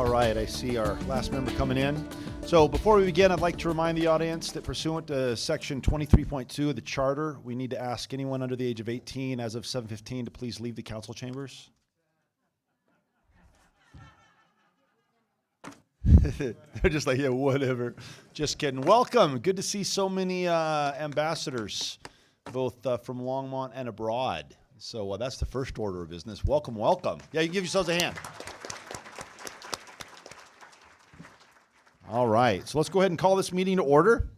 All right, I see our last member coming in. So before we begin, I'd like to remind the audience that pursuant to Section 23.2 of the Charter, we need to ask anyone under the age of 18 as of 7:15 to please leave the council chambers. They're just like, yeah, whatever. Just kidding. Welcome. Good to see so many ambassadors, both from Longmont and abroad. So that's the first order of business. Welcome, welcome. Yeah, you can give yourselves a hand. All right, so let's go ahead and call this meeting to order.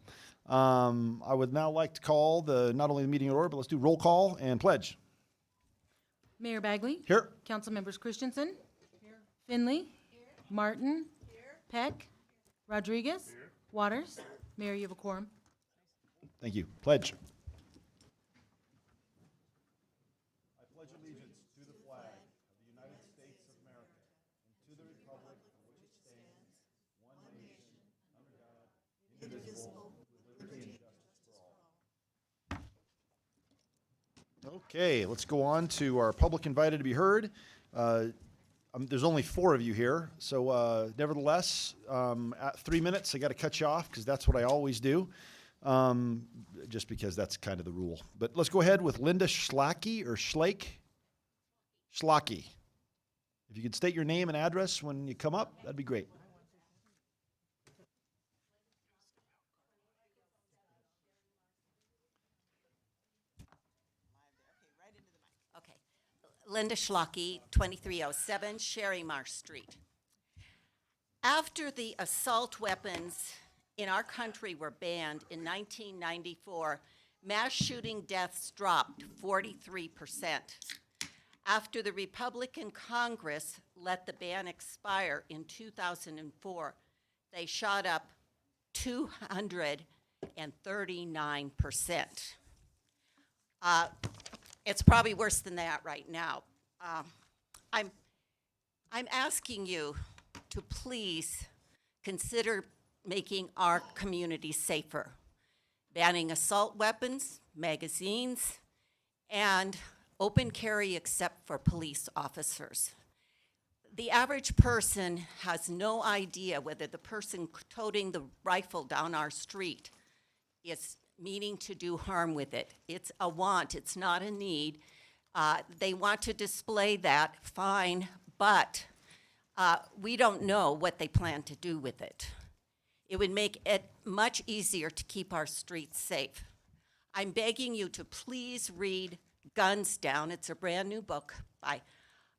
I would now like to call not only the meeting to order, but let's do roll call and pledge. Mayor Bagley? Here. Council members Christensen? Here. Finley? Here. Martin? Here. Peck? Rodriguez? Here. Waters? Mayor, you have a quorum. Thank you. Pledge. I pledge allegiance to the flag of the United States of America and to the republic for which it stands, one nation, under God, indivisible, with liberty and justice for all. Okay, let's go on to our public invited to be heard. There's only 4 of you here, so nevertheless, at 3 minutes, I got to cut you off because that's what I always do, just because that's kind of the rule. But let's go ahead with Linda Schlacke or Schlake. Schlacke. If you could state your name and address when you come up, that'd be great. Okay. Linda Schlacke, 2307 Sherry Marsh Street. After the assault weapons in our country were banned in 1994, mass shooting deaths dropped 43%. After the Republican Congress let the ban expire in 2004, they shot up 239%. It's probably worse than that right now. I'm asking you to please consider making our community safer, banning assault weapons, magazines, and open carry except for police officers. The average person has no idea whether the person toting the rifle down our street is meaning to do harm with it. It's a want, it's not a need. They want to display that, fine, but we don't know what they plan to do with it. It would make it much easier to keep our streets safe. I'm begging you to please read Guns Down. It's a brand new book by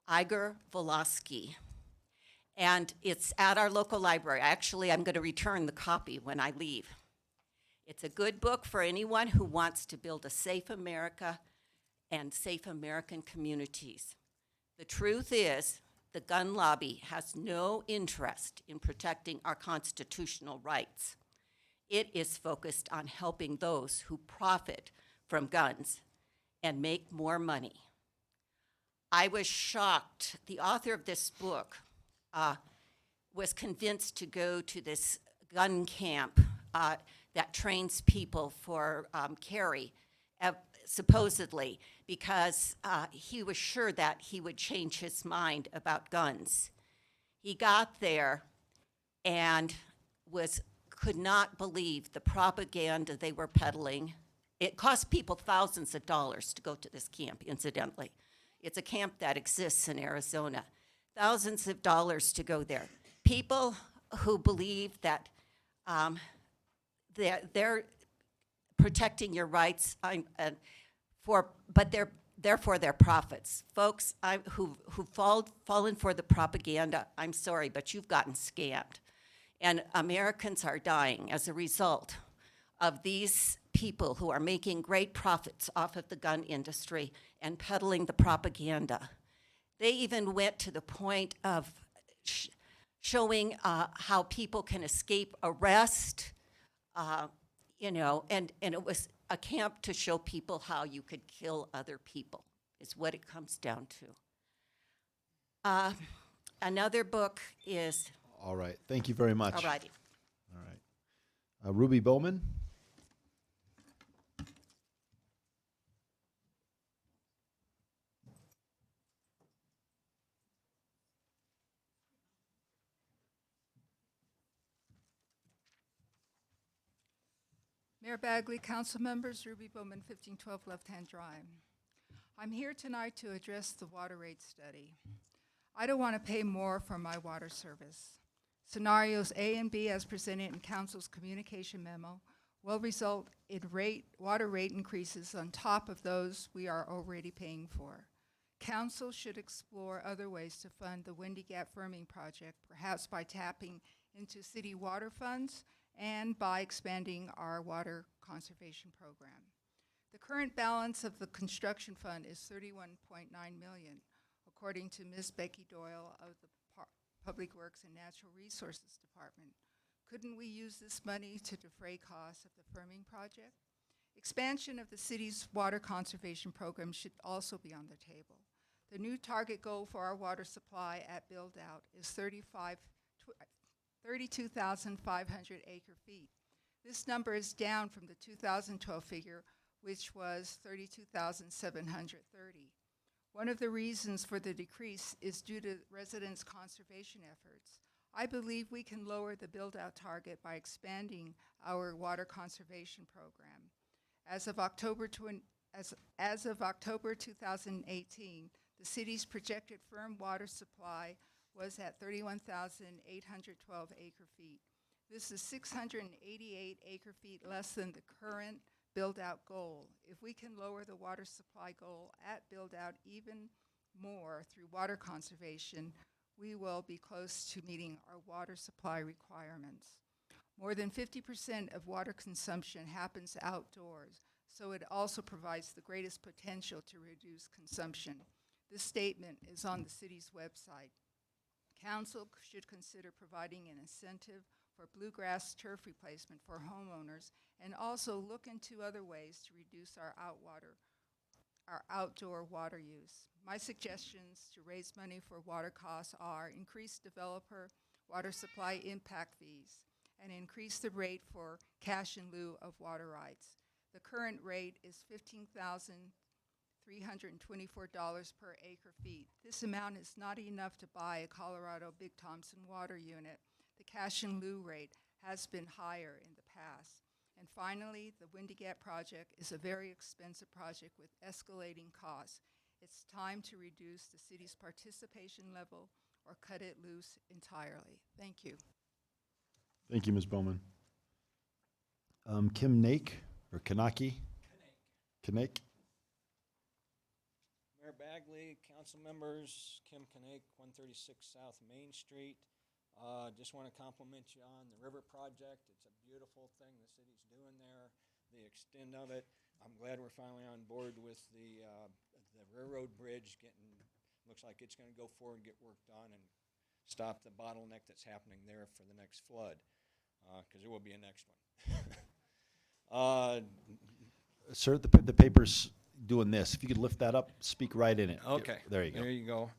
Igor Volosky. And it's at our local library. Actually, I'm going to return the copy when I leave. It's a good book for anyone who wants to build a safe America and safe American communities. The truth is, the gun lobby has no interest in protecting our constitutional rights. It is focused on helping those who profit from guns and make more money. I was shocked. The author of this book was convinced to go to this gun camp that trains people for carry, supposedly, because he was sure that he would change his mind about guns. He got there and could not believe the propaganda they were peddling. It cost people thousands of dollars to go to this camp, incidentally. It's a camp that exists in Arizona. Thousands of dollars to go there. People who believe that they're protecting your rights, but they're for their profits. Folks who've fallen for the propaganda, I'm sorry, but you've gotten scammed. And Americans are dying as a result of these people who are making great profits off of the gun industry and peddling the propaganda. They even went to the point of showing how people can escape arrest, and it was a camp to show people how you could kill other people, is what it comes down to. Another book is... All right, thank you very much. All righty. All right. Ruby Bowman. Mayor Bagley, council members, Ruby Bowman, 1512 Left Hand Drive. I'm here tonight to address the water rate study. I don't want to pay more for my water service. Scenarios A and B, as presented in council's communication memo, will result in water rate increases on top of those we are already paying for. Council should explore other ways to fund the Windy Gap Firming project, perhaps by tapping into city water funds and by expanding our water conservation program. The current balance of the construction fund is $31.9 million, according to Ms. Becky Doyle of the Public Works and Natural Resources Department. Couldn't we use this money to defray costs of the firming project? Expansion of the city's water conservation program should also be on the table. The new target goal for our water supply at build-out is 32,500 acre-feet. This number is down from the 2012 figure, which was 32,730. One of the reasons for the decrease is due to residents' conservation efforts. I believe we can lower the build-out target by expanding our water conservation program. As of October 2018, the city's projected firm water supply was at 31,812 acre-feet. This is 688 acre-feet less than the current build-out goal. If we can lower the water supply goal at build-out even more through water conservation, we will be close to meeting our water supply requirements. More than 50% of water consumption happens outdoors, so it also provides the greatest potential to reduce consumption. This statement is on the city's website. Council should consider providing an incentive for bluegrass turf replacement for homeowners and also look into other ways to reduce our outdoor water use. My suggestions to raise money for water costs are increase developer water supply impact fees and increase the rate for cash in lieu of water rights. The current rate is $15,324 per acre-feet. This amount is not enough to buy a Colorado Big Thompson water unit. The cash in lieu rate has been higher in the past. And finally, the Windy Gap project is a very expensive project with escalating costs. It's time to reduce the city's participation level or cut it loose entirely. Thank you. Thank you, Ms. Bowman. Kim Nake, or Kanaki? Kanake. Mayor Bagley, council members, Kim Kanake, 136 South Main Street. Just want to compliment you on the river project. It's a beautiful thing the city's doing there, the extent of it. I'm glad we're finally on board with the railroad bridge looks like it's going to go forward, get work done, and stop the bottleneck that's happening there for the next flood, because there will be a next one. Sir, the paper's doing this. If you could lift that up, speak right in it. Okay. There you go. There you go.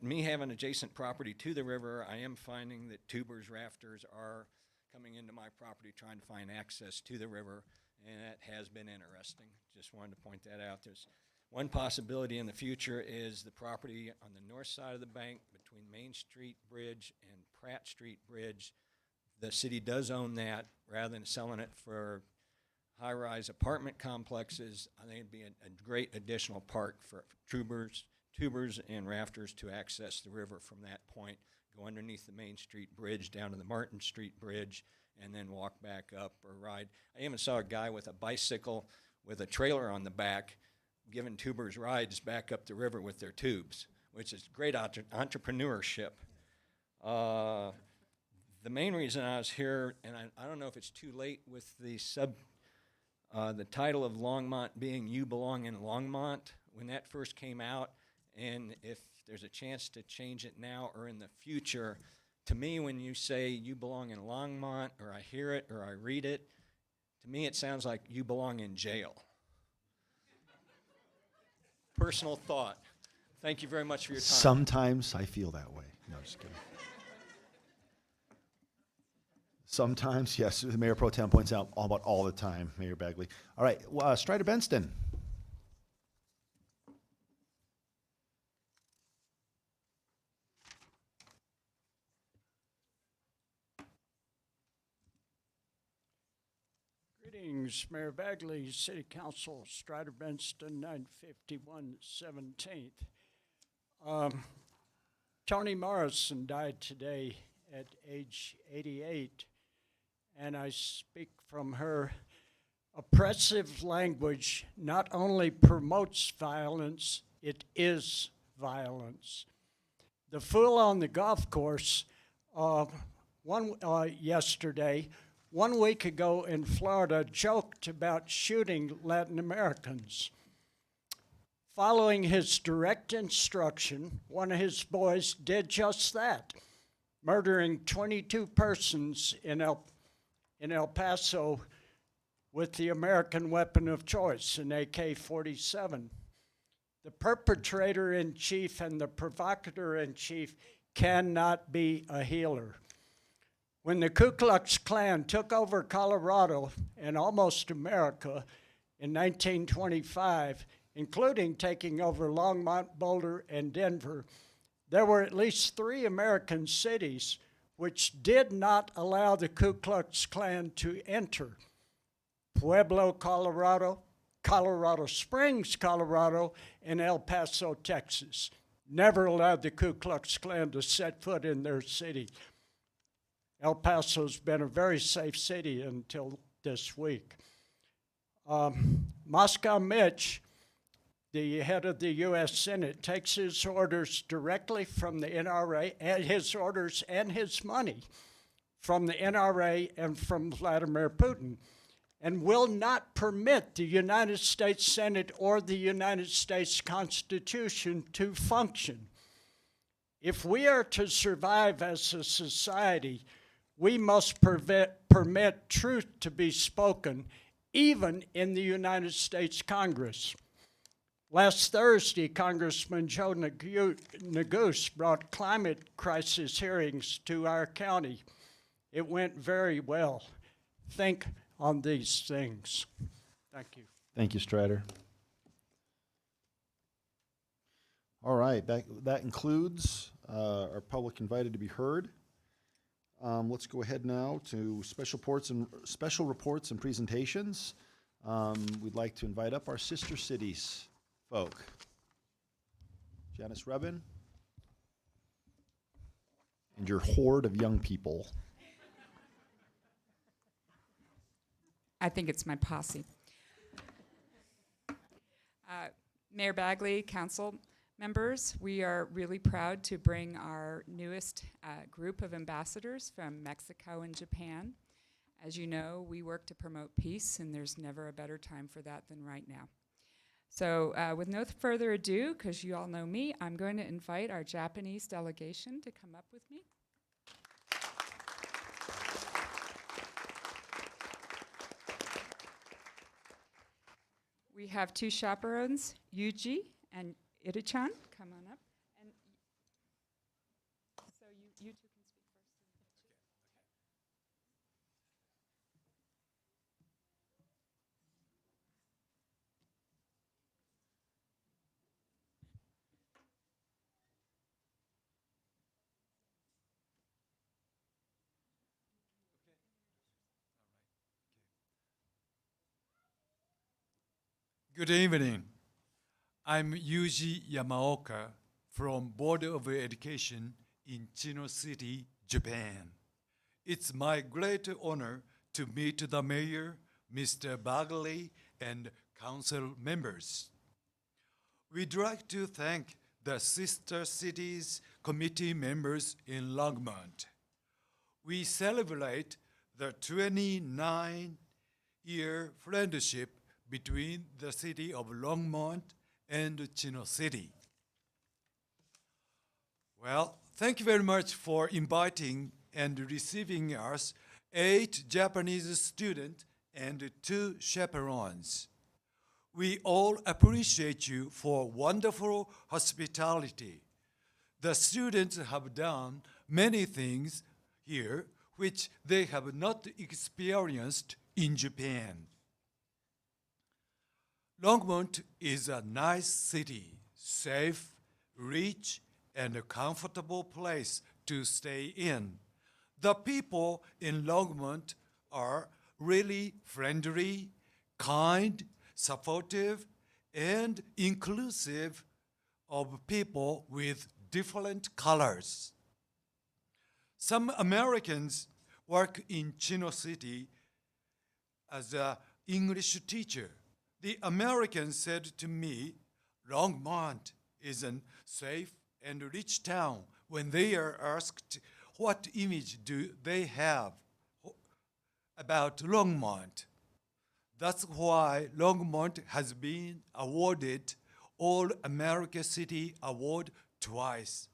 Me having adjacent property to the river, I am finding that tubers, rafters are coming into my property trying to find access to the river, and that has been interesting. Just wanted to point that out. There's one possibility in the future is the property on the north side of the bank between Main Street Bridge and Pratt Street Bridge. The city does own that. Rather than selling it for high-rise apartment complexes, I think it'd be a great additional park for tubers and rafters to access the river from that point, go underneath the Main Street Bridge down to the Martin Street Bridge, and then walk back up or ride. I even saw a guy with a bicycle with a trailer on the back giving tubers rides back up the river with their tubes, which is great entrepreneurship. The main reason I was here, and I don't know if it's too late with the title of Longmont being You Belong in Longmont, when that first came out, and if there's a chance to change it now or in the future, to me when you say you belong in Longmont, or I hear it or I read it, to me it sounds like you belong in jail. Personal thought. Thank you very much for your time. Sometimes I feel that way. No, just kidding. Sometimes, yes, the Mayor Pro Tem points out about all the time, Mayor Bagley. All right, Strider Benston. Greetings. Greetings, Mayor Bagley, City Council, Strider Benston, 951 17th. Toni Morrison died today at age 88, and I speak from her. Oppressive language not only promotes violence, it is violence. The fool on the golf course yesterday, 1 week ago in Florida, joked about shooting Latin Americans. Following his direct instruction, one of his boys did just that, murdering 22 persons in El Paso with the American weapon of choice, an AK-47. The perpetrator-in-chief and the provocateur-in-chief cannot be a healer. When the Ku Klux Klan took over Colorado and almost America in 1925, including taking over Longmont, Boulder, and Denver, there were at least 3 American cities which did not allow the Ku Klux Klan to enter: Pueblo, Colorado, Colorado Springs, Colorado, and El Paso, Texas. Never allowed the Ku Klux Klan to set foot in their city. El Paso's been a very safe city until this week. Moscow Mitch, the head of the U.S. Senate, takes his orders directly from the NRA, and his orders and his money from the NRA and from Vladimir Putin, and will not permit the United States Senate or the United States Constitution to function. If we are to survive as a society, we must permit truth to be spoken, even in the United States Congress. Last Thursday, Congressman Joe Neguse brought climate crisis hearings to our county. It went very well. Think on these things. Thank you. Thank you, Strider. All right, that includes our public invited to be heard. Let's go ahead now to special reports and presentations. We'd like to invite up our sister cities folk. Janice Rubin and your horde of young people. I think it's my posse. Mayor Bagley, council members, we are really proud to bring our newest group of ambassadors from Mexico and Japan. As you know, we work to promote peace, and there's never a better time for that than right now. So with no further ado, because you all know me, I'm going to invite our Japanese delegation to come up with me. We have 2 chaperones, Yuji and Iri-chan. Come on up. And so you 2 can speak first. Good evening. I'm Yuji Yamaoka from Board of Education in Chino City, Japan. It's my great honor to meet the mayor, Mr. Bagley, and council members. We'd like to thank the Sister Cities Committee members in Longmont. We celebrate the 29-year friendship between the city of Longmont and Chino City. Well, thank you very much for inviting and receiving us, 8 Japanese students and 2 chaperones. We all appreciate you for wonderful hospitality. The students have done many things here which they have not experienced in Japan. Longmont is a nice city, safe, rich, and a comfortable place to stay in. The people in Longmont are really friendly, kind, supportive, and inclusive of people with different colors. Some Americans work in Chino City as an English teacher. The American said to me, Longmont is a safe and rich town. When they are asked what image do they have about Longmont, that's why Longmont has been awarded All America City Award twice.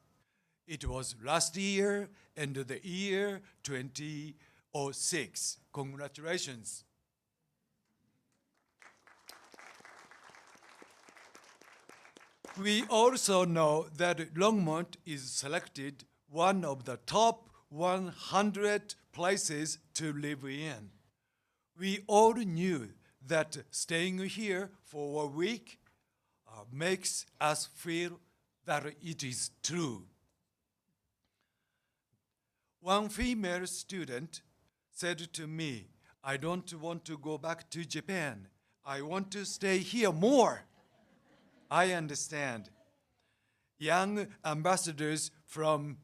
It was last year and the year 2006. Congratulations. We also know that Longmont is selected one of the top 100 places to live in. We all knew that staying here for a week makes us feel that it is true. One female student said to me, I don't want to go back to Japan. I want to stay here more. I understand. Young ambassadors from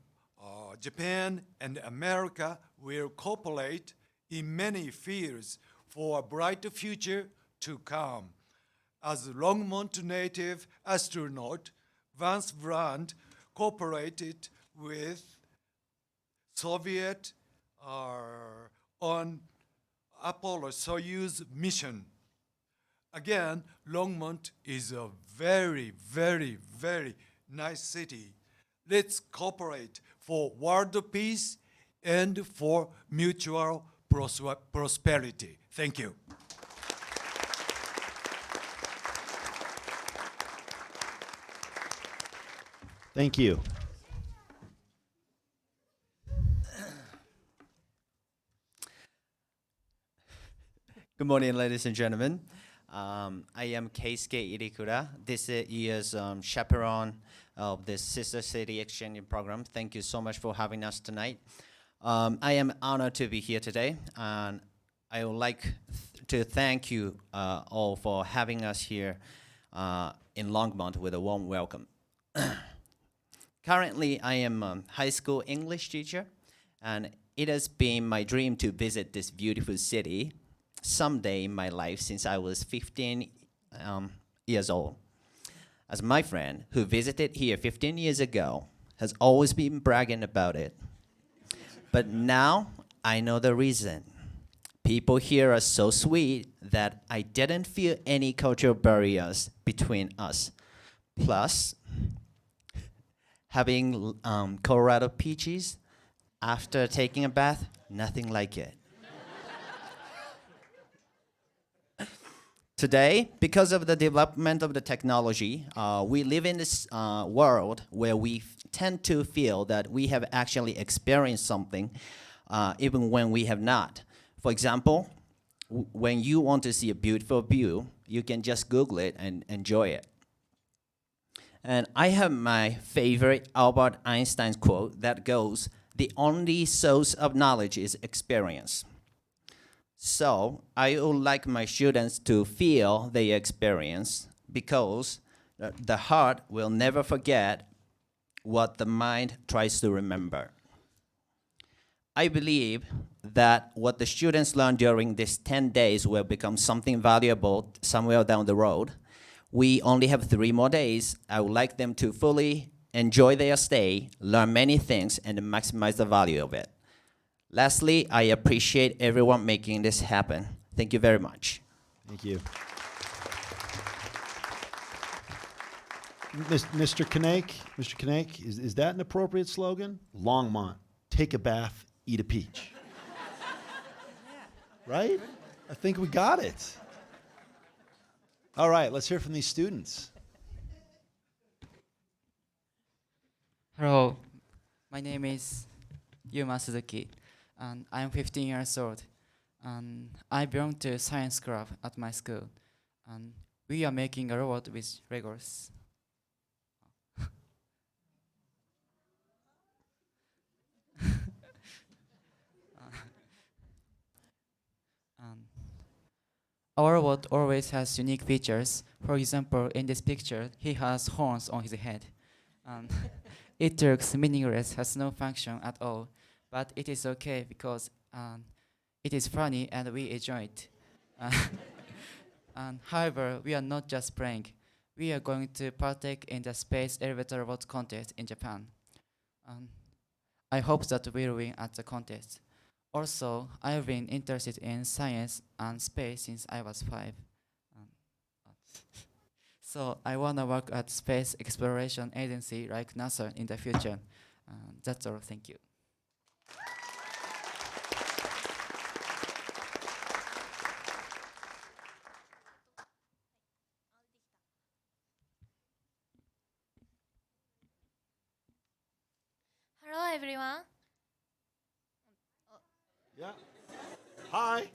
Japan and America will cooperate in many fields for a brighter future to come. As Longmont native astronaut, Vance Brand cooperated with Soviet on Apollo-Soyuz mission. Again, Longmont is a very, very, very nice city. Let's cooperate for world peace and for mutual prosperity. Thank you. Thank you. Good morning, ladies and gentlemen. I am Keisuke Irikura. This year's chaperone of the Sister City Exchange Program. Thank you so much for having us tonight. I am honored to be here today, and I would like to thank you all for having us here in Longmont with a warm welcome. Currently, I am a high school English teacher, and it has been my dream to visit this beautiful city someday in my life since I was 15 years old. As my friend who visited here 15 years ago has always been bragging about it. But now I know the reason. People here are so sweet that I didn't feel any cultural barriers between us. Plus, having Colorado peaches after taking a bath, nothing like it. Today, because of the development of the technology, we live in this world where we tend to feel that we have actually experienced something even when we have not. For example, when you want to see a beautiful view, you can just Google it and enjoy it. And I have my favorite Albert Einstein's quote that goes, "The only source of knowledge is experience." So I would like my students to feel their experience because the heart will never forget what the mind tries to remember. I believe that what the students learn during these 10 days will become something valuable somewhere down the road. We only have 3 more days. I would like them to fully enjoy their stay, learn many things, and maximize the value of it. Lastly, I appreciate everyone making this happen. Thank you very much. Thank you. Mr. Kanake, is that an appropriate slogan? Longmont, take a bath, eat a peach. Right? I think we got it. All right, let's hear from these students. Hello, my name is Yuma Suzuki, and I'm 15 years old. And I belong to science club at my school, and we are making a robot with Legos. Our robot always has unique features. For example, in this picture, he has horns on his head. And it looks meaningless, has no function at all, but it is okay because it is funny and we enjoy it. Uh, and however, we are not just playing. We are going to partake in the Space Elevator Robot contest in Japan. I hope that we'll win at the contest. Also, I've been interested in science and space since I was 5. Um, so I wanna work at space exploration agency like NASA in the future. That's all, thank you. Hello everyone. Yeah. Hi.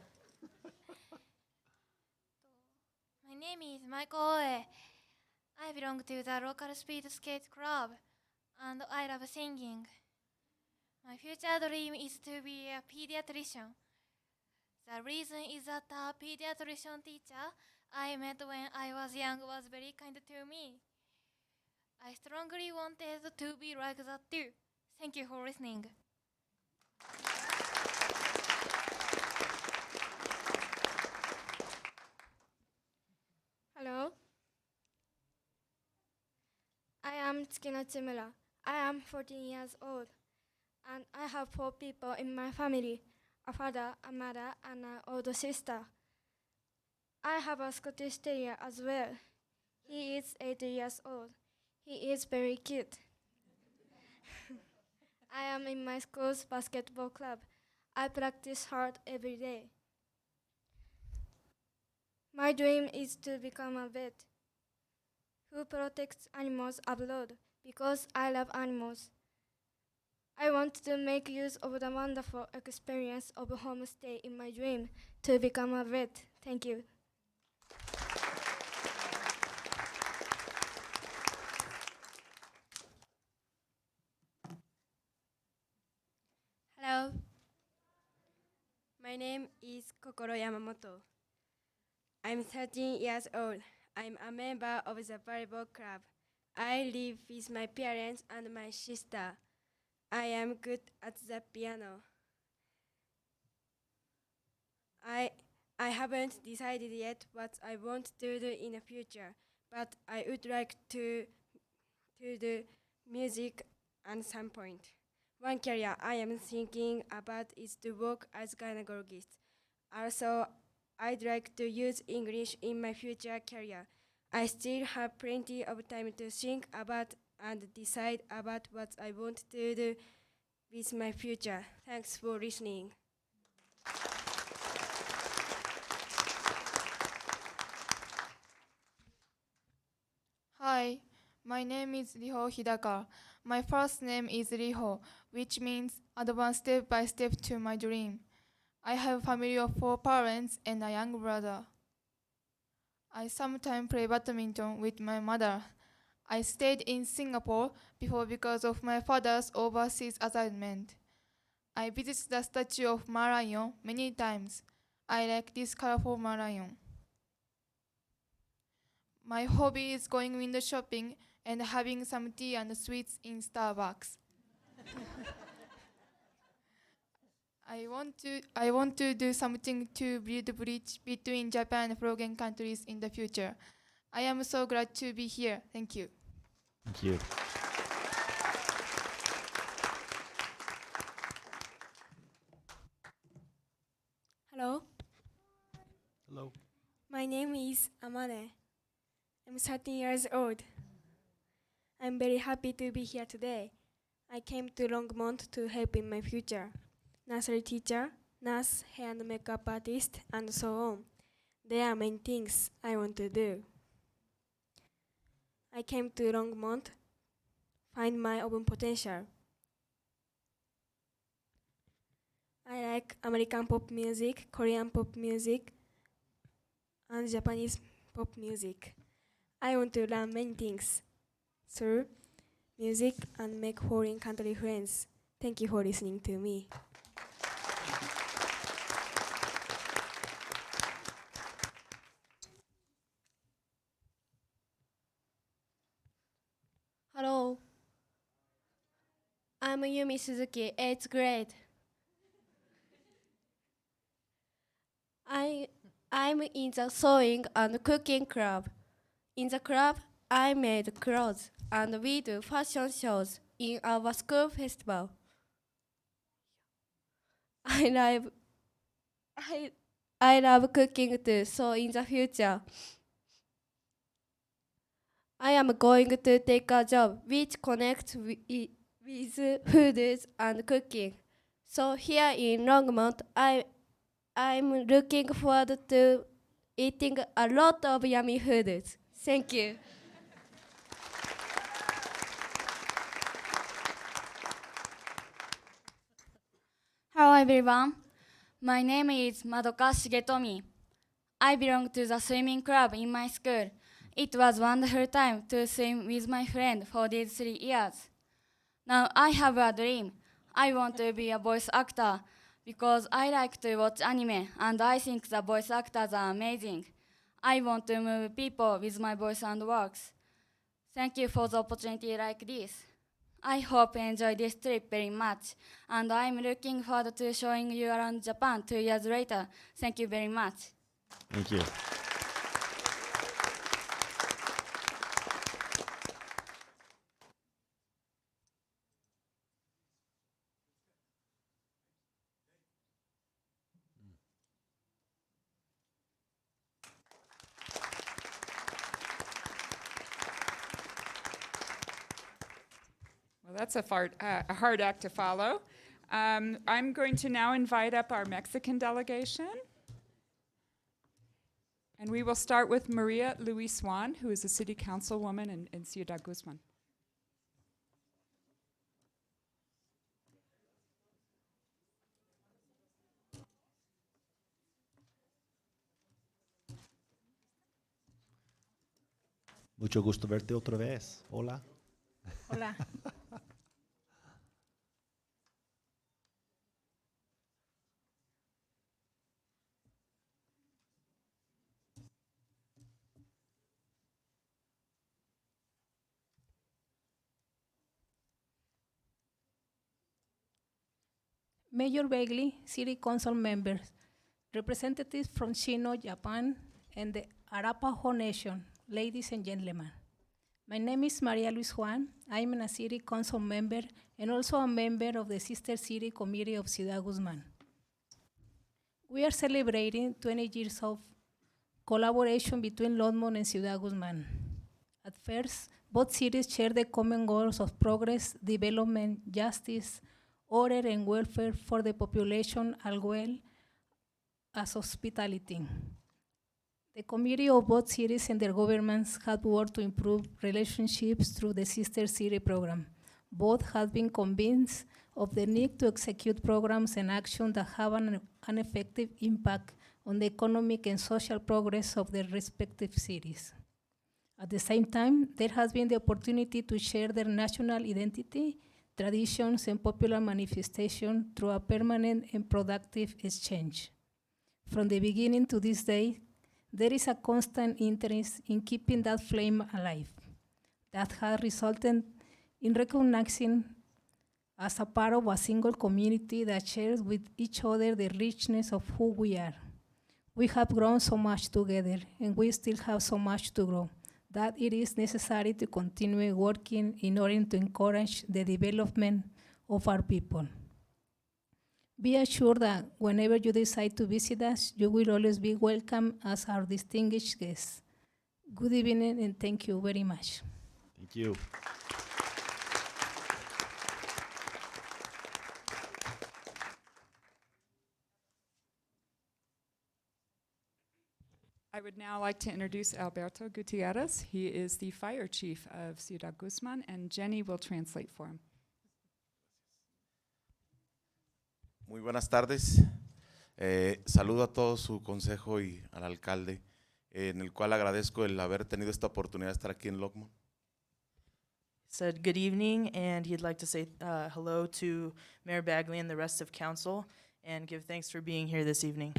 My name is Michael Oe. I belong to the local speed skate club and I love singing. My future dream is to be a pediatrician. The reason is that the pediatrician teacher I met when I was young was very kind to me. I strongly wanted to be like that too. Thank you for listening. Hello. I am Tsukino Tsimura. I am 14 years old, and I have 4 people in my family, a father, a mother, and an older sister. I have a Scottish Terrier as well. He is 8 years old. He is very cute. I am in my school's basketball club. I practice hard every day. My dream is to become a vet who protects animals abroad because I love animals. I want to make use of the wonderful experience of homestay in my dream to become a vet. Thank you. Hello. My name is Kokoro Yamamoto. I'm 13 years old. I'm a member of the volleyball club. I live with my parents and my sister. I am good at the piano. I haven't decided yet what I want to do in the future, but I would like to do music at some point. One career I am thinking about is to work as gynecologist. Also, I'd like to use English in my future career. I still have plenty of time to think about and decide about what I want to do with my future. Thanks for listening. Hi, my name is Riho Hidaka. My first name is Riho, which means advance step by step to my dream. I have a family of 4 parents and a young brother. I sometimes play badminton with my mother. I stayed in Singapore before because of my father's overseas assignment. I visited the statue of Malayon many times. I like this colorful Malayon. My hobby is going window shopping and having some tea and sweets in Starbucks. I want to do something to build a bridge between Japan and foreign countries in the future. I am so glad to be here. Thank you. Thank you. Hello. Hello. My name is Amane. I'm 13 years old. I'm very happy to be here today. I came to Longmont to help in my future. Nursery teacher, nurse, hair and makeup artist, and so on. There are many things I want to do. I came to Longmont, find my own potential. I like American pop music, Korean pop music, and Japanese pop music. I want to learn many things through music and make foreign country friends. Thank you for listening to me. I'm Yumi Suzuki, 8th grade. I'm in the sewing and cooking club. In the club, I made clothes and we do fashion shows in our school festival. I love cooking too, so in the future, I am going to take a job which connects with food and cooking. So here in Longmont, I'm looking forward to eating a lot of yummy foods. Thank you. Hello everyone, my name is Madoka Shigetomi. I belong to the swimming club in my school. It was wonderful time to swim with my friend for these 3 years. Now I have a dream. I want to be a voice actor because I like to watch anime and I think the voice actors are amazing. I want to move people with my voice and works. Thank you for the opportunity like this. I hope you enjoy this trip very much, and I'm looking forward to showing you around Japan 2 years later. Thank you very much. Thank you. Well, that's a hard act to follow. I'm going to now invite up our Mexican delegation. And we will start with Maria Luis Swan, who is a city councilwoman in Ciudad Guzman. Mucho gusto verte otra vez. Hola. Hola. Mayor Bagley, City Council members, representatives from Shino, Japan, and the Arapaho Nation, ladies and gentlemen. My name is Maria Luis Juan. I'm a City Council member and also a member of the Sister City Committee of Ciudad Guzman. We are celebrating 20 years of collaboration between Longmont and Ciudad Guzman. At first, both cities share the common goals of progress, development, justice, order, and welfare for the population, as well as hospitality. The committee of both cities and their governments have worked to improve relationships through the Sister City program. Both have been convinced of the need to execute programs and actions that have an effective impact on the economic and social progress of their respective cities. At the same time, there has been the opportunity to share their national identity, traditions, and popular manifestation through a permanent and productive exchange. From the beginning to this day, there is a constant interest in keeping that flame alive. That has resulted in recognizing as a part of a single community that shares with each other the richness of who we are. We have grown so much together, and we still have so much to grow, that it is necessary to continue working in order to encourage the development of our people. Be assured that whenever you decide to visit us, you will always be welcome as our distinguished guests. Good evening and thank you very much. Thank you. I would now like to introduce Alberto Gutierrez. He is the fire chief of Ciudad Guzman, and Jenny will translate for him. Muy buenas tardes. Saludo a todo su consejo y al alcalde, en el cual agradezco el haber tenido esta oportunidad de estar aquí en Longmont. Said good evening, and he'd like to say hello to Mayor Bagley and the rest of council, and give thanks for being here this evening.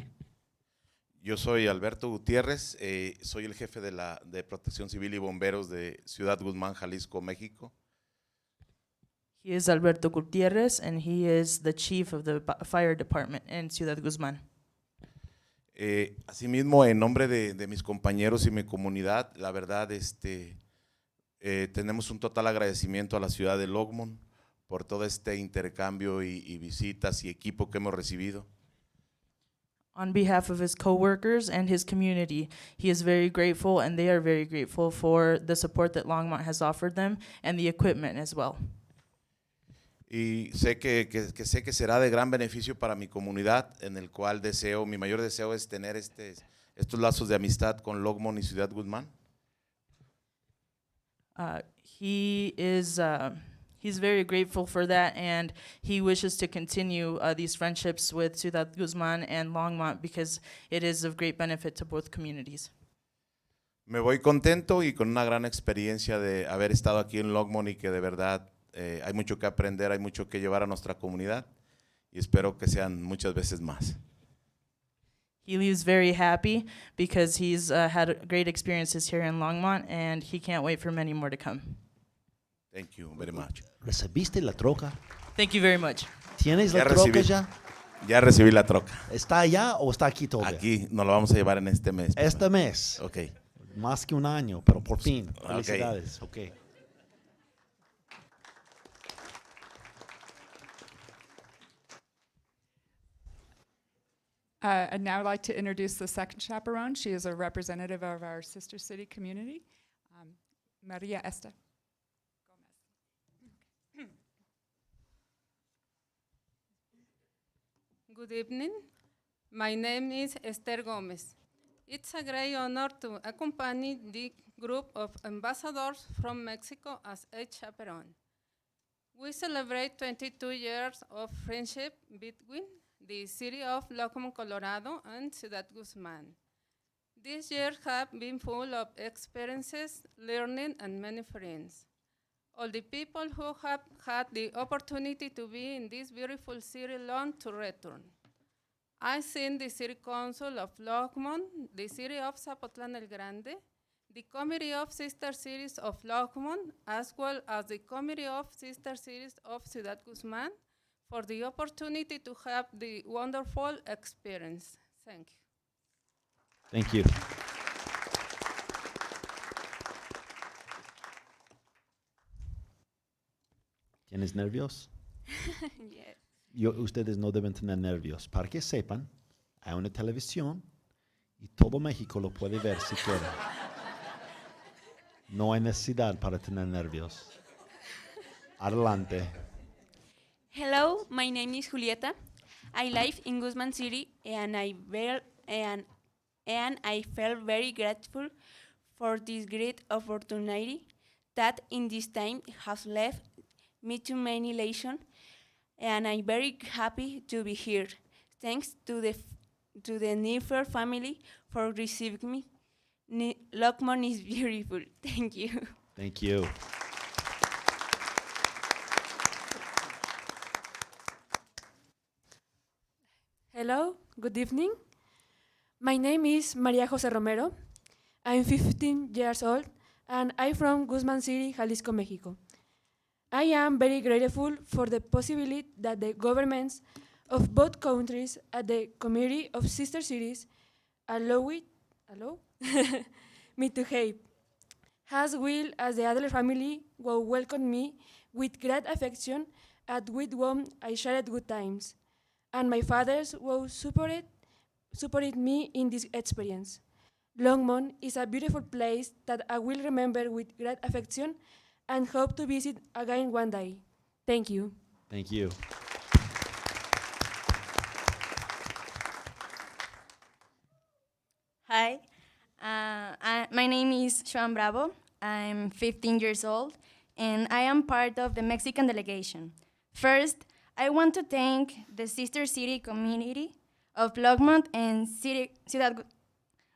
Yo soy Alberto Gutiérrez, soy el jefe de Protección Civil y Bomberos de Ciudad Guzmán, Jalisco, México. He is Alberto Gutierrez, and he is the chief of the fire department in Ciudad Guzman. Asimismo, en nombre de mis compañeros y mi comunidad, la verdad, tenemos un total agradecimiento a la ciudad de Longmont por todo este intercambio y visitas y equipo que hemos recibido. On behalf of his coworkers and his community, he is very grateful, and they are very grateful for the support that Longmont has offered them and the equipment as well. Y sé que será de gran beneficio para mi comunidad, en el cual mi mayor deseo es tener estos lazos de amistad con Longmont y Ciudad Guzmán. He's very grateful for that, and he wishes to continue these friendships with Ciudad Guzman and Longmont because it is of great benefit to both communities. Me voy contento y con una gran experiencia de haber estado aquí en Longmont y que de verdad hay mucho que aprender, hay mucho que llevar a nuestra comunidad y espero que sean muchas veces más. He leaves very happy because he's had great experiences here in Longmont, and he can't wait for many more to come. Thank you very much. ¿Recibiste la troca? Thank you very much. ¿Tienes la Ya troca recibí. ya? Ya recibí la troca. ¿Está allá o está aquí todavía? Aquí nos la vamos a llevar en este mes. Este mes. Ok. Más que un año, pero por fin. Ok. Felicidades. Okay. I'd now like to introduce the second chaperone. She is a representative of our sister city community, Maria Esther. Good evening. My name is Esther Gomez. It's a great honor to accompany the group of ambassadors from Mexico as a chaperone. We celebrate 22 years of friendship between the city of Longmont, Colorado and Ciudad Guzman. These years have been full of experiences, learning, and many friends. All the people who have had the opportunity to be in this beautiful city long to return. I seen the City Council of Longmont, the City of Zapotlán el Grande, the Committee of Sister Cities of Longmont, as well as the Committee of Sister Cities of Ciudad Guzman, for the opportunity to have the wonderful experience. Thank you. Thank you. ¿Tienes nervios? Yes. Ustedes no deben tener nervios. Para que sepan, hay una televisión y todo México lo puede ver si quiere. No hay necesidad para tener nervios. Adelante. Hello, my name is Julieta. I live in Guzman City, and I felt very grateful for this great opportunity that in this time has left me to many lessons, and I'm very happy to be here. Thanks to the Nefer family for receiving me. Longmont is beautiful. Thank you. Thank you. Hello, good evening. My name is Maria Jose Romero. I'm 15 years old and I'm from Guzman City, Jalisco, Mexico. I am very grateful for the possibility that the governments of both countries at the Committee of Sister Cities allow me to help, as well as the Adler family will welcome me with great affection and with whom I shared good times. And my fathers will supported me in this experience. Longmont is a beautiful place that I will remember with great affection and hope to visit again one day. Thank you. Thank you. Hi, my name is Joan Bravo. I'm 15 years old, and I am part of the Mexican delegation. First, I want to thank the Sister City community of Longmont and Ciudad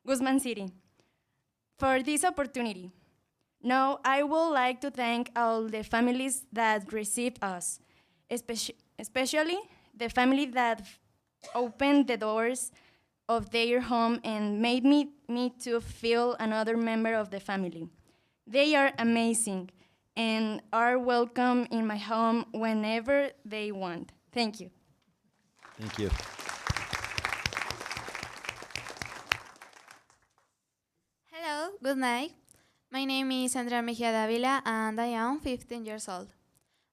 Guzman City for this opportunity. Now, I would like to thank all the families that received us, especially the family that opened the doors of their home and made me to feel another member of the family. They are amazing. and are welcome in my home whenever they want. Thank you. Thank you. Hello, good night. My name is Andrea Mejia Davila and I am 15 years old.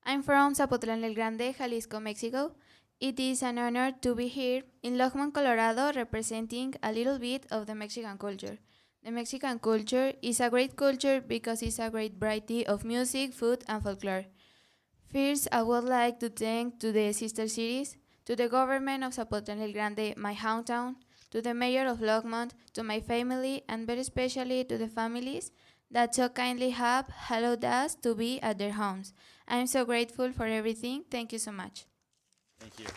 I'm from Zapotlán del Grande, Jalisco, Mexico. It is an honor to be here in Longmont, Colorado, representing a little bit of the Mexican culture. The Mexican culture is a great culture because it's a great variety of music, food, and folklore. First, I would like to thank to the sister cities, to the government of Zapotlán del Grande, my hometown, to the mayor of Longmont, to my family, and very especially to the families that so kindly have allowed us to be at their homes. I am so grateful for everything. Thank you so much. Thank you.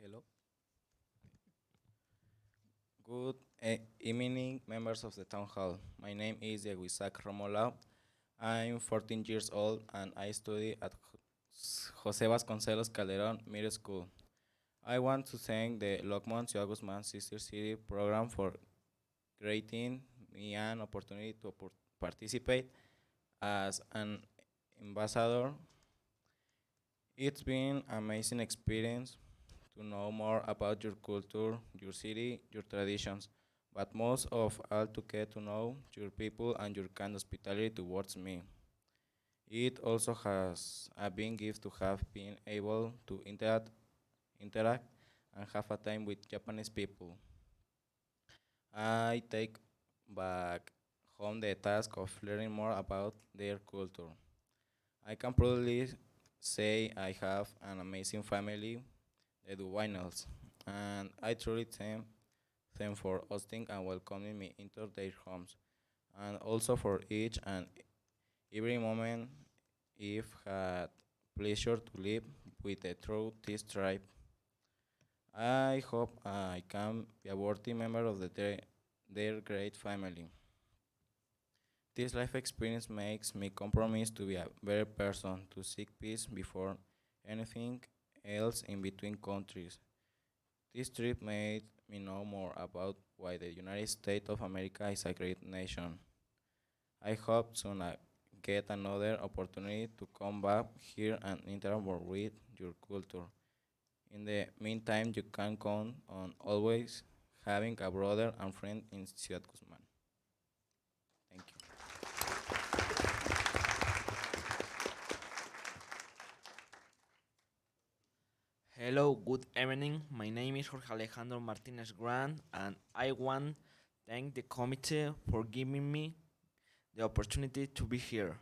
Hello. Good evening, members of the town hall. My name is Diego Isaac Romolao. I'm 14 years old and I study at Jose Vasconcelos Calderon Middle School. I want to thank the Longmont Ciudad Guzmán Sister City program for granting me an opportunity to participate as an ambassador. It's been an amazing experience to know more about your culture, your city, your traditions, but most of all to get to know your people and your kind hospitality towards me. It also has been gift to have been able to interact and have a time with Japanese people. I take back home the task of learning more about their culture. I can proudly say I have an amazing family, the Duwainals, and I truly thank them for hosting and welcoming me into their homes, and also for each and every moment I've had pleasure to live with a through this tribe. I hope I can be a worthy member of their great family. This life experience makes me compromise to be a better person, to seek peace before anything else in between countries. This trip made me know more about why the United States of America is a great nation. I hope soon I get another opportunity to come back here and interact more with your culture. In the meantime, you can count on always having a brother and friend in Ciudad Guzman. Thank you. Hello, good evening. My name is Jorge Alejandro Martinez Grant, and I want to thank the committee for giving me the opportunity to be here.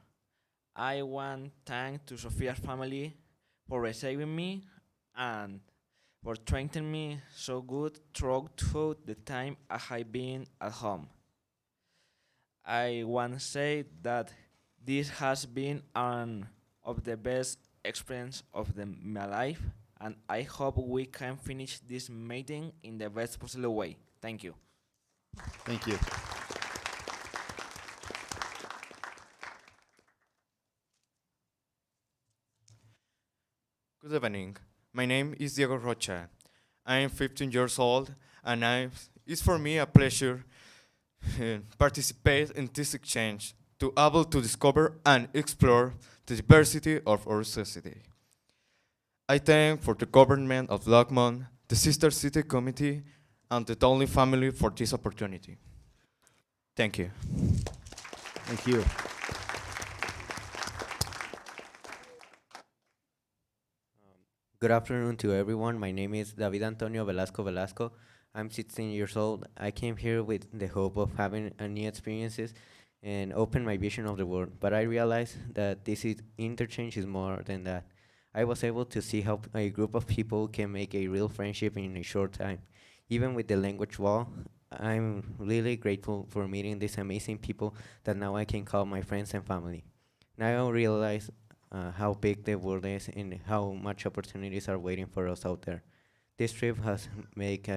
I want to thank to Sophia's family for receiving me and for treating me so good throughout the time I have been at home. I want to say that this has been one of the best experience of my life, and I hope we can finish this meeting in the best possible way. Thank you. Thank you. Good evening. My name is Diego Rocha. I am 15 years old, and it's for me a pleasure participate in this exchange to able to discover and explore the diversity of our society. I thank for the government of Longmont, the Sister City Committee, and the Donley family for this opportunity. Thank you. Thank you. Good afternoon to everyone. My name is David Antonio Velasco Velasco. I'm 16 years old. I came here with the hope of having a new experiences and open my vision of the world. But I realized that interchange is more than that. I was able to see how a group of people can make a real friendship in a short time. Even with the language wall, I'm really grateful for meeting these amazing people that now I can call my friends and family. Now I realize how big the world is and how much opportunities are waiting for us out there. This trip has made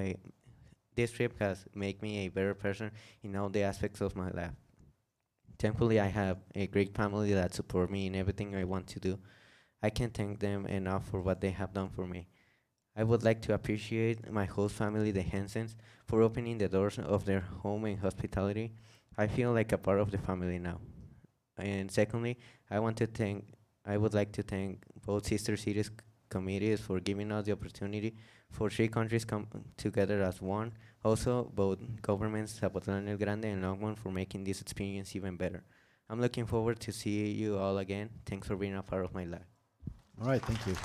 me a better person in all the aspects of my life. Thankfully, I have a great family that support me in everything I want to do. I can't thank them enough for what they have done for me. I would like to appreciate my host family, the Hansens, for opening the doors of their home and hospitality. I feel like a part of the family now. And secondly, I want to thank, I would like to thank both sister cities committees for giving us the opportunity for three countries come together as one. Also, both governments, Zapotlán el Grande and Longmont, for making this experience even better. I'm looking forward to see you all again. Thanks for being a part of my life. All right, thank you.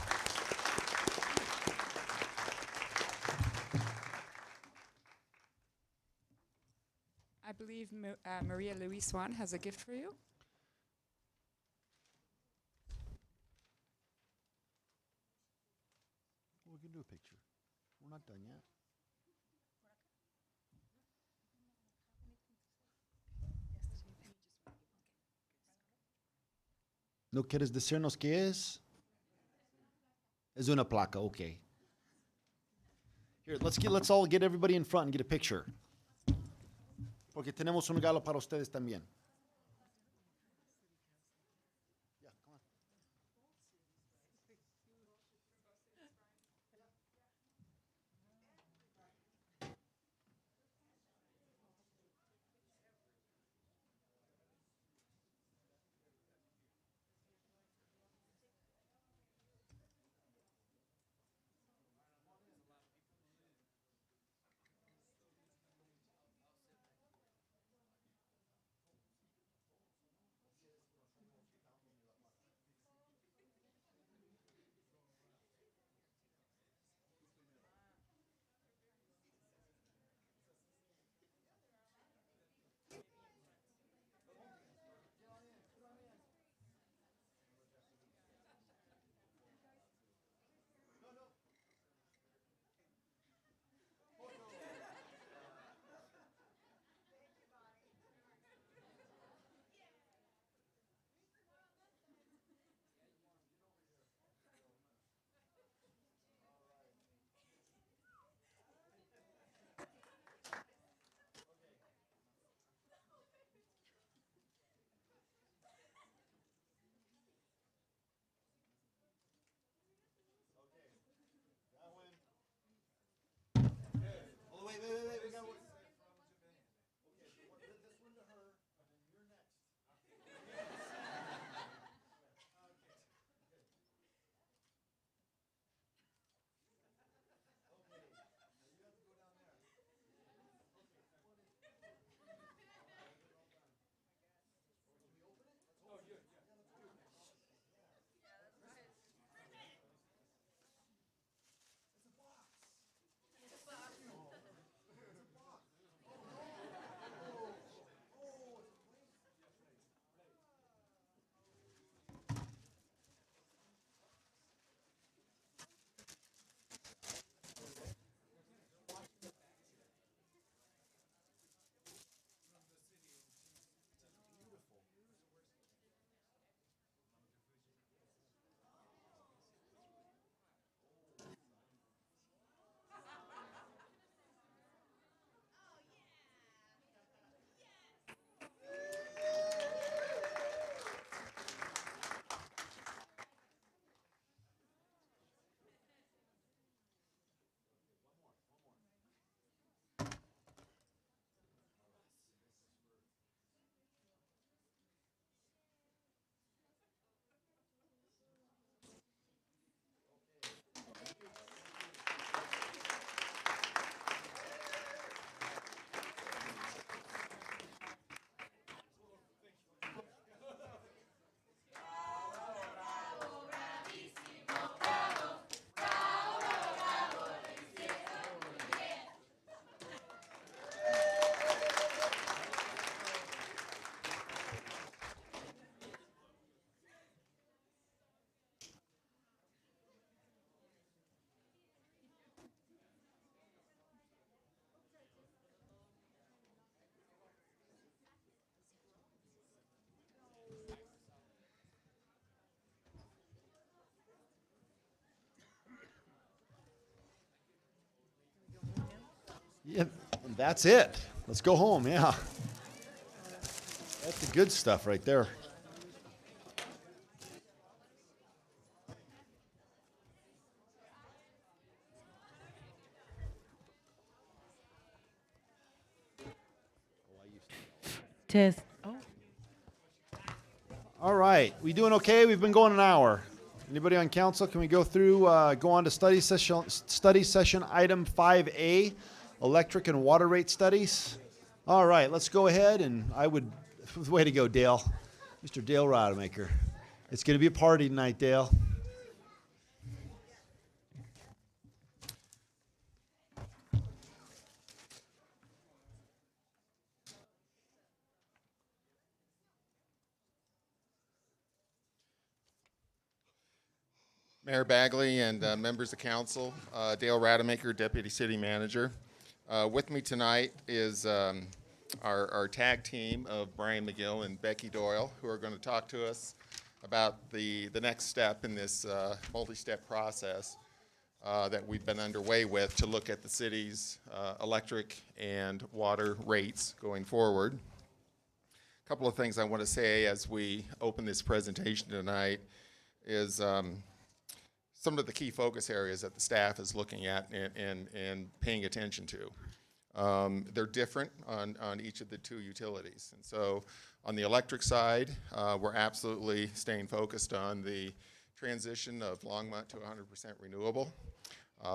I believe Maria Louise Swan has a gift for you. We can do a picture. We're not done yet. ¿No quieres decirnos qué es? Es una placa, okay. Here, let's all get everybody in front and get a picture. Porque tenemos un regalo para ustedes también. Yep, and that's it. Let's go home, yeah. That's the good stuff right there. Test. Oh. All right, we doing okay? We've been going an hour. Anybody on council? Can we go through, go on to study session item 5A, electric and water rate studies? All right, let's go ahead and way to go, Dale. Mr. Dale Rodemaker. It's going to be a party tonight, Dale. Mayor Bagley and members of council, Dale Rademacher, Deputy City Manager. With me tonight is our tag team of Brian McGill and Becky Doyle, who are going to talk to us about the next step in this multi-step process that we've been underway with to look at the city's electric and water rates going forward. A couple of things I want to say as we open this presentation tonight is some of the key focus areas that the staff is looking at and paying attention to. They're different on each of the two utilities. And so on the electric side, we're absolutely staying focused on the transition of Longmont to 100% renewable.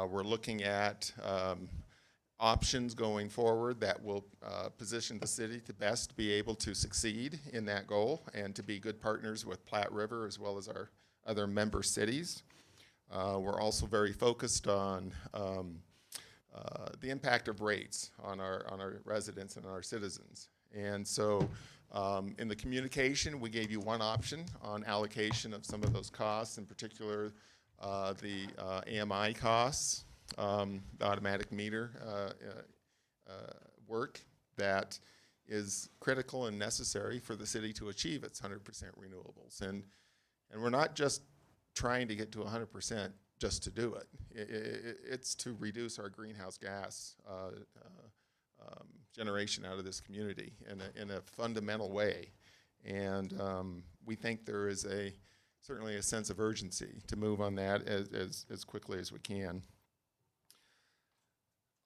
We're looking at options going forward that will position the city to best be able to succeed in that goal and to be good partners with Platte River as well as our other member cities. We're also very focused on the impact of rates on our residents and our citizens. And so in the communication, we gave you one option on allocation of some of those costs, in particular the AMI costs, the automatic meter work that is critical and necessary for the city to achieve its 100% renewables. And we're not just trying to get to 100% just to do it. It's to reduce our greenhouse gas generation out of this community in a fundamental way. And we think there is certainly a sense of urgency to move on that as quickly as we can.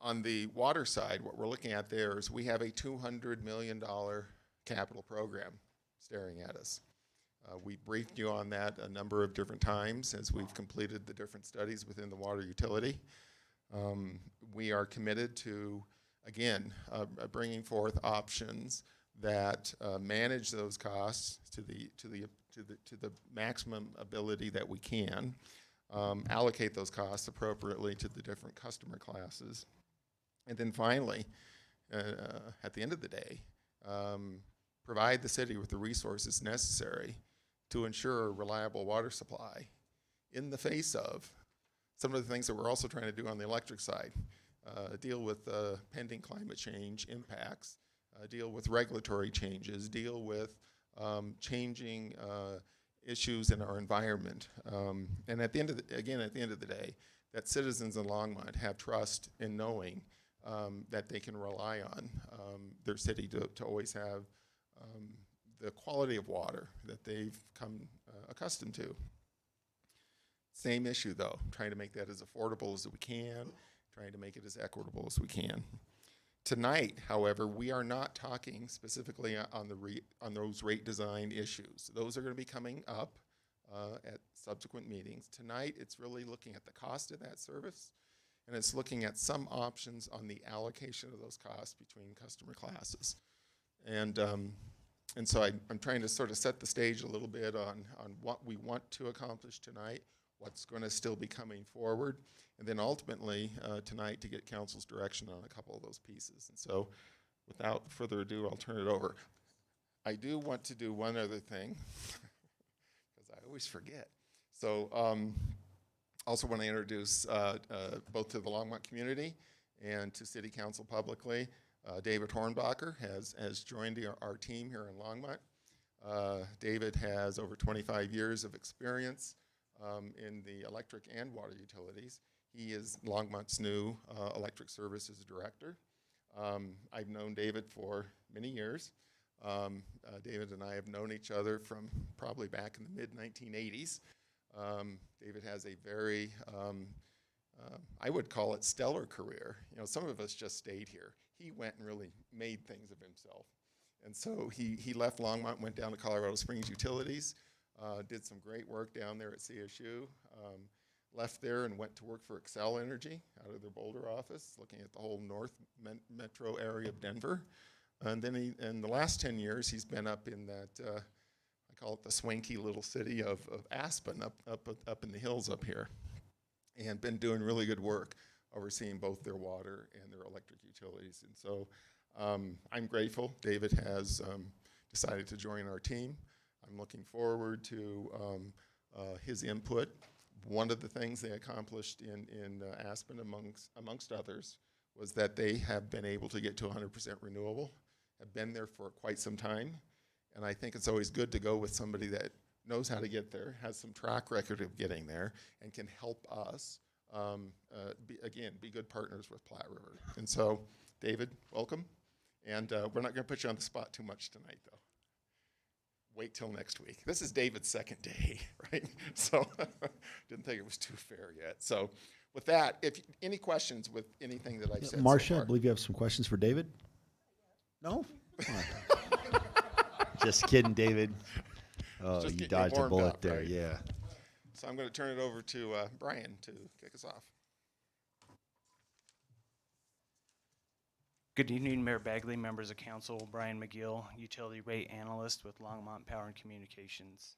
On the water side, what we're looking at there is we have a $200 million capital program staring at us. We briefed you on that a number of different times as we've completed the different studies within the water utility. We are committed to, again, bringing forth options that manage those costs to the maximum ability that we can, allocate those costs appropriately to the different customer classes, and then finally, at the end of the day, provide the city with the resources necessary to ensure a reliable water supply in the face of some of the things that we're also trying to do on the electric side. Deal with pending climate change impacts, deal with regulatory changes, deal with changing issues in our environment. And at the end of the day, that citizens in Longmont have trust in knowing that they can rely on their city to always have the quality of water that they've come accustomed to. Same issue though, trying to make that as affordable as we can, trying to make it as equitable as we can. Tonight, however, we are not talking specifically on those rate design issues. Those are going to be coming up at subsequent meetings. Tonight, it's really looking at the cost of that service, and it's looking at some options on the allocation of those costs between customer classes. And so I'm trying to sort of set the stage a little bit on what we want to accomplish tonight, what's going to still be coming forward, and then ultimately tonight to get council's direction on a couple of those pieces. And so without further ado, I'll turn it over. I do want to do one other thing, because I always forget. So also want to introduce both to the Longmont community and to City Council publicly, David Hornbacher has joined our team here in Longmont. David has over 25 years of experience in the electric and water utilities. He is Longmont's new electric services director. I've known David for many years. David and I have known each other from probably back in the mid-1980s. David has a very, I would call it stellar career. You know, some of us just stayed here. He went and really made things of himself. And so he left Longmont, went down to Colorado Springs Utilities, did some great work down there at CSU, left there and went to work for Xcel Energy out of their Boulder office, looking at the whole north metro area of Denver. And then in the last 10 years, he's been up in that, I call it the swanky little city of Aspen, up in the hills up here, and been doing really good work overseeing both their water and their electric utilities. And so I'm grateful David has decided to join our team. I'm looking forward to his input. One of the things they accomplished in Aspen, amongst others, was that they have been able to get to 100% renewable, have been there for quite some time. And I think it's always good to go with somebody that knows how to get there, has some track record of getting there, and can help us, be good partners with Platte River. And so, David, welcome. And we're not going to put you on the spot too much tonight, though. Wait till next week. This is David's second day, right? So didn't think it was too fair yet. So with that, if any questions with anything that I've said Marcia, so I far? believe you have some questions for David. No? Just kidding, David. Oh, Just you getting dodged a warmed bullet up, there, right? yeah. So I'm going to turn it over to Brian to kick us off. Good evening, Mayor Bagley, members of council. Brian McGill, utility rate analyst with Longmont Power and Communications.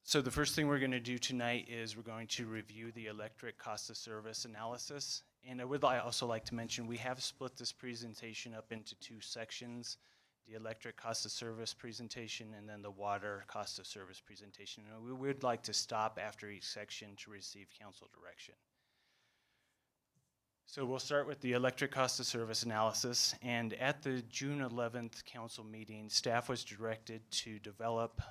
So the first thing we're going to do tonight is we're going to review the electric cost of service analysis. And I would also like to mention we have split this presentation up into two sections, the electric cost of service presentation and then the water cost of service presentation. And we would like to stop after each section to receive council direction. So we'll start with the electric cost of service analysis, and at the June 11th council meeting, staff was directed to develop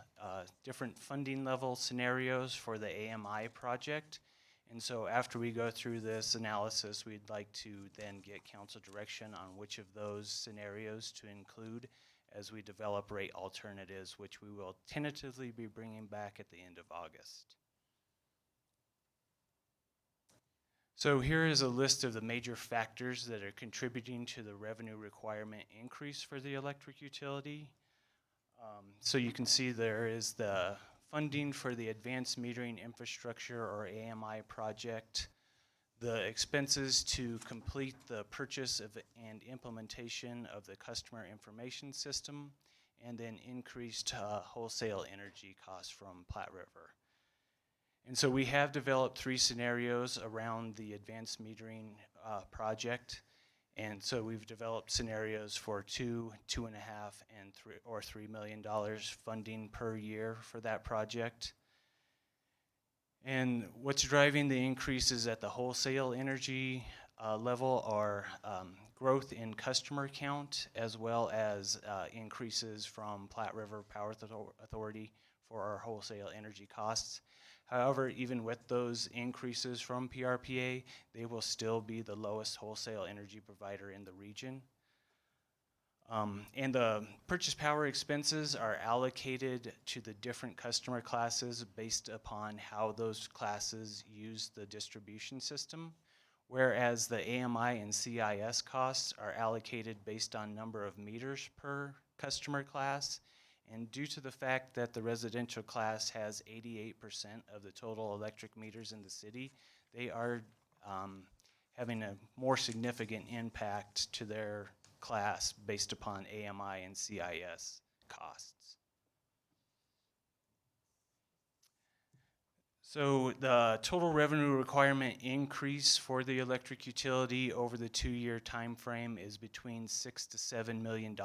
different funding level scenarios for the AMI project. And so after we go through this analysis, we'd like to then get council direction on which of those scenarios to include as we develop rate alternatives, which we will tentatively be bringing back at the end of August. So here is a list of the major factors that are contributing to the revenue requirement increase for the electric utility. So you can see there is the funding for the advanced metering infrastructure or AMI project, the expenses to complete the purchase of and implementation of the customer information system, and then increased wholesale energy costs from Platte River. And so we have developed three scenarios around the advanced metering project. And so we've developed scenarios for $2, $2.5, and $3 million funding per year for that project. And what's driving the increases at the wholesale energy level are growth in customer count, as well as increases from Platte River Power Authority for our wholesale energy costs. However, even with those increases from PRPA, they will still be the lowest wholesale energy provider in the region. And the purchase power expenses are allocated to the different customer classes based upon how those classes use the distribution system, whereas the AMI and CIS costs are allocated based on number of meters per customer class. And due to the fact that the residential class has 88% of the total electric meters in the city, they are having a more significant impact to their class based upon AMI and CIS costs. So the total revenue requirement increase for the electric utility over the 2-year time frame is between $6 to $7 million,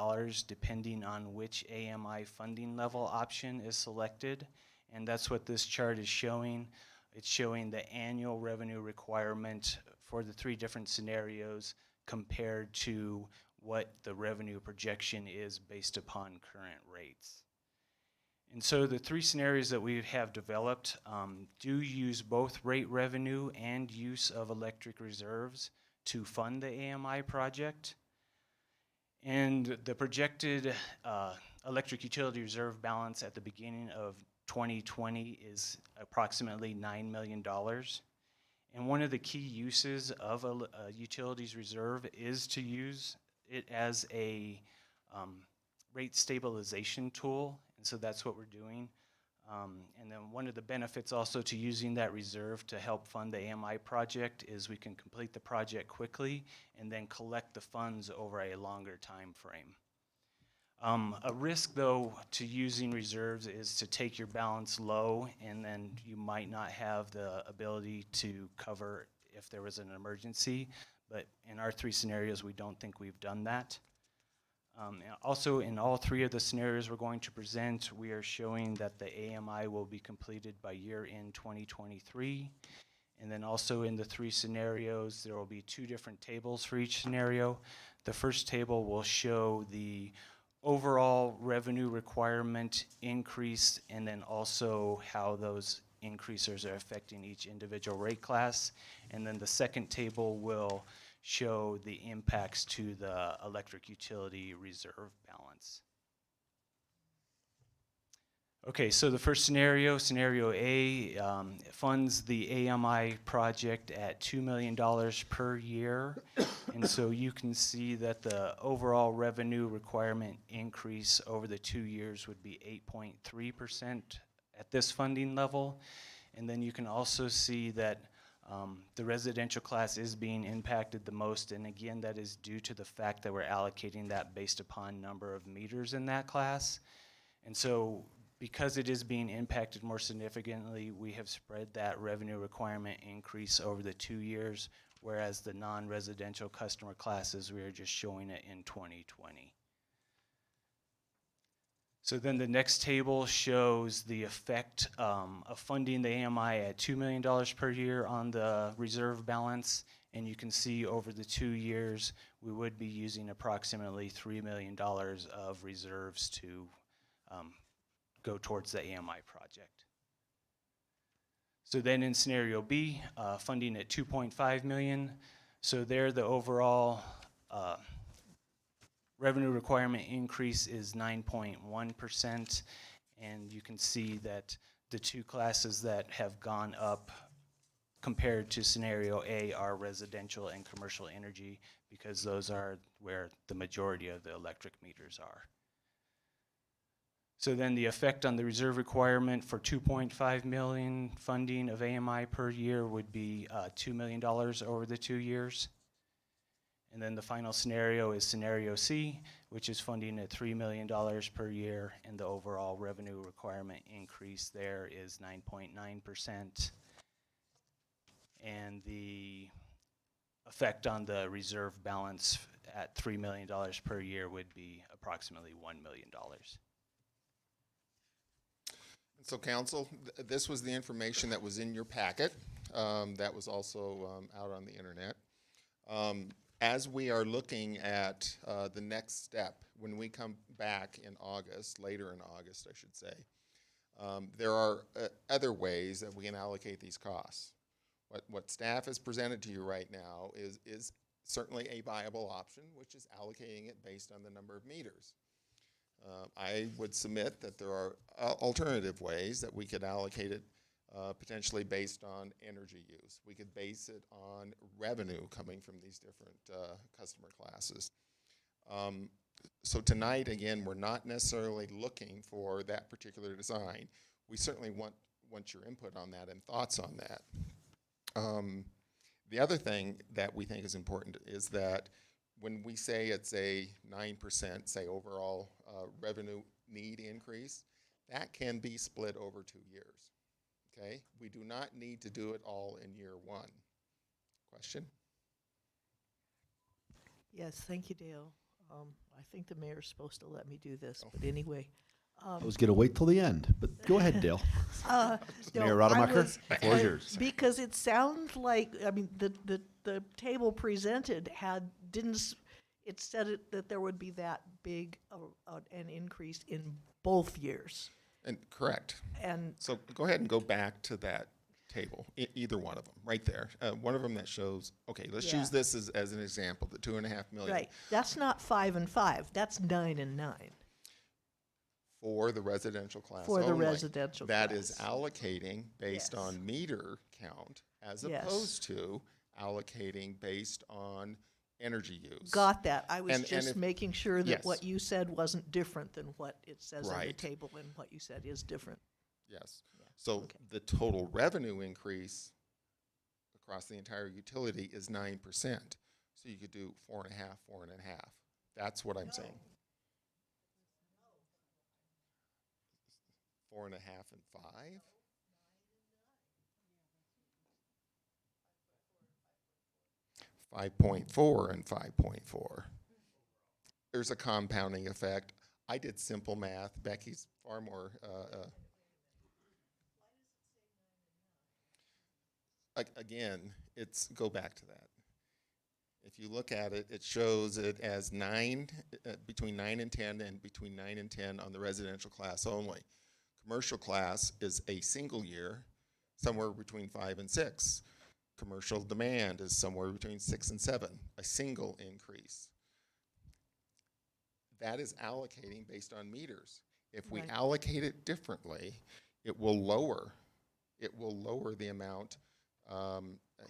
depending on which AMI funding level option is selected. And that's what this chart is showing. It's showing the annual revenue requirement for the three different scenarios compared to what the revenue projection is based upon current rates. And so the three scenarios that we have developed do use both rate revenue and use of electric reserves to fund the AMI project. And the projected electric utility reserve balance at the beginning of 2020 is approximately $9 million. And one of the key uses of a utilities reserve is to use it as a rate stabilization tool, and so that's what we're doing. And then one of the benefits also to using that reserve to help fund the AMI project is we can complete the project quickly and then collect the funds over a longer time frame. A risk, though, to using reserves is to take your balance low, and then you might not have the ability to cover if there was an emergency. But in our 3 scenarios, we don't think we've done that. And also, in all 3 of the scenarios we're going to present, we are showing that the AMI will be completed by year-end 2023. And then also in the 3 scenarios, there will be 2 different tables for each scenario. The first table will show the overall revenue requirement increase, and then also how those increases are affecting each individual rate class. And then the second table will show the impacts to the electric utility reserve balance. Okay, so the first scenario, scenario A, funds the AMI project at $2 million per year. And so you can see that the overall revenue requirement increase over the 2 years would be 8.3% at this funding level. And then you can also see that the residential class is being impacted the most. And again, that is due to the fact that we're allocating that based upon number of meters in that class. And so because it is being impacted more significantly, we have spread that revenue requirement increase over the 2 years, whereas the non-residential customer classes, we are just showing it in 2020. So then the next table shows the effect of funding the AMI at $2 million per year on the reserve balance. And you can see over the 2 years, we would be using approximately $3 million of reserves to go towards the AMI project. So then in scenario B, funding at $2.5 million. So there the overall revenue requirement increase is 9.1%. And you can see that the 2 classes that have gone up compared to scenario A are residential and commercial energy, because those are where the majority of the electric meters are. So then the effect on the reserve requirement for $2.5 million funding of AMI per year would be $2 million over the 2 years. And then the final scenario is scenario C, which is funding at $3 million per year, and the overall revenue requirement increase there is 9.9%. And the effect on the reserve balance at $3 million per year would be approximately $1 million. So council, this was the information that was in your packet. That was also out on the internet. As we are looking at the next step, when we come back in August, later in August, I should say, there are other ways that we can allocate these costs. What staff has presented to you right now is certainly a viable option, which is allocating it based on the number of meters. I would submit that there are alternative ways that we could allocate it potentially based on energy use. We could base it on revenue coming from these different customer classes. So tonight, again, we're not necessarily looking for that particular design. We certainly want your input on that and thoughts on that. The other thing that we think is important is that when we say it's a 9%, say, overall revenue need increase, that can be split over 2 years, okay? We do not need to do it all in year 1. Question? Yes, thank you, Dale. I think the mayor's supposed to let me do this, but anyway. I was going to wait till the end, but go ahead, Dale. Mayor Rademacher, the floor is yours. Because it sounds like, I mean, the table presented it said that there would be that big an increase in both years. And correct. And so go ahead and go back to that table, either one of them, right there. One of them that shows, okay, let's use this as an example, the $2.5 million. Right, that's not 5 and 5, that's 9 and 9. For the residential class For the only. residential That class. is allocating based on meter count as opposed to allocating based on energy use. Got that. I was And just if- making sure that Yes. what you said wasn't different than what it says on the Right. table, and what you said is different. Yes. So the total revenue increase across the entire utility is 9%. So you could do 4.5, 4.5. That's what I'm saying. 4.5 and 5. $5.4 and 5.4. There's a compounding effect. I did simple math. Becky's far more. Again, it's go back to that. If you look at it, it shows it as between 9 and 10, and between 9 and 10 on the residential class only. Commercial class is a single year, somewhere between 5 and 6. Commercial demand is somewhere between 6 and 7, a single increase. That is allocating based on meters. If we Right. allocate it differently, it will lower the amount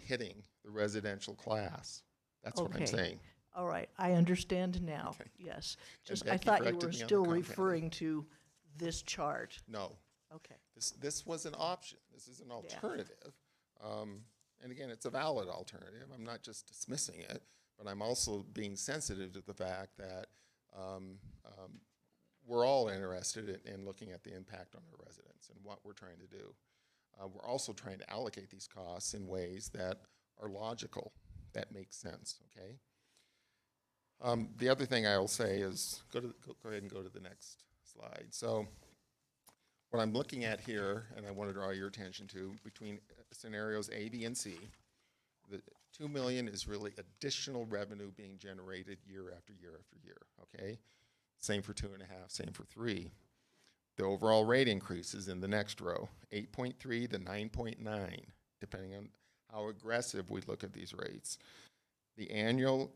hitting the residential class. That's what I'm saying. All right, I understand now. Yes. Just, I Becky thought you corrected were me on the still compounding. referring to this chart. No. Okay. This was an option. This is an alternative. And again, it's a valid alternative. I'm not just dismissing it, but I'm also being sensitive to the fact that we're all interested in looking at the impact on our residents and what we're trying to do. We're also trying to allocate these costs in ways that are logical, that make sense, okay? The other thing I'll say is, go ahead and go to the next slide. So what I'm looking at here, and I want to draw your attention to, between scenarios A, B, and C, the $2 million is really additional revenue being generated year after year after year, okay? Same for 2.5, same for 3. The overall rate increase is in the next row, 8.3 to 9.9, depending on how aggressive we look at these rates. The annual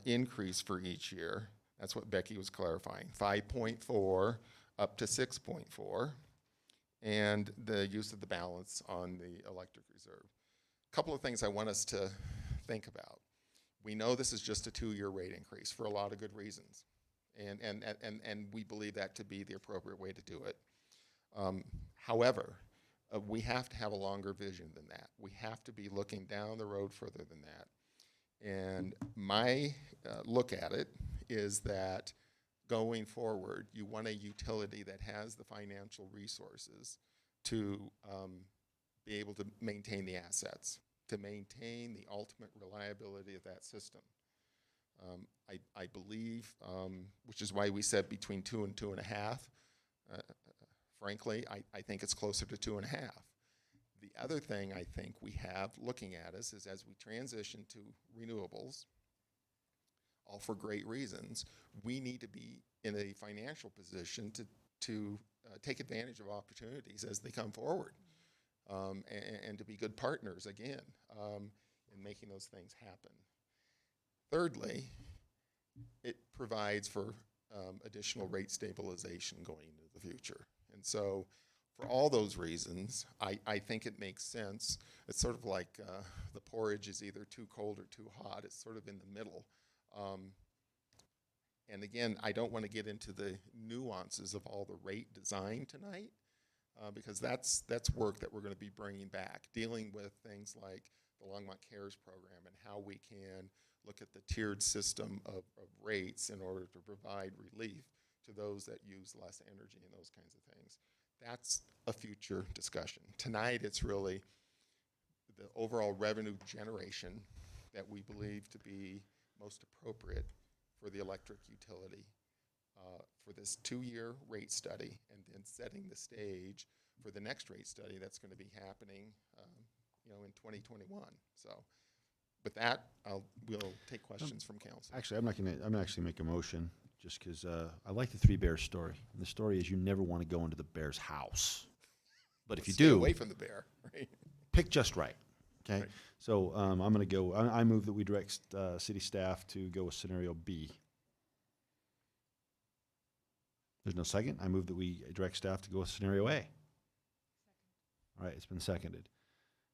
increase for each year, that's what Becky was clarifying, 5.4 up to 6.4, and the use of the balance on the electric reserve. A couple of things I want us to think about. We know this is just a 2-year rate increase for a lot of good reasons. And we believe that to be the appropriate way to do it. However, we have to have a longer vision than that. We have to be looking down the road further than that. And my look at it is that going forward, you want a utility that has the financial resources to be able to maintain the assets, to maintain the ultimate reliability of that system. I believe, which is why we said between 2 and 2.5. Frankly, I think it's closer to 2.5. The other thing I think we have looking at us is as we transition to renewables, all for great reasons, we need to be in a financial position to take advantage of opportunities as they come forward, and to be good partners again in making those things happen. Thirdly, it provides for additional rate stabilization going into the future. And so for all those reasons, I think it makes sense. It's sort of like the porridge is either too cold or too hot. It's sort of in the middle. And again, I don't want to get into the nuances of all the rate design tonight, because that's work that we're going to be bringing back, dealing with things like the Longmont Cares program and how we can look at the tiered system of rates in order to provide relief to those that use less energy and those kinds of things. That's a future discussion. Tonight, it's really the overall revenue generation that we believe to be most appropriate for the electric utility for this 2-year rate study, and then setting the stage for the next rate study that's going to be happening in 2021. So with that, we'll take questions from council. Actually, I'm not actually make a motion, just because I like the Three Bears story. And the story is you never want to go into the bear's house. But if you Stay do, away from the bear, right? pick just right. Okay. Right. So I'm going to go. I move that we direct city staff to go with scenario B. There's no second. I move that we direct staff to go with scenario A. All right, it's been seconded.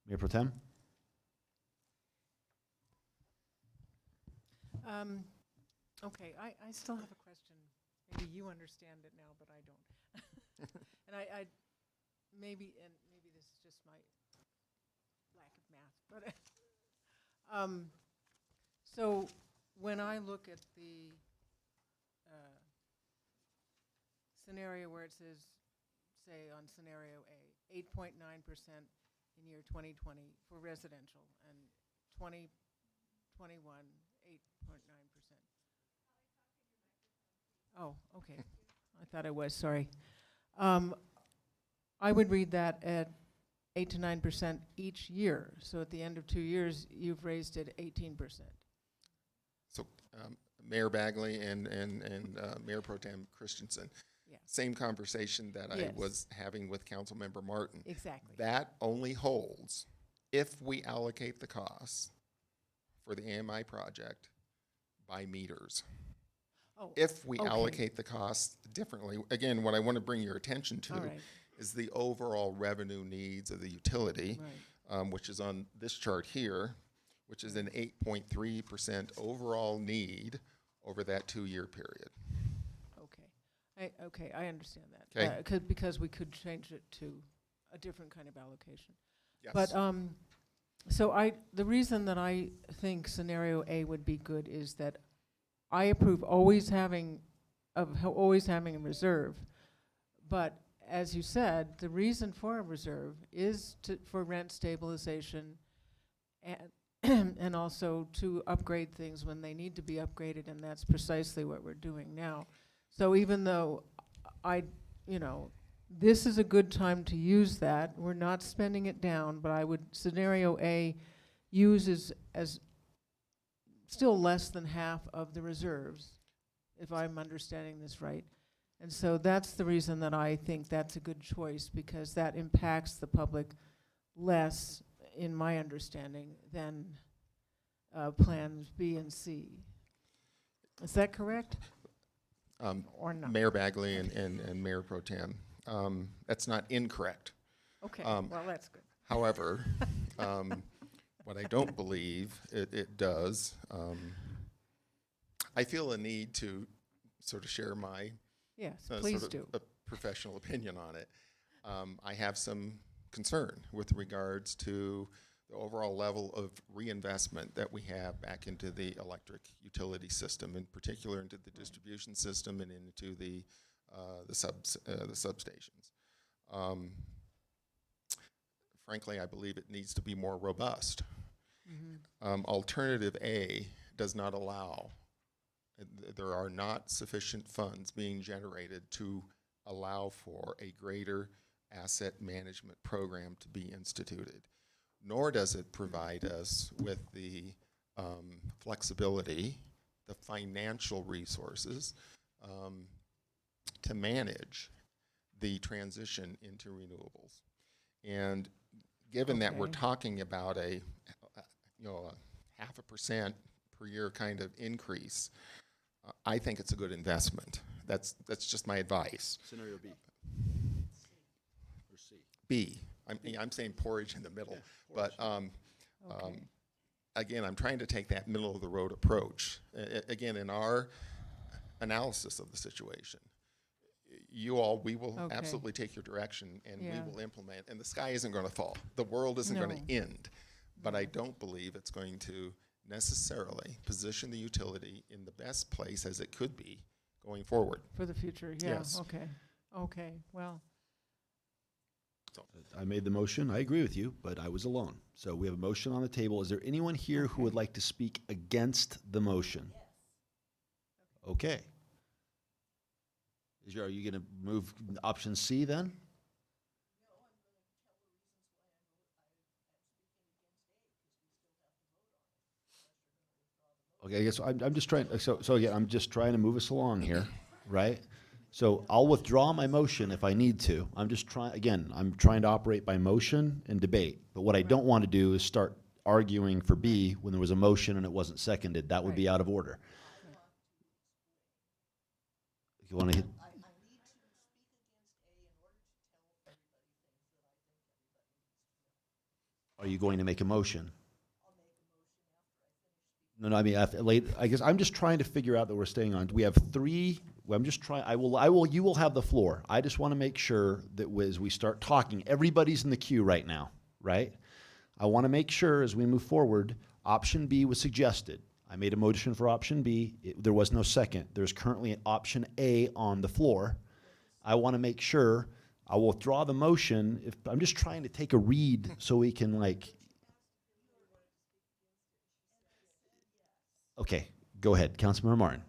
Mayor Pro Tem? Okay, I still have a question. Maybe you understand it now, but I don't. And I maybe this is just my lack of math, but so when I look at the scenario where it says, say on scenario A, 8.9% in year 2020 for residential and 2021, 8.9%. Oh, okay. I thought I was, sorry. I would read that at 8 to 9% each year. So at the end of 2 years, you've raised it 18%. So Mayor Bagley and Mayor Pro Tem Christensen, Yeah. same conversation that Yes. I was having with Councilmember Martin. Exactly. That only holds if we allocate the costs for the AMI project by meters. Oh, If we okay. allocate the costs differently, again, what I want to bring your attention to All right. is the overall revenue needs of the utility, Right. which is on this chart here, which is an 8.3% overall need over that 2-year period. Okay, I understand that. Okay. Because we could change it to a different kind of allocation. Yes. But so the reason that I think scenario A would be good is that I approve always having a reserve. But as you said, the reason for a reserve is for rent stabilization and and also to upgrade things when they need to be upgraded, and that's precisely what we're doing now. So even though this is a good time to use that, we're not spending it down, but I would, scenario A uses as still less than half of the reserves, if I'm understanding this right. And so that's the reason that I think that's a good choice, because that impacts the public less, in my understanding, than plans B and C. Is that correct? Or not? Mayor Bagley and Mayor Pro Tem, that's not incorrect. Okay, well, that's good. However, what I don't believe it does, I feel a need to sort of share my Yes, please sort of do. a professional opinion on it. I have some concern with regards to the overall level of reinvestment that we have back into the electric utility system, in particular into the distribution system and into the substations. Frankly, I believe it needs to be more robust. Alternative A does not allow, there are not sufficient funds being generated to allow for a greater asset management program to be instituted, nor does it provide us with the flexibility, the financial resources to manage the transition into renewables. And given that we're Okay. talking about a 0.5% per year kind of increase, I think it's a good investment. That's just my advice. Scenario B. Or C. B. I'm saying porridge in the middle, but again, I'm trying to take that middle of the road approach. Again, in our analysis of the situation, we will Okay. absolutely take your direction, and Yeah. we will implement. And the sky isn't going to fall. The world isn't going No. to end. But I don't believe it's going to necessarily position the utility in the best place as it could be going forward. For the future, yeah, Yes. okay, well. I made the motion. I agree with you, but I was alone. So we have a motion on the table. Is there anyone here who would like to speak against the motion? Yes. Okay. Are you going to move option C then? Okay, I guess I'm just trying, so again, I'm just trying to move us along here, right? So I'll withdraw my motion if I need to. I'm just trying, again, I'm trying to operate by motion and debate. But what I don't want to do is start arguing for B when there was a motion and it wasn't seconded. That would be out of order. You want to hit? Are you going to make a motion? No, I mean, I guess I'm just trying to figure out that we're staying on. We have three. Well, I'm just trying. You will have the floor. I just want to make sure that as we start talking, everybody's in the queue right now, right? I want to make sure as we move forward, option B was suggested. I made a motion for option B. There was no second. There's currently an option A on the floor. I want to make sure. I will withdraw the motion. I'm just trying to take a read so we can like. Okay, go ahead, Councilmember Martin.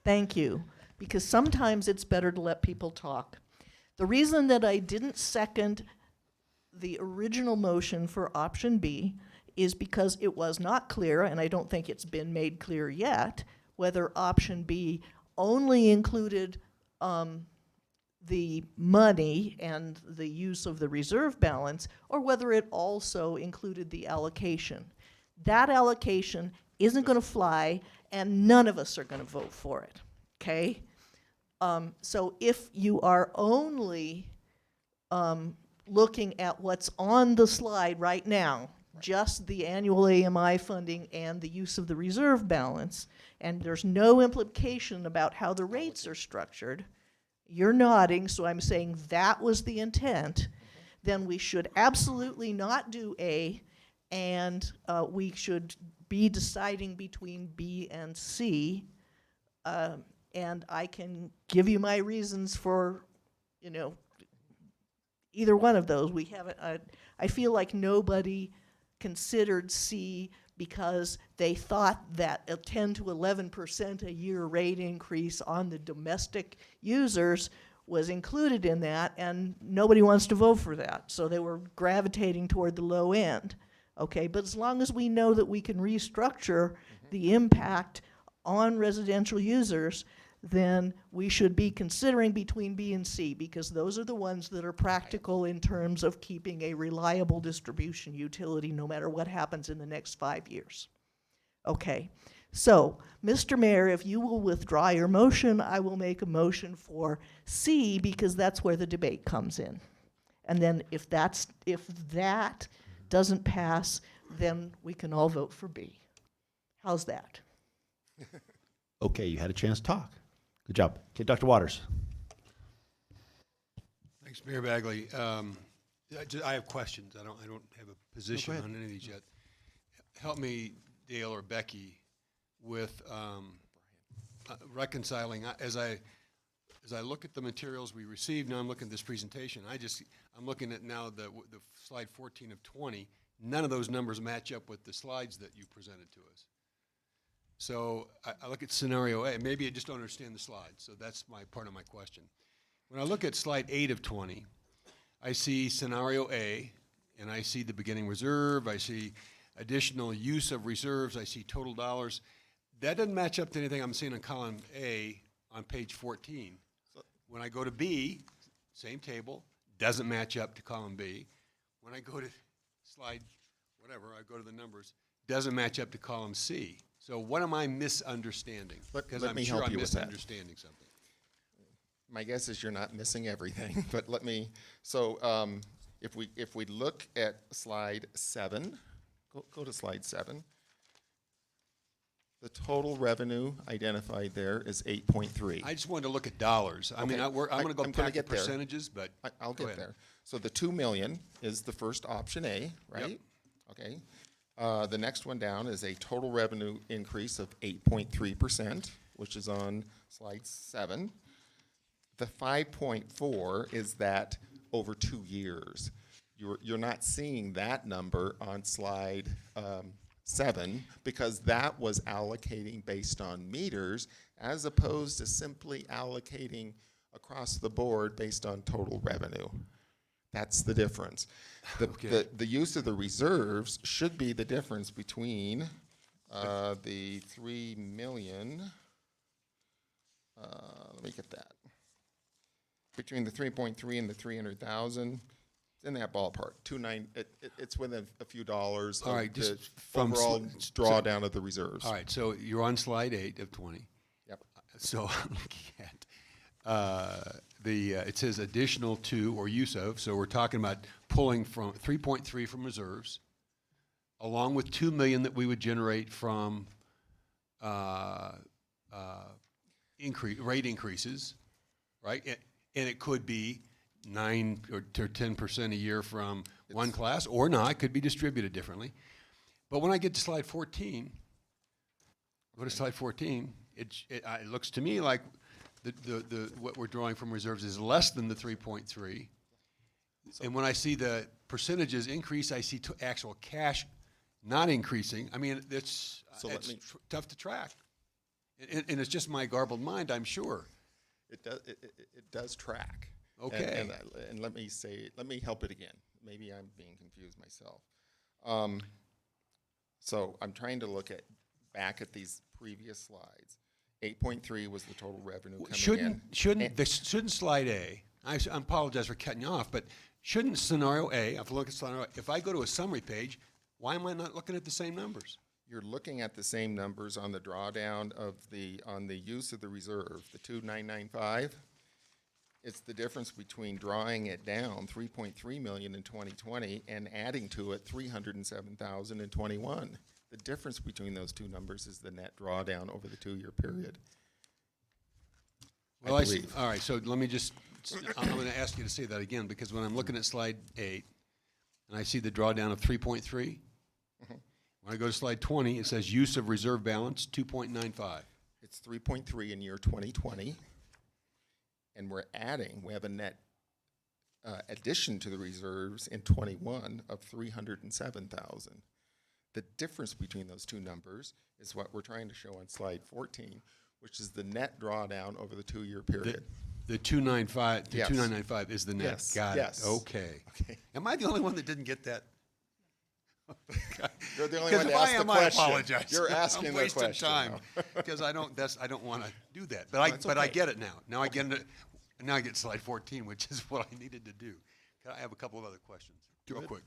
Thank you, because sometimes it's better to let people talk. The reason that I didn't second the original motion for option B is because it was not clear, and I don't think it's been made clear yet, whether option B only included the money and the use of the reserve balance, or whether it also included the allocation. That allocation isn't going to fly, and none of us are going to vote for it, okay? So if you are only looking at what's on the slide right now, just the annual AMI funding and the use of the reserve balance, and there's no implication about how the rates are structured, you're nodding, so I'm saying that was the intent, then we should absolutely not do A, and we should be deciding between B and C, and I can give you my reasons for, either one of those. We haven't, I feel like nobody considered C because they thought that a 10 to 11% a year rate increase on the domestic users was included in that, and nobody wants to vote for that. So they were gravitating toward the low end. Okay, but as long as we know that we can restructure the impact on residential users, then we should be considering between B and C, because those are the ones that are practical in terms of keeping a reliable distribution utility no matter what happens in the next 5 years. Okay, so Mr. Mayor, if you will withdraw your motion, I will make a motion for C, because that's where the debate comes in. And then if that doesn't pass, then we can all vote for B. How's that? Okay, you had a chance to talk. Good job. Okay, Dr. Waters. Thanks, Mayor Bagley. I have questions. I don't have a position on any of these yet. Help me, Dale or Becky, with reconciling. As I look at the materials we received, now I'm looking at this presentation. I'm looking at now the slide 14 of 20. None of those numbers match up with the slides that you presented to us. So I look at scenario A. Maybe I just don't understand the slide, so that's part of my question. When I look at slide 8 of 20, I see scenario A, and I see the beginning reserve, I see additional use of reserves, I see total dollars. That doesn't match up to anything I'm seeing in column A on page 14. When I go to B, same table, doesn't match up to column B. When I go to slide whatever, I go to the numbers, doesn't match up to column C. So what am I misunderstanding? Because I'm sure I'm misunderstanding something. My guess is you're not missing everything, but let me, if we look at slide 7, go to slide 7. The total revenue identified there is 8.3. I just wanted to look at dollars. I mean, I'm going to go back to percentages, but I'll get there. So the 2 million is the first option A, right? Yep. Okay. The next one down is a total revenue increase of 8.3%, which is on slide 7. The 5.4 is that over 2 years. You're not seeing that number on slide 7 because that was allocating based on meters as opposed to simply allocating across the board based on total revenue. That's the difference. The use of the reserves should be the difference between the 3 million. Let me get that. Between the 3.3 and the 300,000, in that ballpark. It's within a few dollars. All right, of just the from overall drawdown of the reserves. All right, so you're on slide 8 of 20. Yep. So I'm looking at it says additional to or use of. So we're talking about pulling from 3.3 from reserves, along with 2 million that we would generate from rate increases, right? And it could be 9 or 10% a year from one class, or not. It could be distributed differently. But when I get to slide 14, go to slide 14. It looks to me like the what we're drawing from reserves is less than the 3.3. And when I see the percentages increase, I see actual cash not increasing. I mean, it's tough to track. And it's just my garbled mind, I'm sure. It does track. Okay. And let me help it again. Maybe I'm being confused myself. So I'm trying to look back at these previous slides. 8.3 was the total revenue coming in. Shouldn't slide A, I apologize for cutting you off, but shouldn't scenario A, if I go to a summary page, why am I not looking at the same numbers? You're looking at the same numbers on the drawdown on the use of the reserve, the 2,995. It's the difference between drawing it down 3.3 million in 2020 and adding to it 307,000 in 21. The difference between those two numbers is the net drawdown over the 2-year period. Well, I see. All right, so let me just, I'm going to ask you to say that again, because when I'm looking at slide 8, and I see the drawdown of 3.3, when I go to slide 20, it says use of reserve balance, 2.95. It's 3.3 in year 2020, and we have a net addition to the reserves in 21 of 307,000. The difference between those two numbers is what we're trying to show on slide 14, which is the net drawdown over the 2-year period. The 295, Yes. 2,995 is the net. Yes. Got Yes. it. Okay. Am I the only one that didn't get that? You're the only one to ask the question. I apologize. You're asking I'm the wasting question. time because I don't want to do that. But I get it now. Now I get slide 14, which is what I needed to do. I have a couple of other questions, real quick.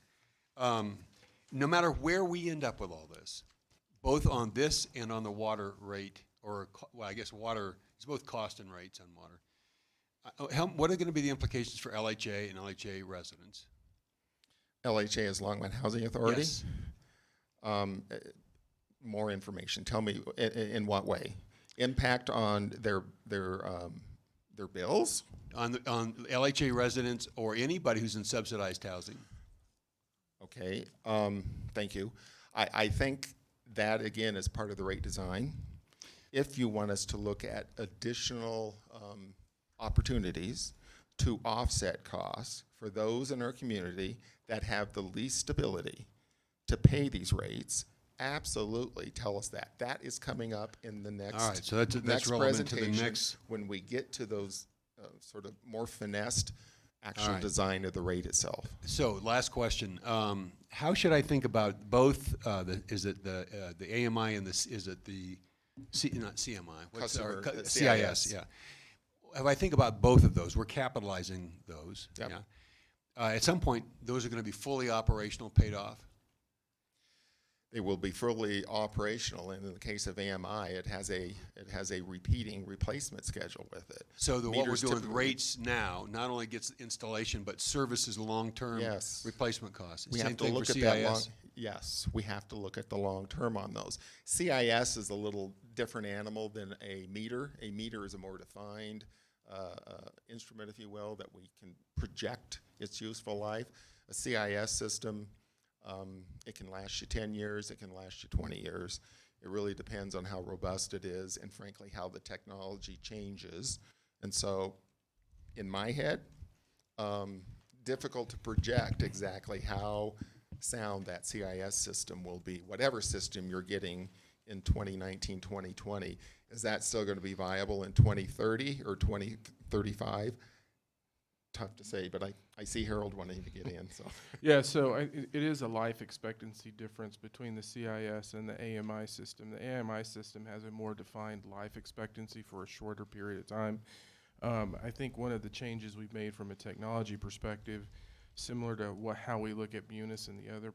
No matter where we end up with all this, both on this and on the water rate, I guess water, it's both cost and rates on water. What are going to be the implications for LHA and LHA residents? LHA is Longmont Housing Authority? Yes. More information. Tell me in what way? Impact on their bills? On LHA residents or anybody who's in subsidized housing. Okay, thank you. I think that, again, is part of the rate design. If you want us to look at additional opportunities to offset costs for those in our community that have the least ability to pay these rates, absolutely tell us that. That is coming up in the next, all right, so that's next relevant to the presentation next. when we get to those sort of more finessed actual right. design of the rate itself. So last question. How should I think about both, is it the AMI and is it the, not CMI? What's our, Customer, CIS, yeah. If I think about both of those, we're capitalizing those. Yep. Yeah. At some point, those are going to be fully operational, paid off. They will be fully operational, and in the case of AMI, it has a repeating replacement schedule with it. So what we're Meters doing with typically- rates now not only gets installation, but services long-term Yes. replacement costs. We Same have to thing look for at that CIS. long. Yes, we have to look at the long term on those. CIS is a little different animal than a meter. A meter is a more defined instrument, if you will, that we can project its useful life. A CIS system, it can last you 10 years, it can last you 20 years. It really depends on how robust it is and, frankly, how the technology changes. And so, in my head, difficult to project exactly how sound that CIS system will be. Whatever system you're getting in 2019, 2020, is that still going to be viable in 2030 or 2035? Tough to say, but I see Harold wanting to get in. So yeah, so it is a life expectancy difference between the CIS and the AMI system. The AMI system has a more defined life expectancy for a shorter period of time. I think one of the changes we've made from a technology perspective, similar to how we look at Munis and the other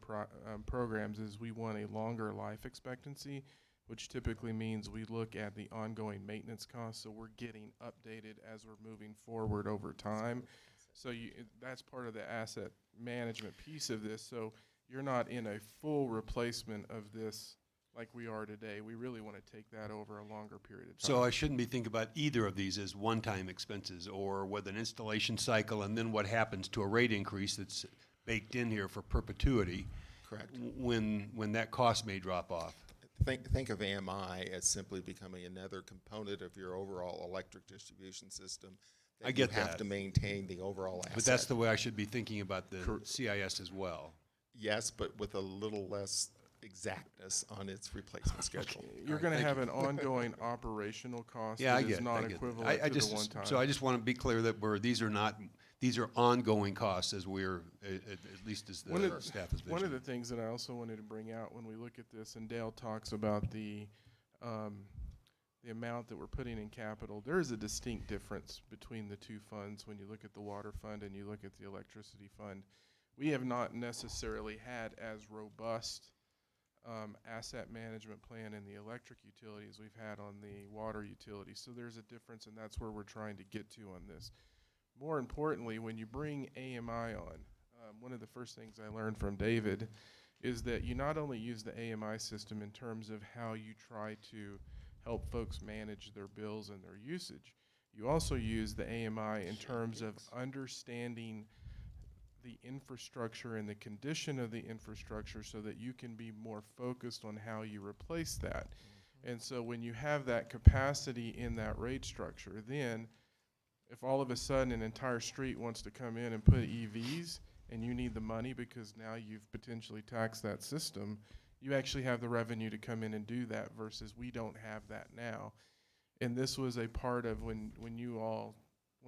programs, is we want a longer life expectancy, which typically means we look at the ongoing maintenance costs, so we're getting updated as we're moving forward over time. So that's part of the asset management piece of this. So you're not in a full replacement of this like we are today. We really want to take that over a longer period of time. So I shouldn't be thinking about either of these as one-time expenses, or with an installation cycle and then what happens to a rate increase that's baked in here for perpetuity. Correct. When that cost may drop off. Think of AMI as simply becoming another component of your overall electric distribution system. I get you have that. to maintain the overall asset. But that's the way I should be thinking about the CIS as well. Yes, but with a little less exactness on its replacement schedule. You're going to have an ongoing operational cost Yeah, I that get is it. not I get it. equivalent I to just, the one time. so I just want to be clear that these are ongoing costs as we're, at least as the staff is One of visioning. the things that I also wanted to bring out when we look at this, and Dale talks about the amount that we're putting in capital, there is a distinct difference between the two funds when you look at the water fund and you look at the electricity fund. We have not necessarily had as robust asset management plan in the electric utility as we've had on the water utility. So there's a difference, and that's where we're trying to get to on this. More importantly, when you bring AMI on, one of the first things I learned from David is that you not only use the AMI system in terms of how you try to help folks manage their bills and their usage, you also use the AMI in terms of understanding the infrastructure and the condition of the infrastructure so that you can be more focused on how you replace that. And so when you have that capacity in that rate structure, then if all of a sudden an entire street wants to come in and put EVs and you need the money because now you've potentially taxed that system, you actually have the revenue to come in and do that versus we don't have that now. And this was a part of when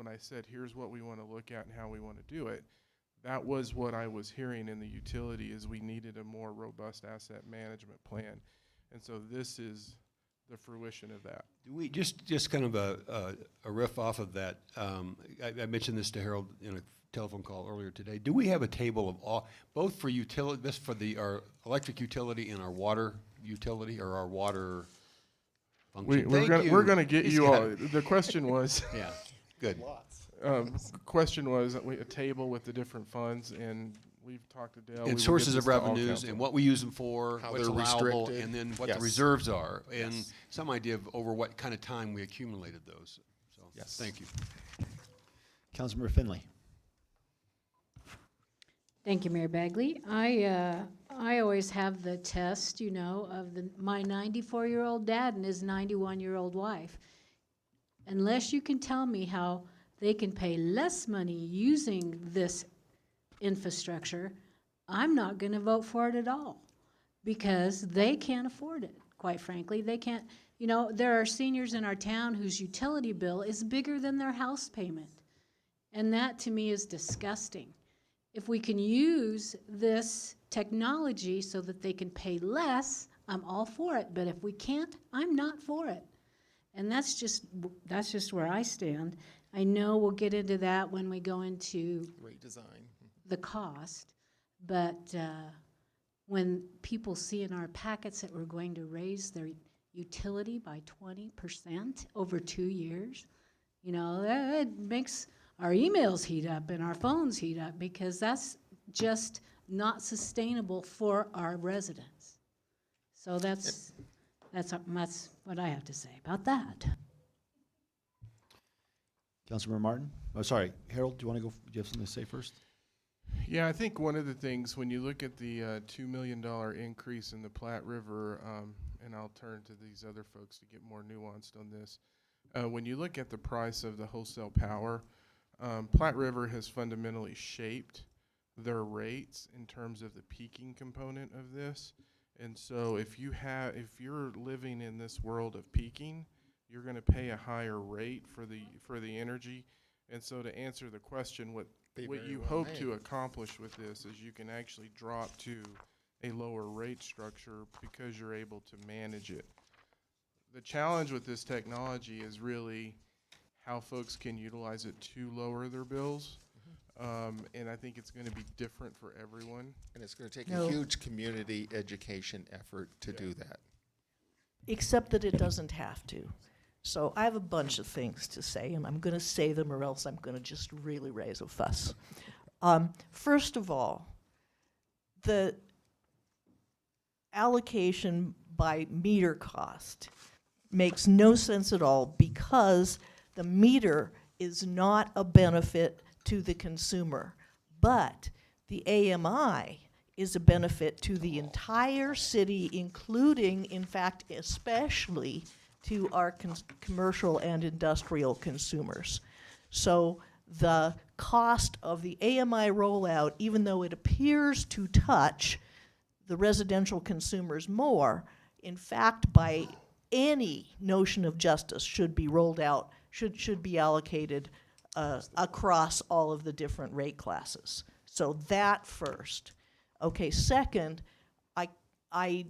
I said, here's what we want to look at and how we want to do it, that was what I was hearing in the utility is we needed a more robust asset management plan. And so this is the fruition of that. Do we just kind of a riff off of that? I mentioned this to Harold in a telephone call earlier today. Do we have a table of all, both for utility, this for our electric utility and our water utility, or our water function? We're gonna get you all. The question was. Yeah. Good. Question was a table with the different funds, and we've talked to Dale. And sources of revenues and what we use them for, How what's they're allowable, restricted. and then what Yes. the reserves are, and Yes. some idea of over what kind of time we accumulated those. So, Yes. thank you. Councilmember Finley. Thank you, Mayor Bagley. I always have the test, of my 94-year-old dad and his 91-year-old wife. Unless you can tell me how they can pay less money using this infrastructure, I'm not going to vote for it at all because they can't afford it, quite frankly. They can't, there are seniors in our town whose utility bill is bigger than their house payment. And that to me is disgusting. If we can use this technology so that they can pay less, I'm all for it. But if we can't, I'm not for it. And that's just where I stand. I know we'll get into that when we go into Rate design. the cost, but when people see in our packets that we're going to raise their utility by 20% over 2 years, that makes our emails heat up and our phones heat up because that's just not sustainable for our residents. So that's what I have to say about that. Councilmember Martin? Oh, sorry. Harold, do you want to go? Do you have something to say first? Yeah, I think one of the things when you look at the $2 million increase in the Platte River, and I'll turn to these other folks to get more nuanced on this. When you look at the price of the wholesale power, Platte River has fundamentally shaped their rates in terms of the peaking component of this. And so if you're living in this world of peaking, you're going to pay a higher rate for the energy. And so to answer the question, what you hope to accomplish with this is you can actually drop to a lower rate structure because you're able to manage it. The challenge with this technology is really how folks can utilize it to lower their bills. And I think it's going to be different for everyone. And it's going to take a huge community education effort to do that. Except that it doesn't have to. So I have a bunch of things to say, and I'm going to say them or else I'm going to just really raise a fuss. First of all, the allocation by meter cost makes no sense at all because the meter is not a benefit to the consumer. But the AMI is a benefit to the entire city, including, in fact, especially to our commercial and industrial consumers. So the cost of the AMI rollout, even though it appears to touch the residential consumers more, in fact, by any notion of justice, should be rolled out, should be allocated across all of the different rate classes. So that first. Okay, second, I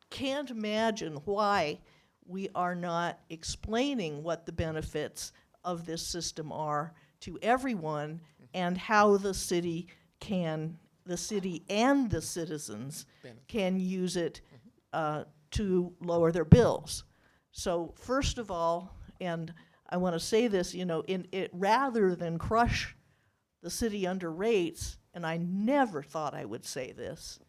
can't imagine why we are not explaining what the benefits of this system are to everyone and how the city and the citizens can use it to lower their bills. So first of all, and I want to say this, rather than crush the city under rates, and I never thought I would say this,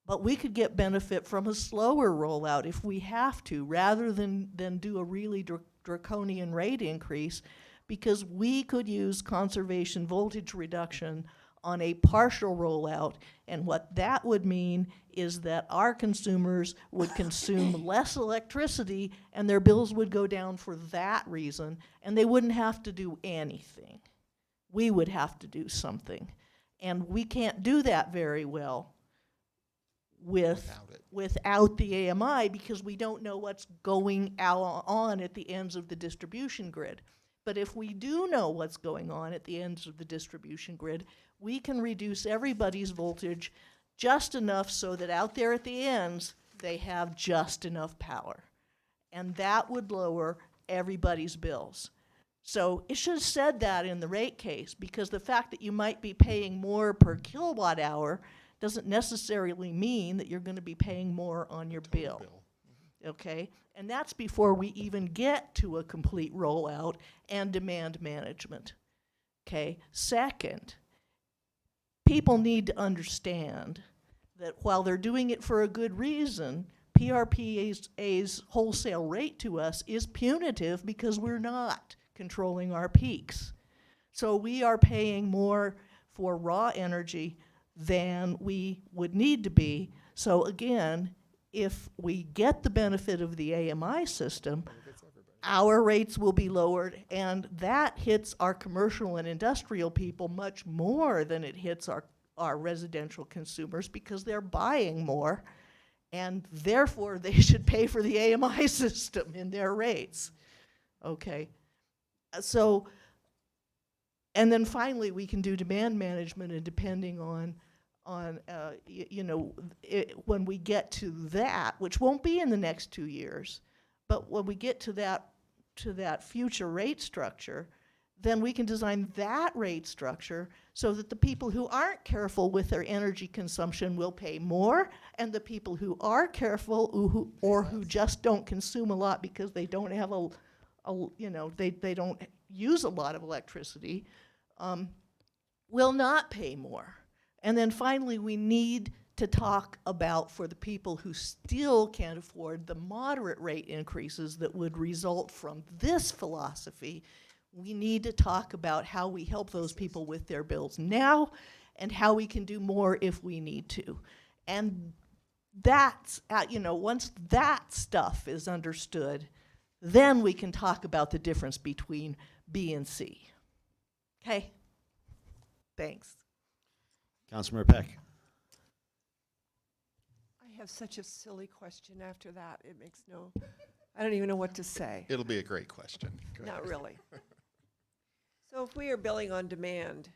but we could get benefit from a slower rollout if we have to, rather than do a really draconian rate increase, because we could use conservation voltage reduction on a partial rollout, and what that would mean is that our consumers would consume less electricity and their bills would go down for that reason, and they wouldn't have to do anything. We would have to do something. And we can't do that very well without the AMI because we don't know what's going on at the ends of the distribution grid. But if we do know what's going on at the ends of the distribution grid, we can reduce everybody's voltage just enough so that out there at the ends, they have just enough power. And that would lower everybody's bills. So it should have said that in the rate case, because the fact that you might be paying more per kilowatt hour doesn't necessarily mean that you're going to be paying more on your bill. Okay? And that's before we even get to a complete rollout and demand management. Okay? Second, people need to understand that while they're doing it for a good reason, PRPA's wholesale rate to us is punitive because we're not controlling our peaks. So we are paying more for raw energy than we would need to be. So again, if we get the benefit of the AMI system, our rates will be lowered, and that hits our commercial and industrial people much more than it hits our residential consumers because they're buying more, and therefore they should pay for the AMI system in their rates. Okay. So, and then finally we can do demand management, and depending on when we get to that, which won't be in the next 2 years, but when we get to that future rate structure, then we can design that rate structure so that the people who aren't careful with their energy consumption will pay more, and the people who are careful or who just don't consume a lot because they don't have they don't use a lot of electricity, will not pay more. And then finally, we need to talk about, for the people who still can't afford the moderate rate increases that would result from this philosophy, we need to talk about how we help those people with their bills now and how we can do more if we need to. And that's, once that stuff is understood, then we can talk about the difference between B and C. Okay? Thanks. Councilmember Peck. I have such a silly question after that. It makes I don't even know what to say. It'll be a great question. Go Not ahead. really. So if we are billing on demand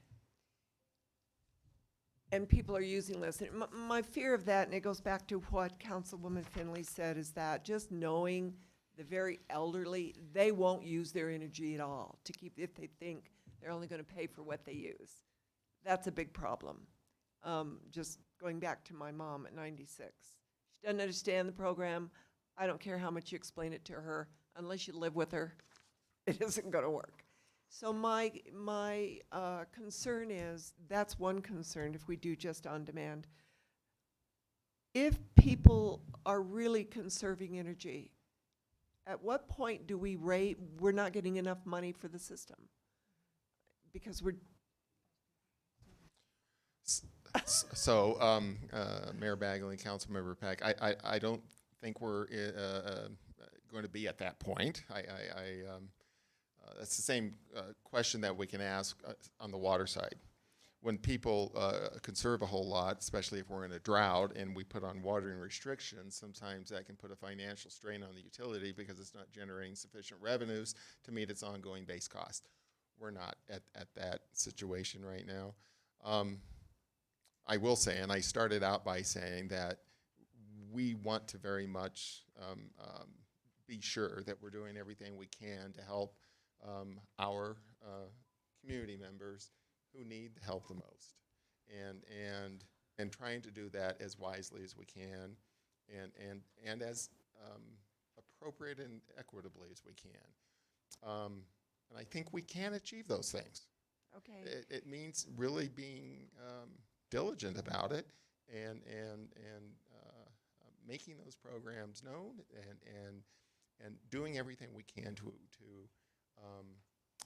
and people are using less, and my fear of that, and it goes back to what Councilwoman Finley said, is that just knowing the very elderly, they won't use their energy at all if they think they're only going to pay for what they use. That's a big problem. Just going back to my mom at 96. She doesn't understand the program. I don't care how much you explain it to her. Unless you live with her, it isn't going to work. So my concern is, that's one concern if we do just on demand. if people are really conserving energy, at what point do we rate we're not getting enough money for the system? Because we're So, Mayor Bagley, Councilmember Peck, I don't think we're going to be at that point. That's the same question that we can ask on the water side. When people conserve a whole lot, especially if we're in a drought and we put on watering restrictions, sometimes that can put a financial strain on the utility because it's not generating sufficient revenues to meet its ongoing base cost. We're not at that situation right now. I will say, and I started out by saying that we want to very much be sure that we're doing everything we can to help our community members who need the help the most, and trying to do that as wisely as we can, and as appropriate and equitably as we can. And I think we can achieve those things. okay. It means really being diligent about it and making those programs known and doing everything we can to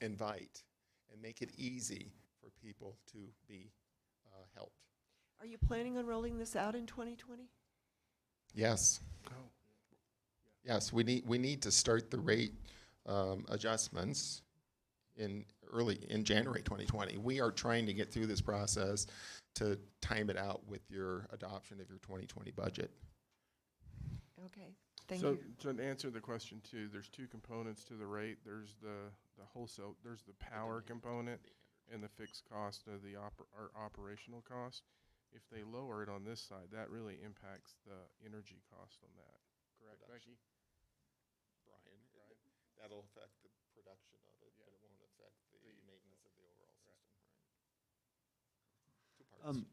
invite and make it easy for people to be helped. Are you planning on rolling this out in 2020? Yes. Yes, we need to start the rate adjustments in January 2020. We are trying to get through this process to time it out with your adoption of your 2020 budget. Okay, thank So you. to answer the question too, there's two components to the rate. There's the wholesale, there's the power component and the fixed cost of the operational cost. If they lower it on this side, that really impacts the energy cost on that. Correct, Becky? Brian, that'll affect the production of it, but it won't affect the maintenance of the overall system, right? Two parts.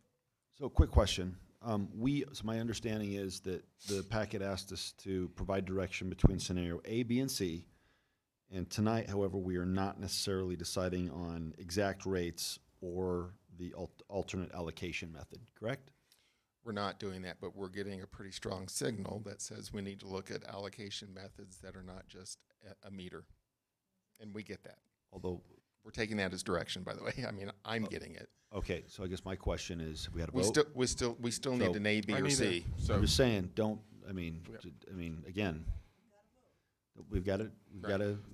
So quick question. So my understanding is that the packet asked us to provide direction between scenario A, B, and C. And tonight, however, we are not necessarily deciding on exact rates or the alternate allocation method, correct? We're not doing that, but we're getting a pretty strong signal that says we need to look at allocation methods that are not just a meter. And we get that. Although we're taking that as direction, by the way. I mean, I'm getting it. Okay, so I guess my question is, we had a vote? We still need an A, B, or C. I'm just saying, again, we've got to,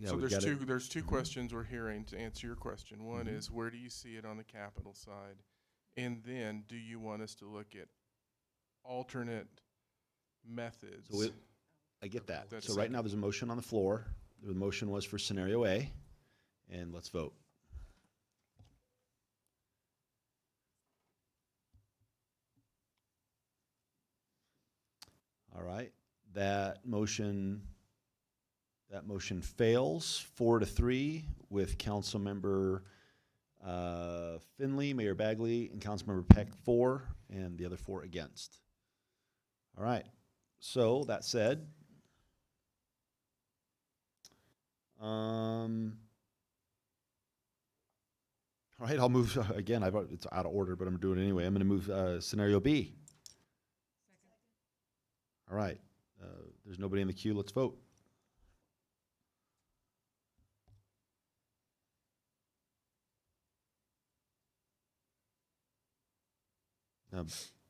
So there's two questions we're hearing to answer your question. One is, where do you see it on the capital side? And then, do you want us to look at alternate methods? So I get that. So right now, there's a motion on the floor. The motion was for scenario A, and let's vote. All right, that motion fails 4-3 with Councilmember Finley, Mayor Bagley, and Councilmember Peck 4, and the other 4 against. All right, so that said, all right, I'll move, again, it's out of order, but I'm doing it anyway. I'm going to move scenario B. All right, there's nobody in the queue. Let's vote.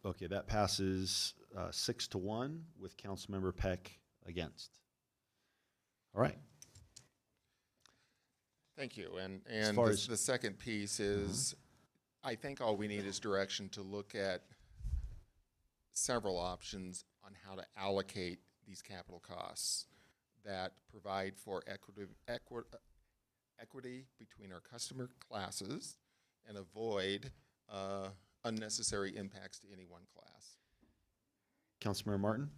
Okay, that passes 6-1 with Councilmember Peck against. All right. Thank you. And the second piece is, I think all we need is direction to look at several options on how to allocate these capital costs that provide for equity between our customer classes and avoid unnecessary impacts to any one class. Councilmember Martin?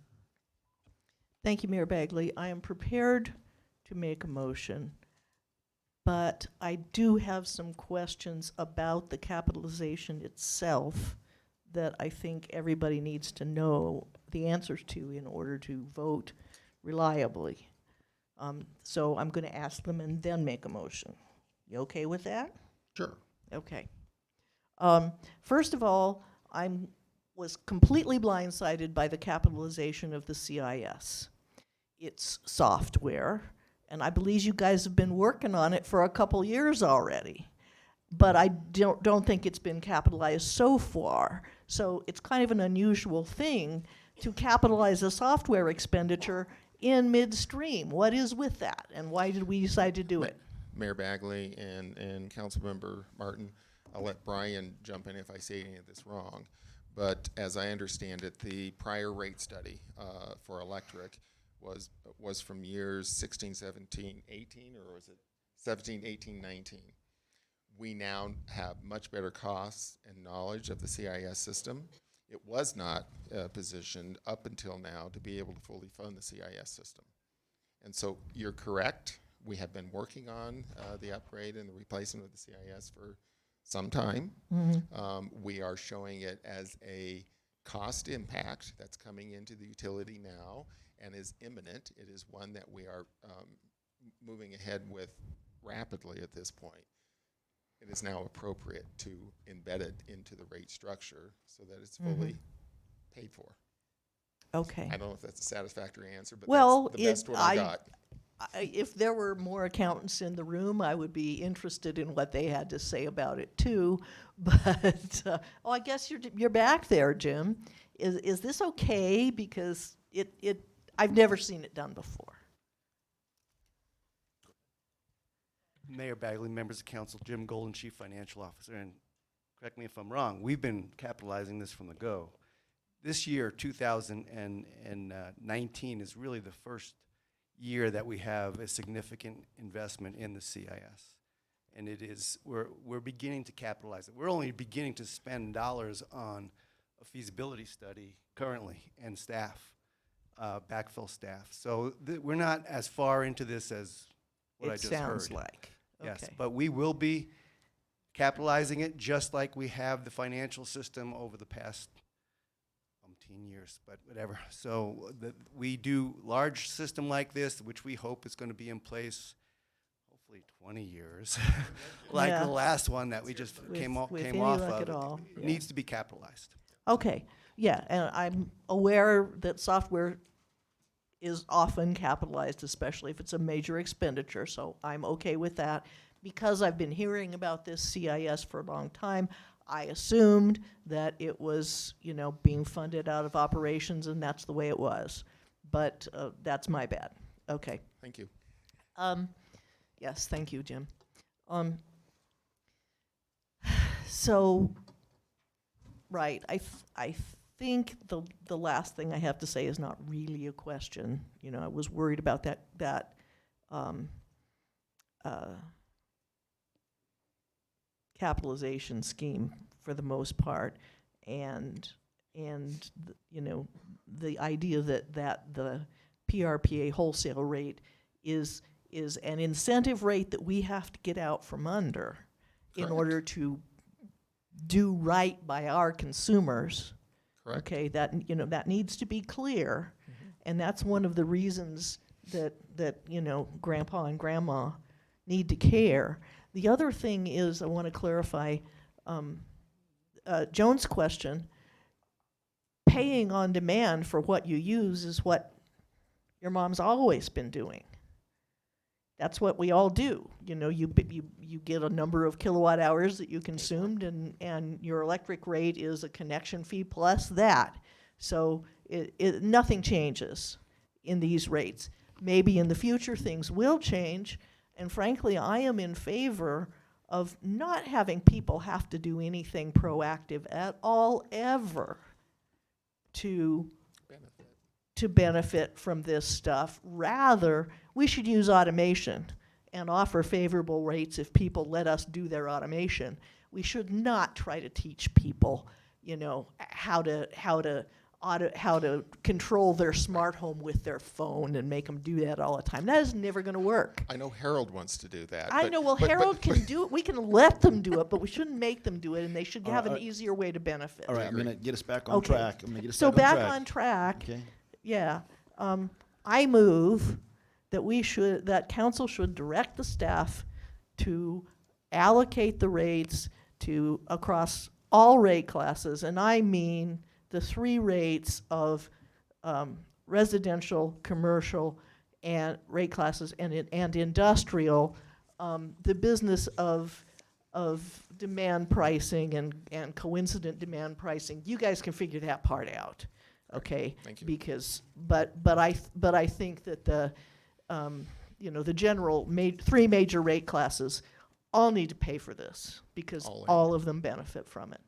Thank you, Mayor Bagley. I am prepared to make a motion, but I do have some questions about the capitalization itself that I think everybody needs to know the answers to in order to vote reliably. So I'm going to ask them and then make a motion. You okay with that? Sure. Okay. First of all, I'm was completely blindsided by the capitalization of the CIS. It's software, and I believe you guys have been working on it for a couple years already. But I don't think it's been capitalized so far. So it's kind of an unusual thing to capitalize a software expenditure in midstream. What is with that, and why did we decide to do it? Mayor Bagley and Councilmember Martin, I'll let Brian jump in if I say any of this wrong. But as I understand it, the prior rate study for electric was from years 16, 17, 18, or was it 17, 18, 19? We now have much better costs and knowledge of the CIS system. It was not positioned up until now to be able to fully fund the CIS system. And so you're correct. We have been working on the upgrade and the replacement of the CIS for some time. We are showing it as a cost impact that's coming into the utility now and is imminent. It is one that we are moving ahead with rapidly at this point. It is now appropriate to embed it into the rate structure so that it's fully paid for. Okay. I don't know if that's a satisfactory answer, but Well, that's the best one I got. If there were more accountants in the room, I would be interested in what they had to say about it too. But I guess you're back there, Jim. Is this okay? Because I've never seen it done before. Mayor Bagley, members of council, Jim Golden, Chief Financial Officer, and correct me if I'm wrong, we've been capitalizing this from the go. This year, 2019, is really the first year that we have a significant investment in the CIS. And it is, we're beginning to capitalize it. We're only beginning to spend dollars on a feasibility study currently and staff, backfill staff. So we're not as far into this as what I just heard. It sounds like. Yes, Okay. but we will be capitalizing it just like we have the financial system over the past 10 years, but whatever. So we do large system like this, which we hope is going to be in place hopefully 20 years, like the last one that we just came off of. It needs to be capitalized. Okay, yeah, and I'm aware that software is often capitalized, especially if it's a major expenditure, so I'm okay with that. Because I've been hearing about this CIS for a long time, I assumed that it was, being funded out of operations, and that's the way it was. But that's my bad. Okay. Thank you. Yes, thank you, Jim. So, right, I think the last thing I have to say is not really a question. I was worried about that capitalization scheme for the most part, and the idea that the PRPA wholesale rate is an incentive rate that we have to get out from under in order to do right by our consumers. Correct. Okay, that needs to be clear, and that's one of the reasons that Grandpa and Grandma need to care. The other thing is I want to clarify Joan's question. Paying on demand for what you use is what your mom's always been doing. That's what we all do. You get a number of kilowatt hours that you consumed, and your electric rate is a connection fee plus that. So nothing changes in these rates. Maybe in the future things will change, and frankly, I am in favor of not having people have to do anything proactive at all ever to benefit from this stuff. Rather, we should use automation and offer favorable rates if people let us do their automation. We should not try to teach people, how to control their smart home with their phone and make them do that all the time. That is never going to work. I know Harold wants to do that. I know. Well, Harold can do it. We can let them do it, but we shouldn't make them do it, and they should have an easier way to benefit. All right, I'm going to get us back on track. So back on track. Okay. Yeah. I move that council should direct the staff to allocate the rates across all rate classes, and I mean the three rates of residential, commercial, and rate classes and industrial, the business of demand pricing and coincident demand pricing, you guys can figure that part out, okay? Thank you. Because, but I think that the, the general three major rate classes all need to pay for this because all of them benefit from it.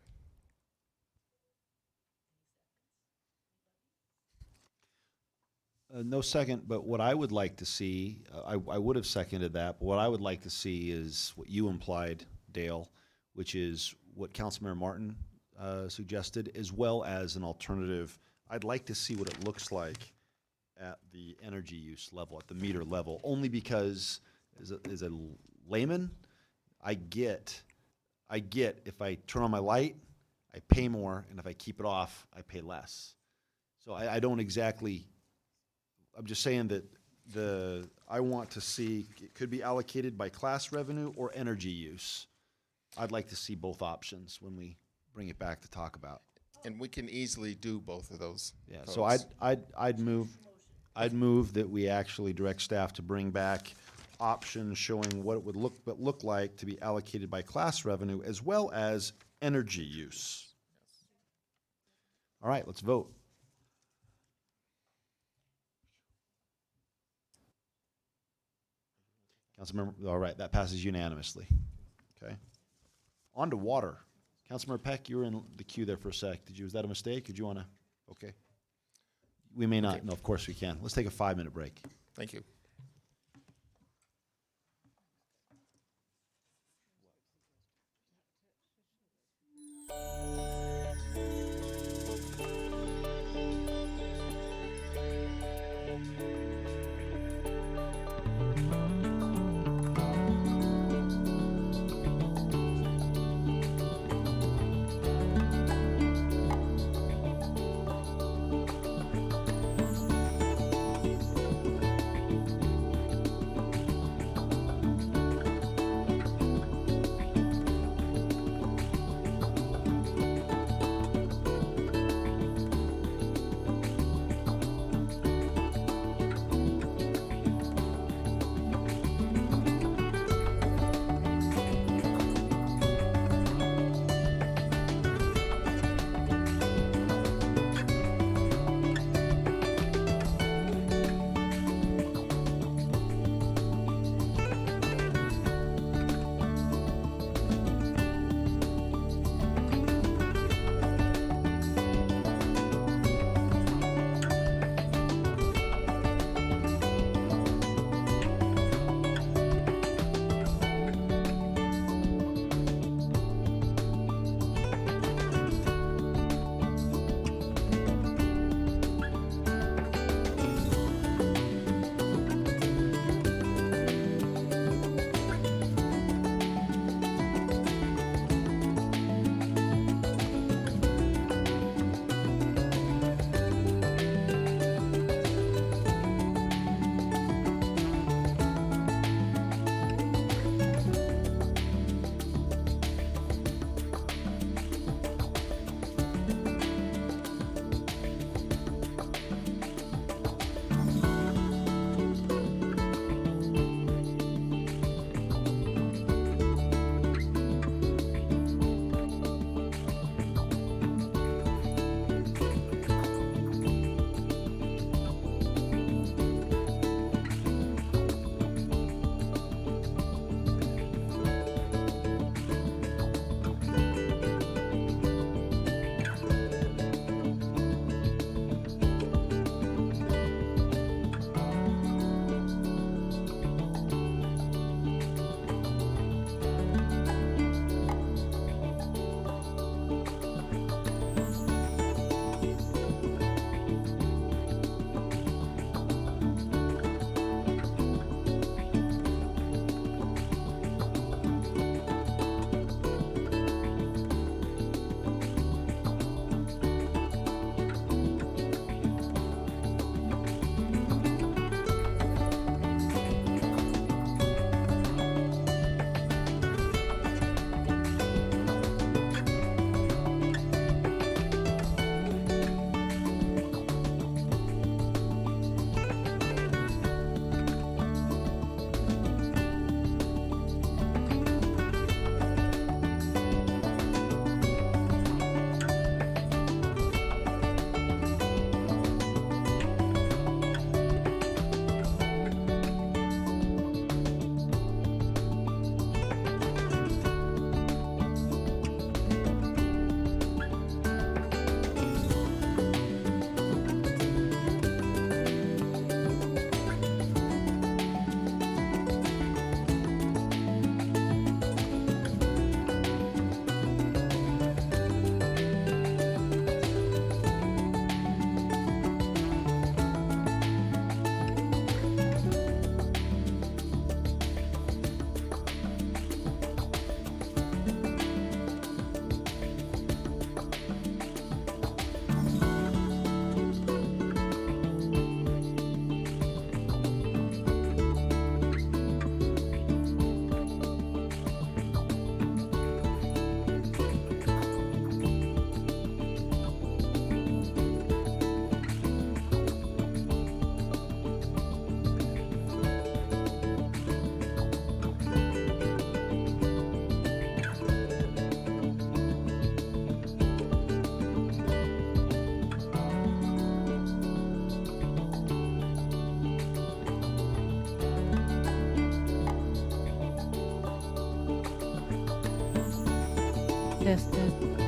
No second, but what I would like to see, I would have seconded that, but what I would like to see is what you implied, Dale, which is what Councilmember Martin suggested, as well as an alternative. I'd like to see what it looks like at the energy use level, at the meter level, only because as a layman, I get if I turn on my light, I pay more, and if I keep it off, I pay less. So I don't exactly, I'm just saying that I want to see, it could be allocated by class revenue or energy use. I'd like to see both options when we bring it back to talk about. And we can easily do both of those. Yeah, so codes. I'd move that we actually direct staff to bring back options showing what it would look like to be allocated by class revenue as well as energy use. All right, let's vote. Councilmember, all right, that passes unanimously. Okay. On to water. Councilmember Peck, you were in the queue there for a sec. Was that a mistake? Did you want to? Okay. We may not. Okay. No, of course we can. Let's take a 5-minute break. Thank you. Tested.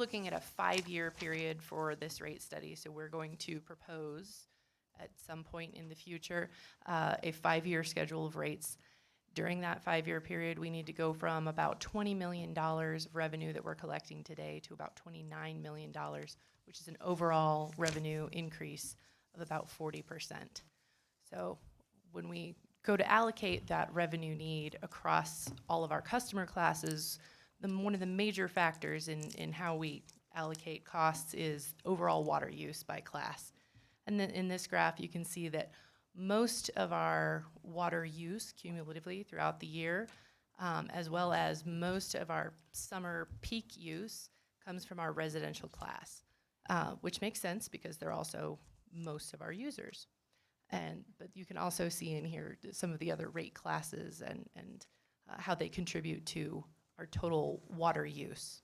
looking at a 5-year period for this rate study, so we're going to propose at some point in the future a 5-year schedule of rates. During that 5-year period, we need to go from about $20 million of revenue that we're collecting today to about $29 million, which is an overall revenue increase of about 40%. So when we go to allocate that revenue need across all of our customer classes, one of the major factors in how we allocate costs is overall water use by class. And then in this graph, you can see that most of our water use cumulatively throughout the year, as well as most of our summer peak use, comes from our residential class, which makes sense because they're also most of our users. But you can also see in here some of the other rate classes and how they contribute to our total water use.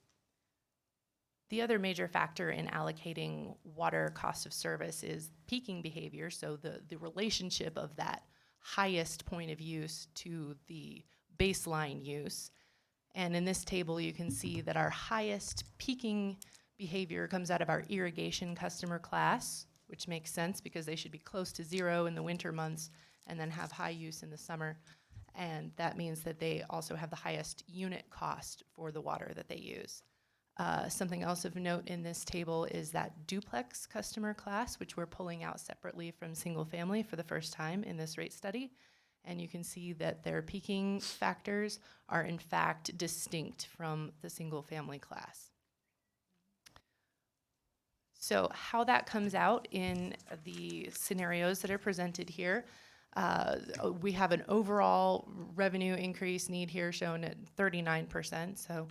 The other major factor in allocating water cost of service is peaking behavior, so the relationship of that highest point of use to the baseline use. And in this table, you can see that our highest peaking behavior comes out of our irrigation customer class, which makes sense because they should be close to zero in the winter months and then have high use in the summer. And that means that they also have the highest unit cost for the water that they use. Something else of note in this table is that duplex customer class, which we're pulling out separately from single family for the first time in this rate study. And you can see that their peaking factors are in fact distinct from the single family class. So how that comes out in the scenarios that are presented here, we have an overall revenue increase need here shown at 39%. So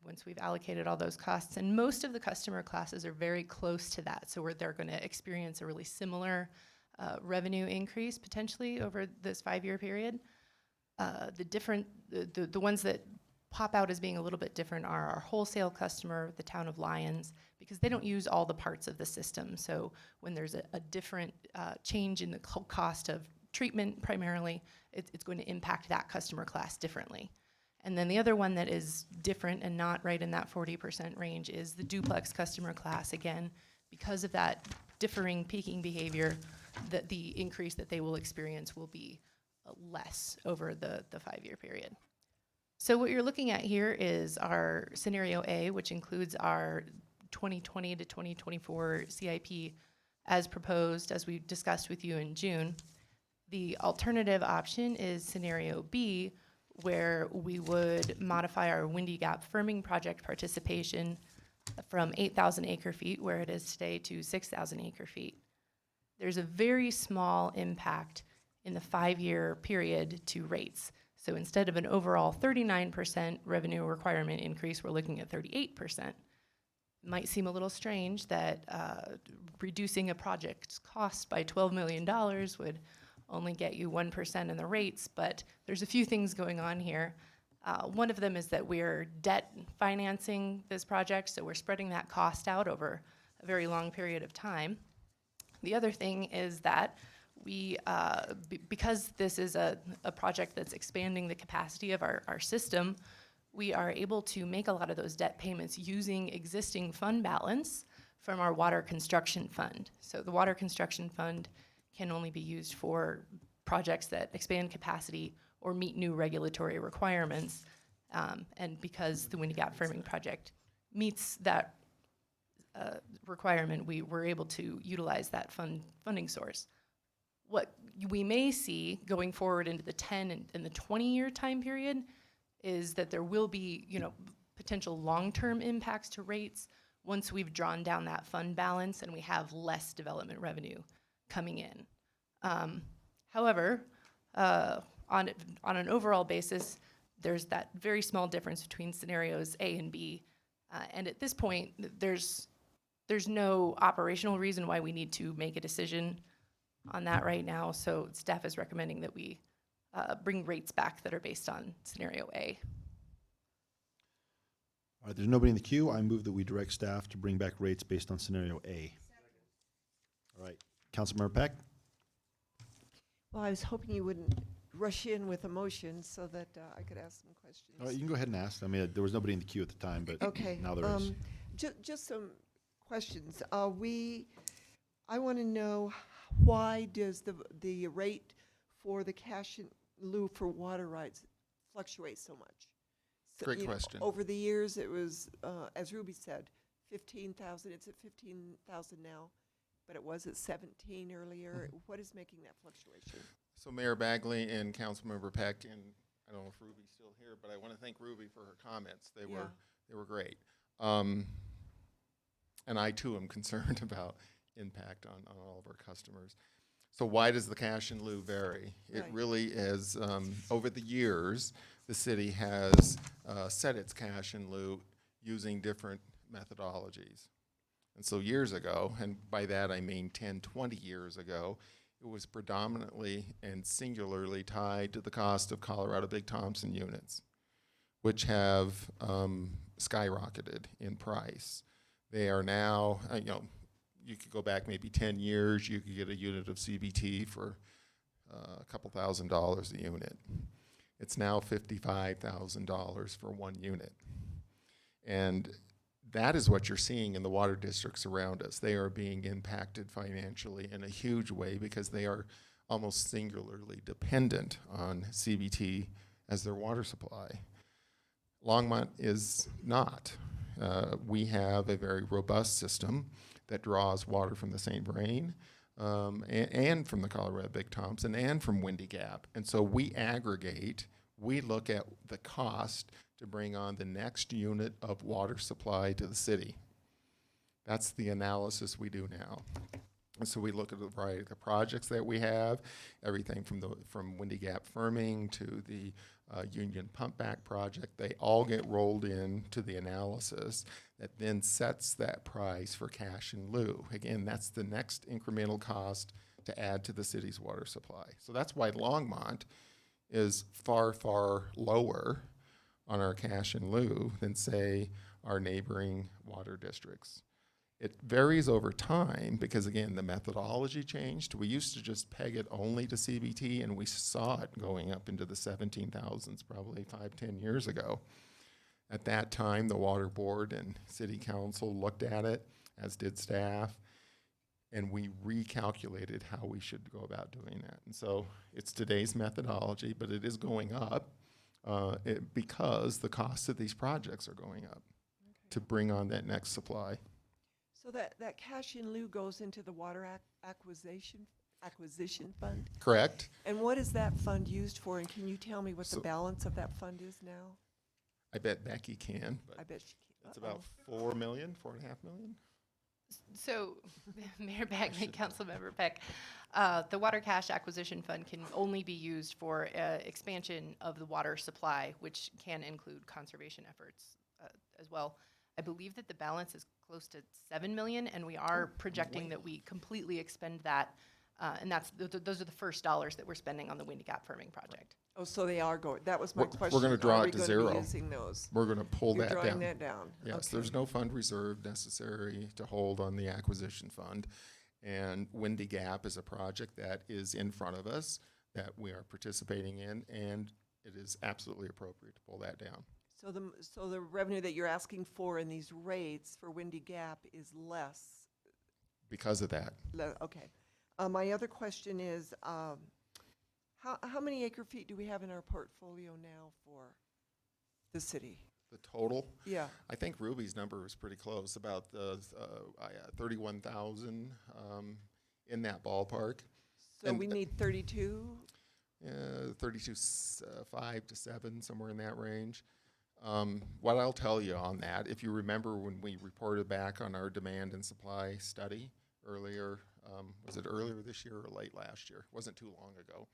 once we've allocated all those costs, and most of the customer classes are very close to that. So they're going to experience a really similar revenue increase potentially over this 5-year period. The ones that pop out as being a little bit different are our wholesale customer, the town of Lyons, because they don't use all the parts of the system. So when there's a different change in the cost of treatment primarily, it's going to impact that customer class differently. And then the other one that is different and not right in that 40% range is the duplex customer class. Again, because of that differing peaking behavior, that the increase that they will experience will be less over the 5-year period. So what you're looking at here is our scenario A, which includes our 2020 to 2024 CIP as proposed, as we discussed with you in June. The alternative option is scenario B, where we would modify our Windy Gap firming project participation from 8,000 acre feet, where it is today, to 6,000 acre feet. There's a very small impact in the 5-year period to rates. So instead of an overall 39% revenue requirement increase, we're looking at 38%. It might seem a little strange that reducing a project's cost by $12 million would only get you 1% in the rates, but there's a few things going on here. One of them is that we're debt financing this project, so we're spreading that cost out over a very long period of time. The other thing is that we, because this is a project that's expanding the capacity of our system, we are able to make a lot of those debt payments using existing fund balance from our water construction fund. So the water construction fund can only be used for projects that expand capacity or meet new regulatory requirements. And because the Windy Gap firming project meets that requirement, we were able to utilize that funding source. What we may see going forward into the 10 and the 20-year time period is that there will be, potential long-term impacts to rates once we've drawn down that fund balance and we have less development revenue coming in. However, on an overall basis, there's that very small difference between scenarios A and B. And at this point, there's no operational reason why we need to make a decision on that right now. So staff is recommending that we bring rates back that are based on scenario A. All right, there's nobody in the queue. I move that we direct staff to bring back rates based on scenario A. All right, Councilmember Peck. Well, I was hoping you wouldn't rush in with emotion so that I could ask some questions. You can go ahead and ask. I mean, there was nobody in the queue at the time, but Okay. now there is. Just some questions. I want to know, why does the rate for the cash in lieu for water rights fluctuate so much? Great you know, question. over the years, it was, as Ruby said, 15,000. It's at 15,000 now, but it was at 17 earlier. What is making that fluctuation? So Mayor Bagley and Councilmember Peck, and I don't know if Ruby's still here, but I want to thank Ruby for her comments. They were great. And I too am concerned about impact on all of our customers. So why does the cash in lieu vary? It Right. really is, over the years, the city has set its cash in lieu using different methodologies. And so years ago, and by that I mean 10, 20 years ago, it was predominantly and singularly tied to the cost of Colorado Big Thompson units, which have skyrocketed in price. They are now, you could go back maybe 10 years, you could get a unit of CBT for a couple $1,000s a unit. It's now $55,000 for one unit. And that is what you're seeing in the water districts around us. They are being impacted financially in a huge way because they are almost singularly dependent on CBT as their water supply. Longmont is not. We have a very robust system that draws water from the St. Vrain and from the Colorado Big Thompson and from Windy Gap. And so we aggregate, we look at the cost to bring on the next unit of water supply to the city. That's the analysis we do now. And so we look at the variety of the projects that we have, everything from Windy Gap firming to the Union Pump Back project. They all get rolled into the analysis that then sets that price for cash in lieu. Again, that's the next incremental cost to add to the city's water supply. So that's why Longmont is far, far lower on our cash in lieu than, say, our neighboring water districts. It varies over time because, again, the methodology changed. We used to just peg it only to CBT, and we saw it going up into the 17,000s probably 5-10 years ago. At that time, the Water Board and City Council looked at it, as did staff, and we recalculated how we should go about doing that. And so it's today's methodology, but it is going up because the costs of these projects are going up to bring on that next supply. So that cash in lieu goes into the water acquisition fund? Correct. And what is that fund used for? And can you tell me what the balance of that fund is now? I bet Becky can, but I bet she can. it's about 4 million, 4.5 million. So, Mayor Bagley, Councilmember Peck, the Water Cash Acquisition Fund can only be used for expansion of the water supply, which can include conservation efforts as well. I believe that the balance is close to 7 million, and we are projecting that we completely expend that, and that's those are the first dollars that we're spending on the Windy Gap firming project. Oh, so they are going, that was my question. We're going to draw Are we it to gonna zero. be using those? We're going to pull You're that down. drawing that down. Yes, Okay. there's no fund reserve necessary to hold on the acquisition fund. And Windy Gap is a project that is in front of us that we are participating in, and it is absolutely appropriate to pull that down. So the revenue that you're asking for in these rates for Windy Gap is less? Because of that. Okay. My other question is, how many acre feet do we have in our portfolio now for the city? The total? Yeah. I think Ruby's number was pretty close, about 31,000 in that ballpark. So we need 32? 5 to 7, somewhere in that range. What I'll tell you on that, if you remember when we reported back on our demand and supply study earlier, was it earlier this year or late last year? It wasn't too long ago.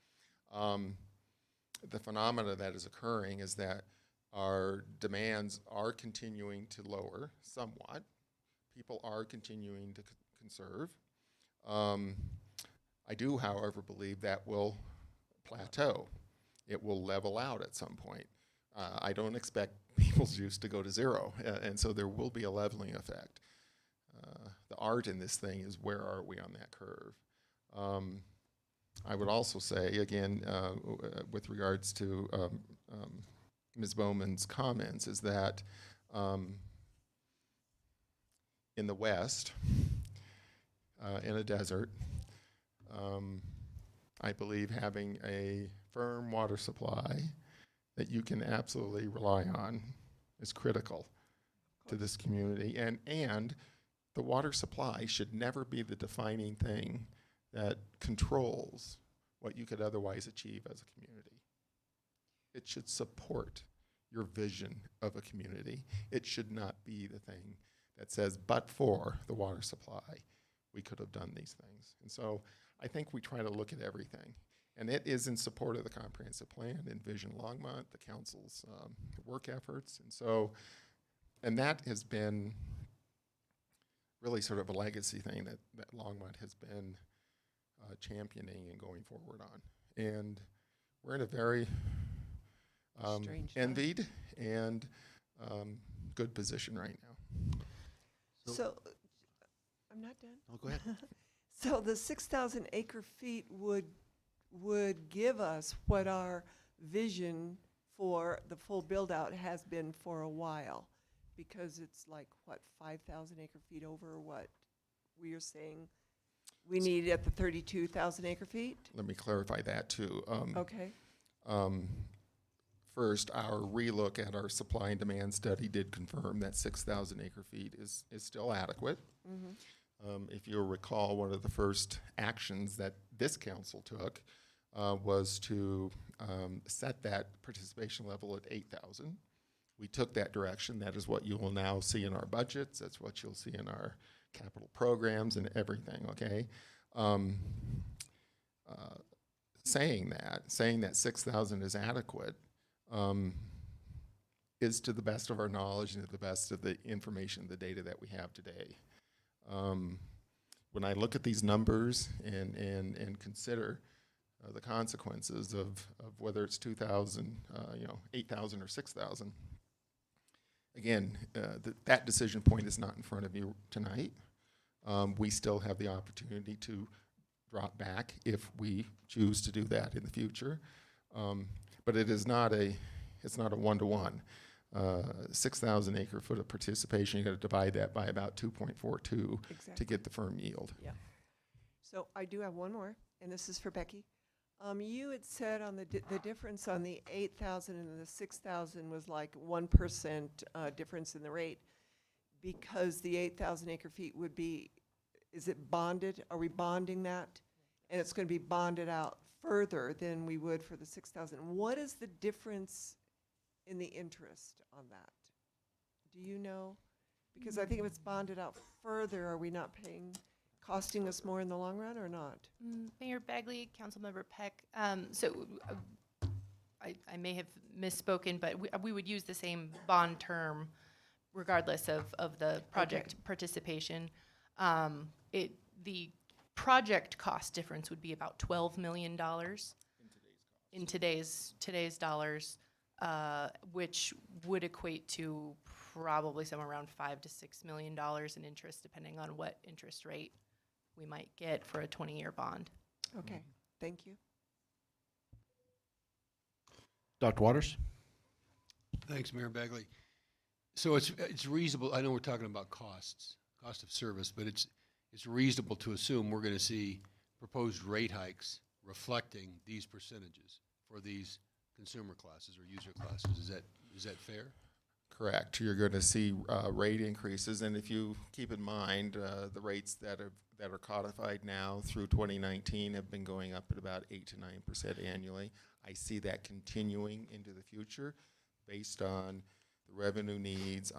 The phenomena that is occurring is that our demands are continuing to lower somewhat. People are continuing to conserve. I do, however, believe that will plateau. It will level out at some point. I don't expect people's use to go to zero, and so there will be a leveling effect. The art in this thing is, where are we on that curve? I would also say, again, with regards to Ms. Bowman's comments, is that in the West, in a desert, I believe having a firm water supply that you can absolutely rely on is critical to this community. And the water supply should never be the defining thing that controls what you could otherwise achieve as a community. It should support your vision of a community. It should not be the thing that says, but for the water supply, we could have done these things. And so I think we try to look at everything. And it is in support of the comprehensive plan, Envision Longmont, the council's work efforts. And so, and that has been really sort of a legacy thing that Longmont has been championing and going forward on. And we're in a very envied and good position right now. So, I'm not done. Oh, go ahead. So the 6,000 acre feet would give us what our vision for the full build out has been for a while, because it's like, what, 5,000 acre feet over what we are saying we need at the 32,000 acre feet? Let me clarify that too. Okay. First, our relook at our supply and demand study did confirm that 6,000 acre feet is still adequate. Mm-hmm. If you'll recall, one of the first actions that this council took was to set that participation level at 8,000. We took that direction. That is what you will now see in our budgets. That's what you'll see in our capital programs and everything, okay? Saying that 6,000 is adequate is to the best of our knowledge and to the best of the information, the data that we have today. When I look at these numbers and consider the consequences of whether it's 2,000, 8,000 or 6,000, again, that decision point is not in front of you tonight. We still have the opportunity to drop back if we choose to do that in the future. But it's not a one-to-one. 6,000 acre foot of participation, you got to divide that by about 2.42 to get the firm yield. Yeah. So I do have one more, and this is for Becky. You had said on the difference on the 8,000 and the 6,000 was like 1% difference in the rate, because the 8,000 acre feet would be, is it bonded? Are we bonding that? And it's going to be bonded out further than we would for the 6,000. What is the difference in the interest on that? Do you know? Because I think if it's bonded out further, are we not costing us more in the long run or not? Mayor Bagley, Councilmember Peck. I may have misspoken, but we would use the same bond term regardless of the project participation. The project cost difference would be about $12 million in today's dollars, which would equate to probably somewhere around $5 to $6 million in interest, depending on what interest rate we might get for a 20-year bond. Okay, thank you. Dr. Waters? Thanks, Mayor Bagley. So it's reasonable, I know we're talking about cost of service, but it's reasonable to assume we're going to see proposed rate hikes reflecting these percentages for these consumer classes or user classes. Is that fair? Correct. You're going to see rate increases, and if you keep in mind the rates that are codified now through 2019 have been going up at about 8 to 9% annually. I see that continuing into the future based on the revenue needs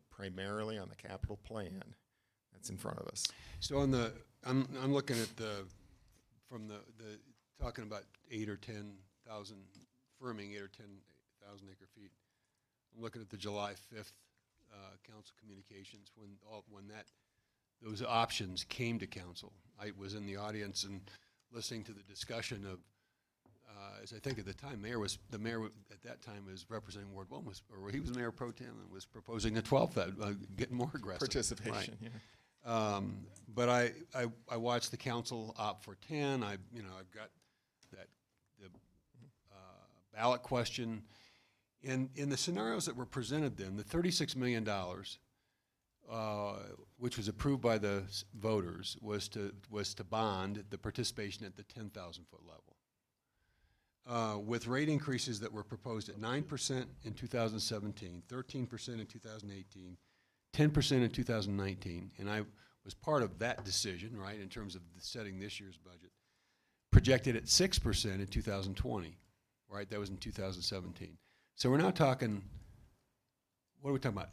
primarily on the capital plan that's in front of us. So I'm looking at from the talking about 8 or 10,000 firming 8 or 10,000 acre feet. I'm looking at the July 5th council communications when those options came to council. I was in the audience and listening to the discussion of, as I think at the time, the mayor at that time was representing Ward 1, or he was mayor pro tem and was proposing a 12th, getting more aggressive. Participation, right. But I watched the council opt for 10. I've got the ballot question. In the scenarios that were presented then, the $36 million, which was approved by the voters, was to bond the participation at the 10,000 foot level. With rate increases that were proposed at 9% in 2017, 13% in 2018, 10% in 2019, and I was part of that decision, right, in terms of setting this year's budget, projected at 6% in 2020, right? That was in 2017. So we're now talking, what are we talking about?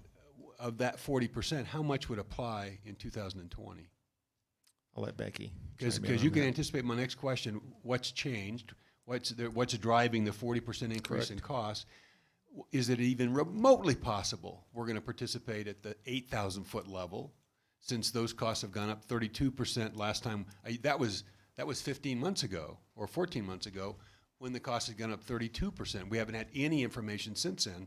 Of that 40%, how much would apply in 2020? I'll let Becky. Because chime in you on can that. anticipate my next question, what's changed? What's driving the 40% increase in Correct. cost? Is it even remotely possible we're going to participate at the 8,000 foot level, since those costs have gone up 32% last time? That was 15 months ago or 14 months ago when the cost had gone up 32%. We haven't had any information since then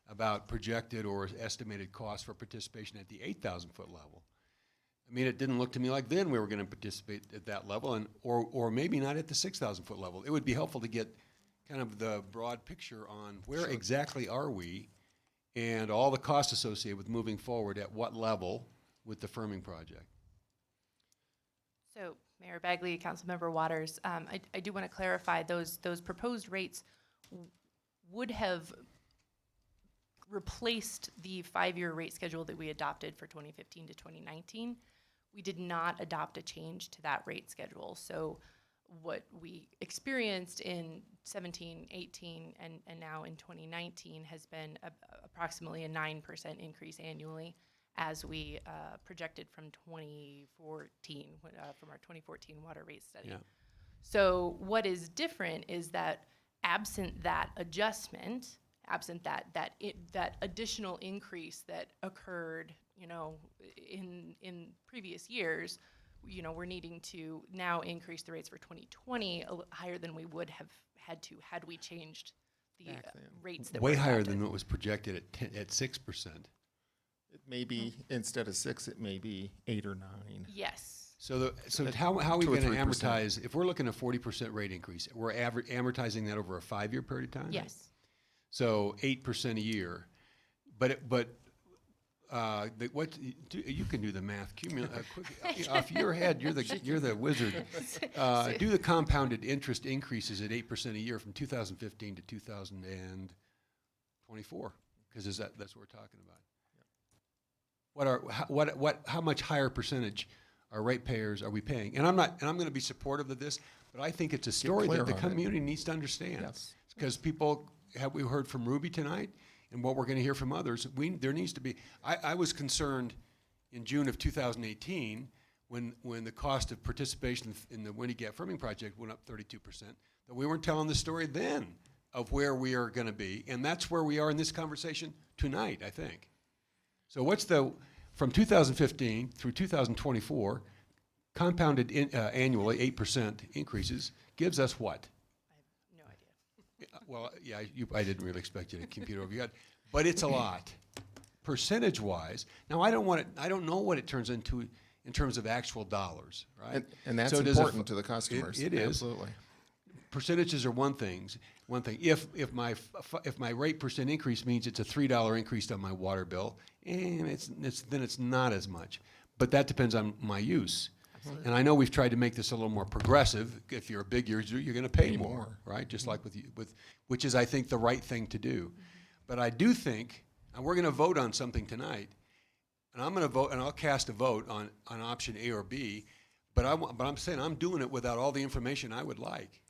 about projected or estimated costs for participation at the 8,000 foot level. I mean, it didn't look to me like then we were going to participate at that level, or maybe not at the 6,000 foot level. It would be helpful to get kind of the broad picture on where exactly are we, and all the costs associated with moving forward at what level with the firming project. So, Mayor Bagley, Councilmember Waters, I do want to clarify those proposed rates would have replaced the 5-year rate schedule that we adopted for 2015 to 2019. We did not adopt a change to that rate schedule. So what we experienced in 17, 18, and now in 2019 has been approximately a 9% increase annually, as we projected from 2014, from our 2014 water rate study. Yeah. So what is different is that absent that adjustment, absent that additional increase that occurred, in previous years, we're needing to now increase the rates for 2020 higher than we would have had to had we changed the rates that way were higher adopted. than what was projected at 6%. It may be, instead of 6, it may be 8 or 9. Yes. So At how are we 2 or going to 3%. amortize, if we're looking at a 40% rate increase, we're amortizing that over a 5-year period of time? Yes. So 8% a year, you can do the math. Quick, off your head, you're the wizard. Do the compounded interest increases at 8% a year from 2015 to 2024, because that's what we're talking about. How much higher percentage our ratepayers are we paying? And I'm going to be supportive of this, but I think it's a story clear that the on it. community needs to understand. Yes. Because we heard from Ruby tonight, and what we're going to hear from others, there needs to be. I was concerned in June of 2018 when the cost of participation in the Windy Gap Firming Project went up 32%, that we weren't telling the story then of where we are going to be, and that's where we are in this conversation tonight, I think. So from 2015 through 2024, compounded annually 8% increases gives us what? Well, yeah, I didn't really expect you to compute over your head, but it's a lot, percentage-wise. Now, I don't know what it turns into in terms of actual dollars, right? And that's So does important to the customers. It is. Absolutely. Percentages are one thing. If my rate percent increase means it's a $3 increase on my water bill, then it's not as much. But that depends on my use. Absolutely. And I know we've tried to make this a little more progressive. If you're a big user, you're going to pay more, right? Just like which is, I think, the right thing to do. But I do think, and we're going to vote on something tonight, and I'm going to vote, and I'll cast a vote on option A or B. But I'm saying I'm doing it without all the information I would like,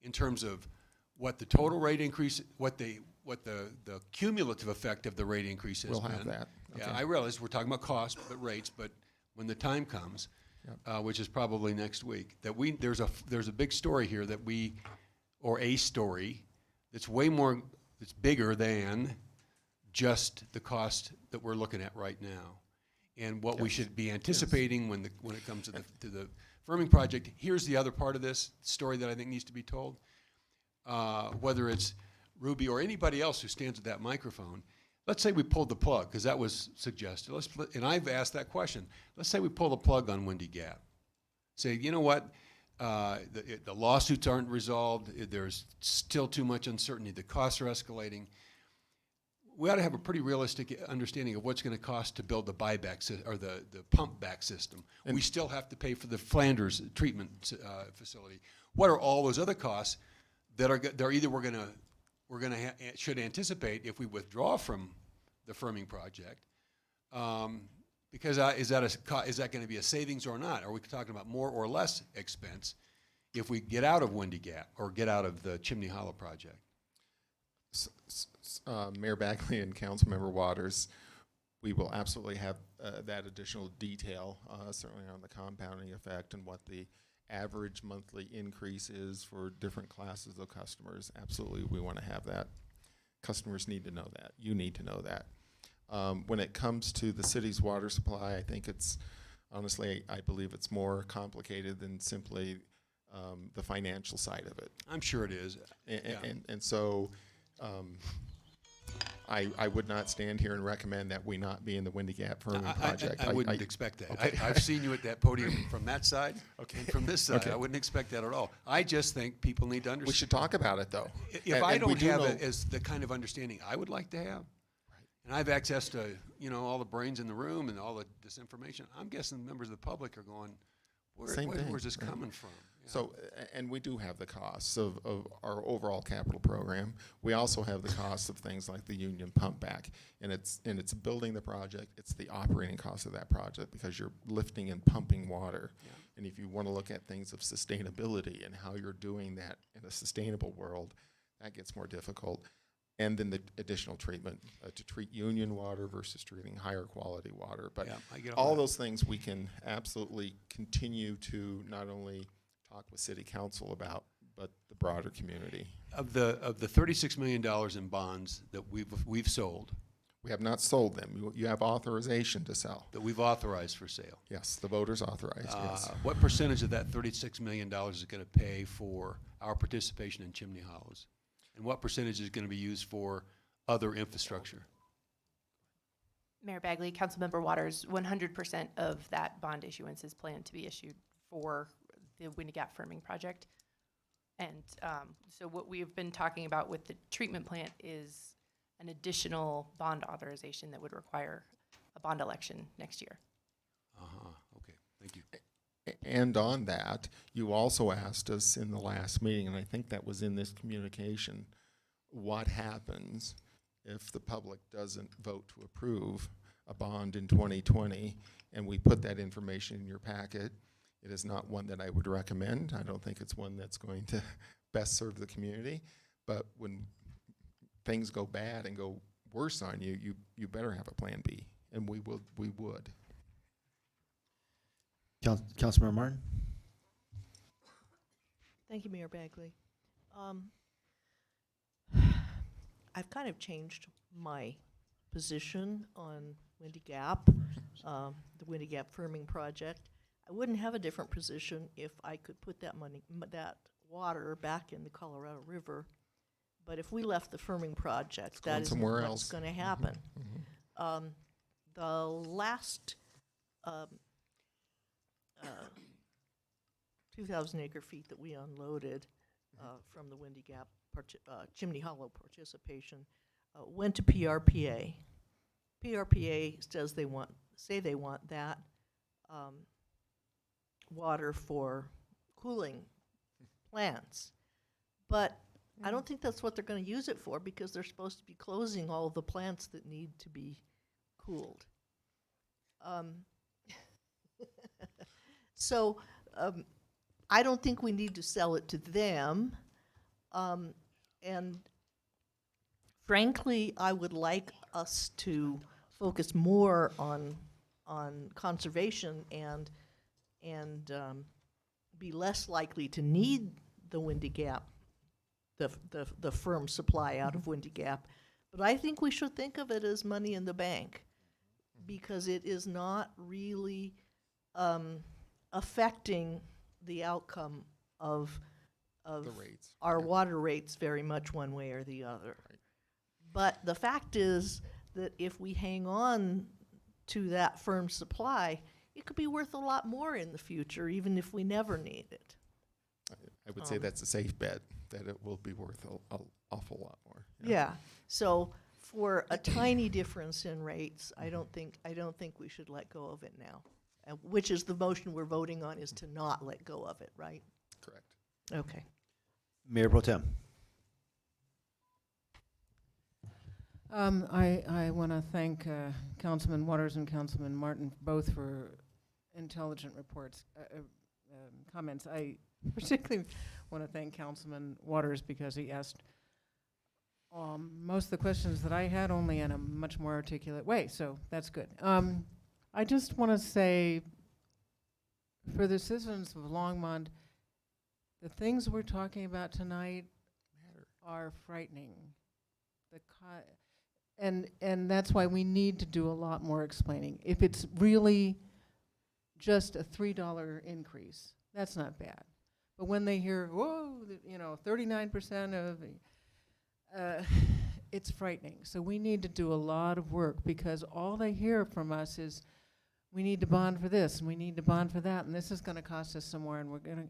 in terms of what the total rate increase, what the cumulative effect of the rate increase has We'll been. have that. Yeah, Okay. I realize we're talking about cost, but rates. But when the time comes, which is probably next week, that there's a big story here or a story that's that's bigger than just the cost that we're looking at right now, and what we should be anticipating when it comes to the firming project. Here's the other part of this story that I think needs to be told. Whether it's Ruby or anybody else who stands at that microphone, let's say we pulled the plug, because that was suggested. And I've asked that question. Let's say we pull the plug on Windy Gap. Say, you know what? The lawsuits aren't resolved. There's still too much uncertainty. The costs are escalating. We ought to have a pretty realistic understanding of what's going to cost to build the buyback or the pump back system. And we still have to pay for the Flanders treatment facility. What are all those other costs that are either should anticipate if we withdraw from the firming project? Because is that going to be a savings or not? Are we talking about more or less expense if we get out of Windy Gap or get out of the Chimney Hollow project? Mayor Bagley and Councilmember Waters, we will absolutely have that additional detail, certainly on the compounding effect and what the average monthly increase is for different classes of customers. Absolutely, we want to have that. Customers need to know that. You need to know that. When it comes to the city's water supply, I think it's, honestly, I believe it's more complicated than simply the financial side of it. I'm sure it is. And so I would not stand here and recommend that we not be in the Windy Gap firming project. I wouldn't expect that. Okay. I've seen you at that podium from that side and from this side. Okay. I wouldn't expect that at all. I just think people need to understand. We should talk about it, though. If I don't have it as the kind of understanding I would like to have, and I have access to, all the brains in the room and all this information, I'm guessing members of the public are going, where's this coming from? Yeah. So, and we do have the costs of our overall capital program. We also have the costs of things like the Union pump back, and it's building the project. It's the operating cost of that project because you're lifting and pumping water. Yeah. And if you want to look at things of sustainability and how you're doing that in a sustainable world, that gets more difficult. And then the additional treatment to treat Union water versus treating higher quality water. But I get all those things we can absolutely continue to not only talk with City Council about, but the broader community. Of the $36 million in bonds that we've sold. We have not sold them. You have authorization to sell. That we've authorized for sale. Yes, the voters authorized, yes. What percentage of that $36 million is going to pay for our participation in Chimney Hollows? And what percentage is going to be used for other infrastructure? Mayor Bagley, Councilmember Waters, 100% of that bond issuance is planned to be issued for the Windy Gap firming project. And so what we've been talking about with the treatment plant is an additional bond authorization that would require a bond election next year. Okay, thank you. And on that, you also asked us in the last meeting, and I think that was in this communication, what happens if the public doesn't vote to approve a bond in 2020, and we put that information in your packet. It is not one that I would recommend. I don't think it's one that's going to best serve the community. But when things go bad and go worse on you, you better have a plan B, and we would. Councilmember Martin? Thank you, Mayor Bagley. I've kind of changed my position on Windy Gap, the Windy Gap firming project. I wouldn't have a different position if I could put that that water back in the Colorado River. But if we left the firming project, that is what's going to happen. Mm-hmm. The last 2,000 acre feet that we unloaded from the Windy Gap Chimney Hollow participation went to PRPA. PRPA says they want that water for cooling plants, but I don't think that's what they're going to use it for because they're supposed to be closing all the plants that need to be cooled. So I don't think we need to sell it to them. And frankly, I would like us to focus more on conservation and be less likely to need the Windy Gap, the firm supply out of Windy Gap. But I think we should think of it as money in the bank because it is not really affecting the outcome of the rates. Our water rates very much one way or the other. Right. But the fact is that if we hang on to that firm supply, it could be worth a lot more in the future, even if we never need it. I would say that's a safe bet, that it will be worth an awful lot more. Yeah. So for a tiny difference in rates, I don't think we should let go of it now. Which is the motion we're voting on, is to not let go of it, right? Correct. Okay. Mayor Pro Tem. I want to thank Councilman Waters and Councilman Martin both for intelligent reports, comments. I particularly want to thank Councilman Waters because he asked most of the questions that I had, only in a much more articulate way, so that's good. I just want to say, for the citizens of Longmont, the things we're talking about tonight are frightening. And that's why we need to do a lot more explaining. If it's really just a $3 increase, that's not bad. But when they hear, whoa, 39% of, it's frightening. So we need to do a lot of work, because all they hear from us is, we need to bond for this, and we need to bond for that, and this is going to cost us some more, and we're going to,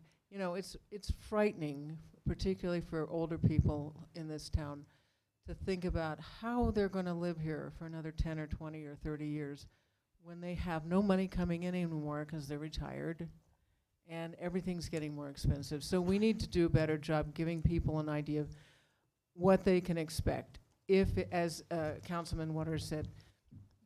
it's frightening, particularly for older people in this town, to think about how they're going to live here for another 10 or 20 or 30 years when they have no money coming in anymore because they're retired, and everything's getting more expensive. So we need to do a better job giving people an idea of what they can expect. If, as Councilman Waters said,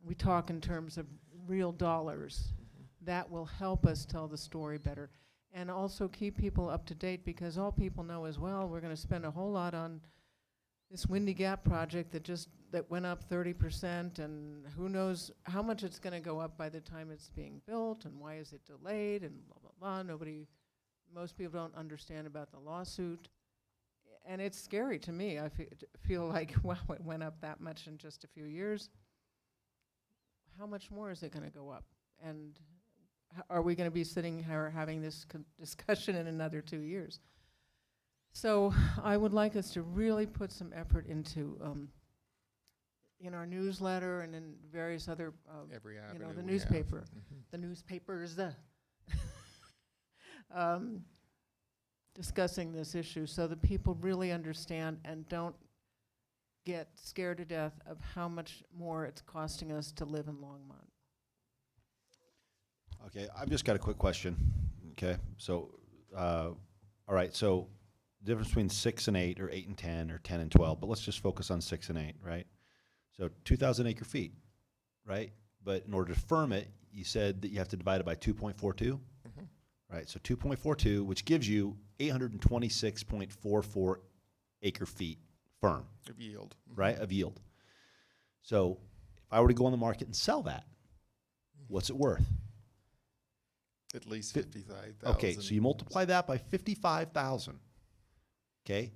we talk in terms of real dollars, that will help us tell the story better. And also keep people up to date, because all people know is, well, we're going to spend a whole lot on this Windy Gap project that went up 30%, and who knows how much it's going to go up by the time it's being built, and why is it delayed, and blah, blah, blah. Most people don't understand about the lawsuit. And it's scary to me. I feel like, wow, it went up that much in just a few years. How much more is it going to go up? And are we going to be sitting here having this discussion in another 2 years? So I would like us to really put some effort into, in our newsletter and in various other, Every the avenue we have. newspaper, the newspapers, discussing this issue so that people really understand and don't get scared to death of how much more it's costing us to live in Longmont. Okay, I've just got a quick question. Okay, so, all right, so difference between 6 and 8, or 8 and 10, or 10 and 12, but let's just focus on 6 and 8, right? So 2,000 acre feet, right? But in order to firm it, you said that you have to divide it by 2.42? Right, so 2.42, which gives you 826.44 acre feet firm. Of yield. Right, of yield. So if I were to go on the market and sell that, what's it worth? At least 55,000. Okay, so you multiply that by 55,000. Okay,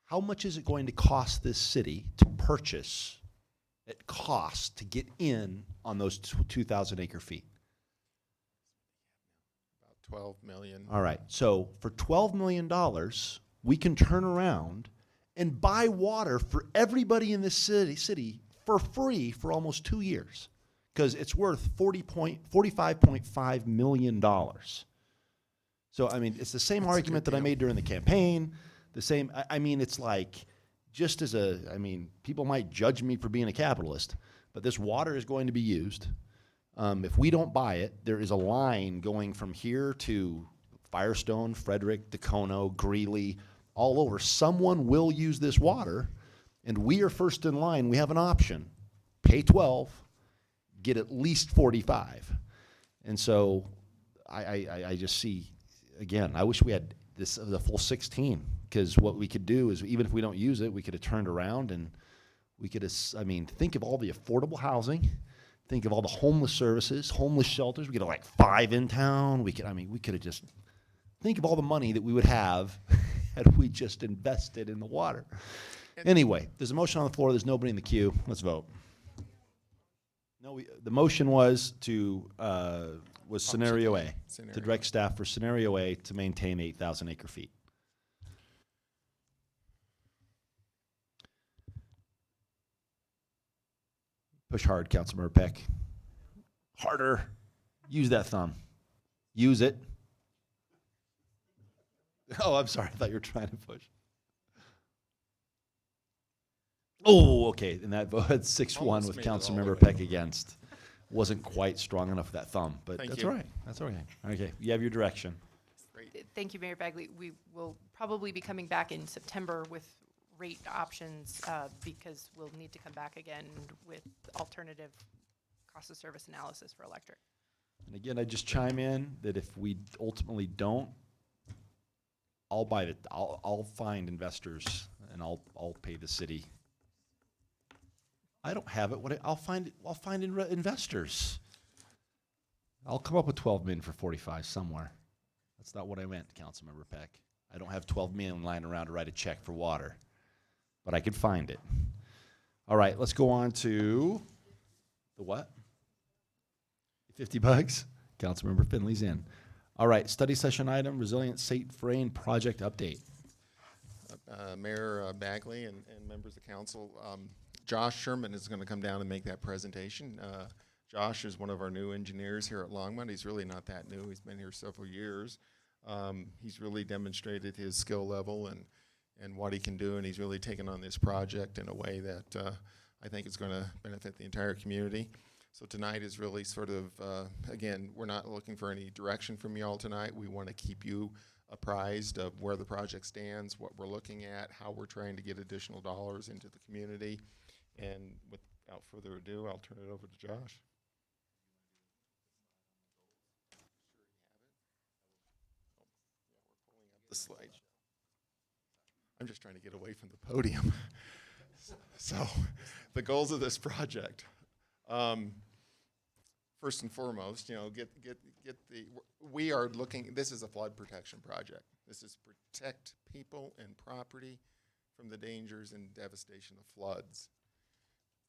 how much is it going to cost this city to purchase at cost to get in on those 2,000 acre feet? 12 million. All right, so for $12 million, we can turn around and buy water for everybody in this city for free for almost 2 years, because it's worth $45.5 million. So, I mean, it's the same argument that I made during the campaign, the same, I mean, it's like, just as I mean, people might judge me for being a capitalist, but this water is going to be used. If we don't buy it, there is a line going from here to Firestone, Frederick, Dacono, Greeley, all over. Someone will use this water, and we are first in line. We have an option. Pay 12, get at least 45. And so I just see, again, I wish we had the full 16, because what we could do is, even if we don't use it, we could have turned around and we could have, I mean, think of all the affordable housing. Think of all the homeless services, homeless shelters. We could have like 5 in town. We could have just, think of all the money that we would have had we just invested in the water. Anyway, there's a motion on the floor. There's nobody in the queue. Let's vote. No, the motion was scenario A, to direct staff for scenario A to maintain 8,000 acre feet. Push hard, Councilmember Peck. Harder. Use that thumb. Use it. Oh, I'm sorry. I thought you were trying to push. Oh, okay. And that vote 6-1 Almost with made it all the Councilmember way. Peck against. Wasn't quite strong enough for that thumb, but Thank that's you. all right. That's okay. Okay, you have your direction. Thank you, Mayor Bagley. We will probably be coming back in September with rate options because we'll need to come back again with alternative cost of service analysis for electric. And again, I just chime in that if we ultimately don't, I'll buy it. I'll find investors and I'll pay the city. I don't have it. I'll find investors. I'll come up with 12 million for 45 somewhere. That's not what I meant, Councilmember Peck. I don't have 12 million lying around to write a check for water, but I could find it. All right, let's go on to the what? 50 bucks. Councilmember Finley's in. All right, study session item, Resilient Safe Rain project update. Mayor Bagley and members of council, Josh Sherman is going to come down and make that presentation. Josh is one of our new engineers here at Longmont. He's really not that new. He's been here several years. He's really demonstrated his skill level and what he can do, and he's really taken on this project in a way that I think is going to benefit the entire community. So tonight is really sort of, again, we're not looking for any direction from you all tonight. We want to keep you apprised of where the project stands, what we're looking at, how we're trying to get additional dollars into the community. And without further ado, I'll turn it over to Josh. The slide. I'm just trying to get away from the podium. So, the goals of this project. First and foremost, we are looking, this is a flood protection project. This is protect people and property from the dangers and devastation of floods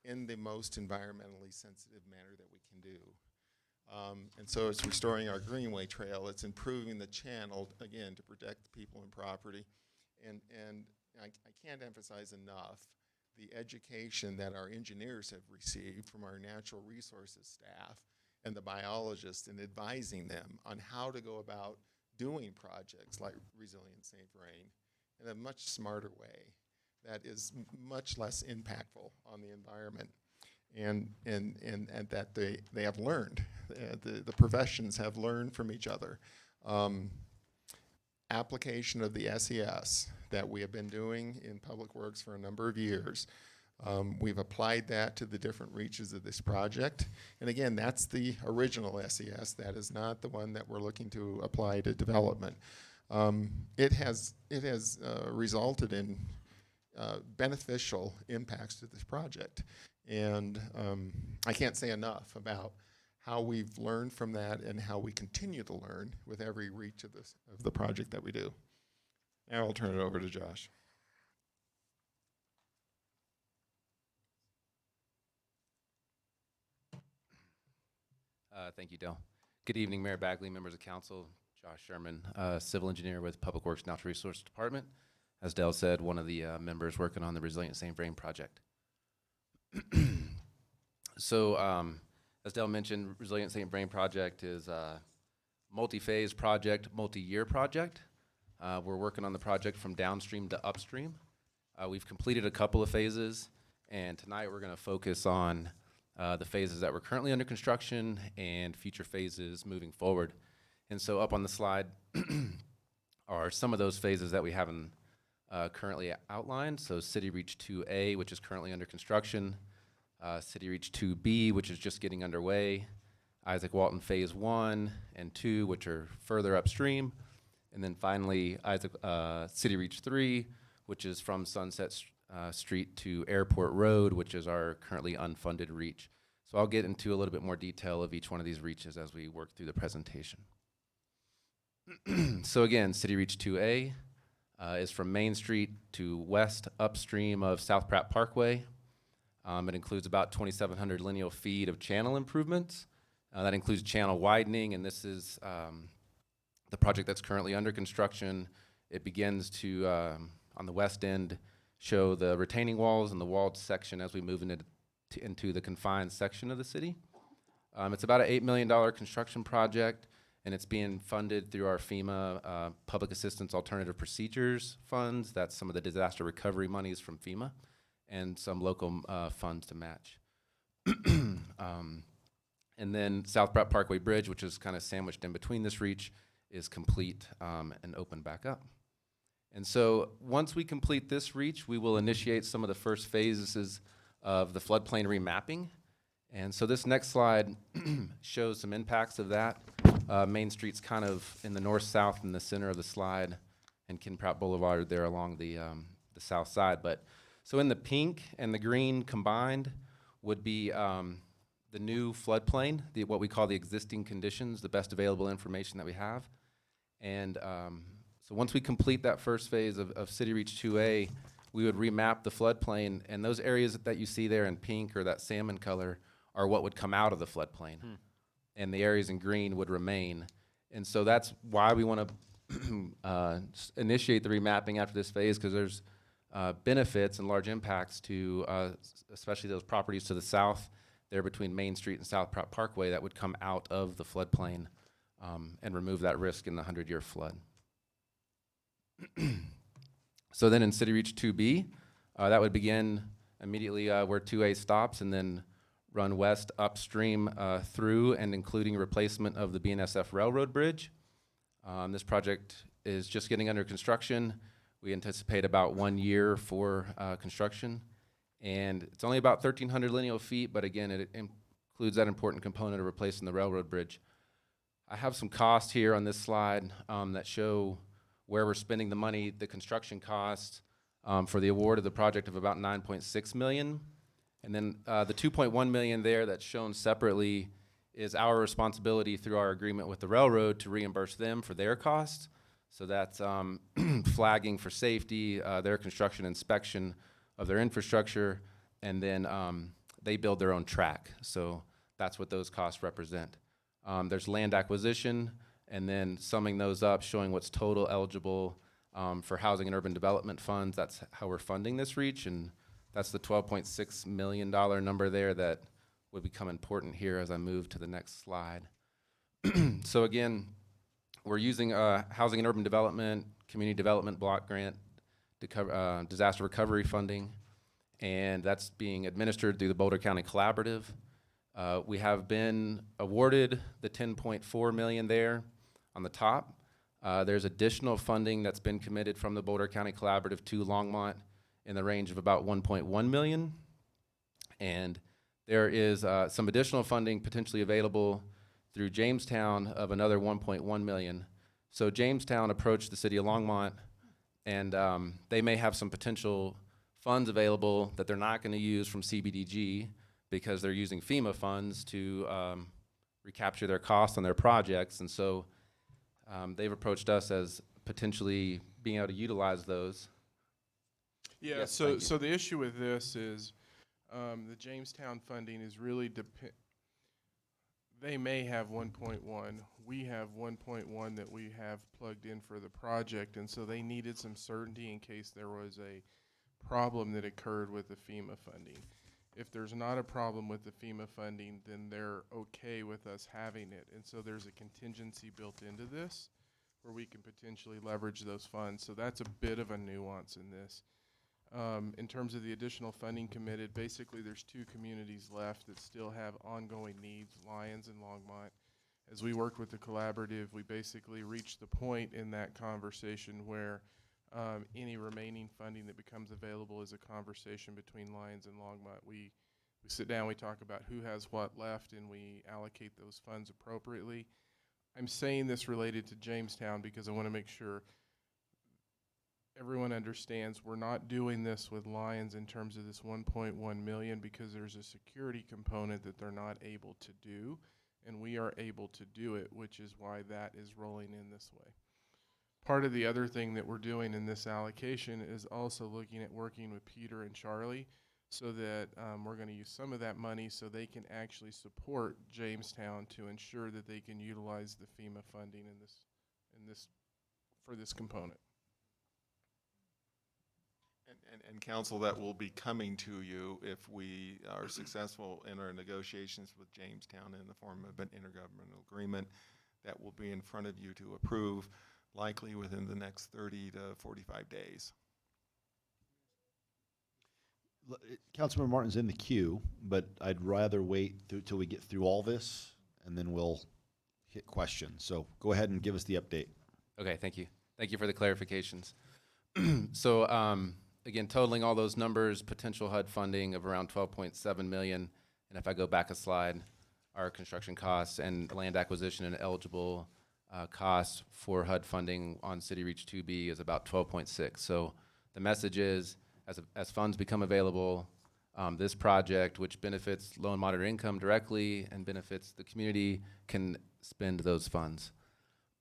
in the most environmentally sensitive manner that we can do. And so it's restoring our greenway trail. It's improving the channel, again, to protect people and property. And I can't emphasize enough the education that our engineers have received from our natural resources staff and the biologists in advising them on how to go about doing projects like Resilient Safe Rain in a much smarter way that is much less impactful on the environment. And that they have learned, the professions have learned from each other. Application of the SES that we have been doing in Public Works for a number of years. We've applied that to the different reaches of this project. And again, that's the original SES. That is not the one that we're looking to apply to development. It has resulted in beneficial impacts to this project. And I can't say enough about how we've learned from that and how we continue to learn with every reach of the project that we do. Now I'll turn it over to Josh. Thank you, Dale. Good evening, Mayor Bagley, members of council. Josh Sherman, civil engineer with Public Works Natural Resources Department. As Dale said, one of the members working on the Resilient Safe Rain project. So, as Dale mentioned, Resilient Safe Rain project is a multi-phase project, multi-year project. We're working on the project from downstream to upstream. We've completed a couple of phases, and tonight we're going to focus on the phases that were currently under construction and future phases moving forward. And so up on the slide are some of those phases that we haven't currently outlined. So City Reach 2A, which is currently under construction, City Reach 2B, which is just getting underway, Isaac Walton Phase 1 and 2, which are further upstream, and then finally City Reach 3, which is from Sunset Street to Airport Road, which is our currently unfunded reach. So I'll get into a little bit more detail of each one of these reaches as we work through the presentation. So again, City Reach 2A is from Main Street to west upstream of South Pratt Parkway. It includes about 2,700 lineal feet of channel improvements. That includes channel widening, and this is the project that's currently under construction. It begins to, on the west end, show the retaining walls and the walled section as we move into into the confined section of the city. It's about an $8 million construction project, and it's being funded through our FEMA Public Assistance Alternative Procedures funds. That's some of the disaster recovery monies from FEMA and some local funds to match. And then South Pratt Parkway Bridge, which is kind of sandwiched in between this reach, is complete and open back up. And so once we complete this reach, we will initiate some of the first phases of the floodplain remapping. And so this next slide shows some impacts of that. Main Street's kind of in the north-south in the center of the slide, and Ken Pratt Boulevard there along the south side. But so in the pink and the green combined would be the new floodplain, what we call the existing conditions, the best available information that we have. And so once we complete that first phase of City Reach 2A, we would remap the floodplain, and those areas that you see there in pink or that salmon color are what would come out of the floodplain. And the areas in green would remain. And so that's why we want to initiate the remapping after this phase, because there's benefits and large impacts to especially those properties to the south there between Main Street and South Pratt Parkway that would come out of the floodplain and remove that risk in the 100-year flood. So then in City Reach 2B, that would begin immediately where 2A stops and then run west upstream through and including replacement of the BNSF Railroad Bridge. This project is just getting under construction. We anticipate about 1 year for construction. And it's only about 1,300 lineal feet, but again, it includes that important component of replacing the railroad bridge. I have some costs here on this slide that show where we're spending the money, the construction costs for the award of the project of about $9.6 million. And then the $2.1 million there that's shown separately is our responsibility through our agreement with the railroad to reimburse them for their costs. So that's flagging for safety, their construction inspection of their infrastructure, and then they build their own track. So that's what those costs represent. There's land acquisition, and then summing those up, showing what's total eligible for housing and urban development funds. That's how we're funding this reach, and that's the $12.6 million number there that would become important here as I move to the next slide. So again, we're using housing and urban development, community development block grant, disaster recovery funding, and that's being administered through the Boulder County Collaborative. We have been awarded the $10.4 million there on the top. There's additional funding that's been committed from the Boulder County Collaborative to Longmont in the range of about $1.1 million. And there is some additional funding potentially available through Jamestown of another $1.1 million. So Jamestown approached the city of Longmont, and they may have some potential funds available that they're not going to use from CBDG because they're using FEMA funds to recapture their costs on their projects. And so they've approached us as potentially being able to utilize those. Yeah, Yes, so thank you. so the issue with this is the Jamestown funding is really they may have 1.1. We have 1.1 that we have plugged in for the project, and so they needed some certainty in case there was a problem that occurred with the FEMA funding. If there's not a problem with the FEMA funding, then they're okay with us having it. And so there's a contingency built into this where we can potentially leverage those funds. So that's a bit of a nuance in this. In terms of the additional funding committed, basically there's two communities left that still have ongoing needs, Lyons and Longmont. As we worked with the collaborative, we basically reached the point in that conversation where any remaining funding that becomes available is a conversation between Lyons and Longmont. We sit down, we talk about who has what left, and we allocate those funds appropriately. I'm saying this related to Jamestown because I want to make sure everyone understands we're not doing this with Lyons in terms of this 1.1 million because there's a security component that they're not able to do, and we are able to do it, which is why that is rolling in this way. Part of the other thing that we're doing in this allocation is also looking at working with Peter and Charlie so that we're going to use some of that money so they can actually support Jamestown to ensure that they can utilize the FEMA funding for this component. And council, that will be coming to you if we are successful in our negotiations with Jamestown in the form of an intergovernmental agreement. That will be in front of you to approve, likely within the next 30 to 45 days. Councilman Martin's in the queue, but I'd rather wait till we get through all this, and then we'll hit questions. So go ahead and give us the update. Okay, thank you. Thank you for the clarifications. So again, totaling all those numbers, potential HUD funding of around 12.7 million. And if I go back a slide, our construction costs and land acquisition and eligible costs for HUD funding on City Reach 2B is about 12.6. So the message is, as funds become available, this project, which benefits low and moderate income directly and benefits the community, can spend those funds.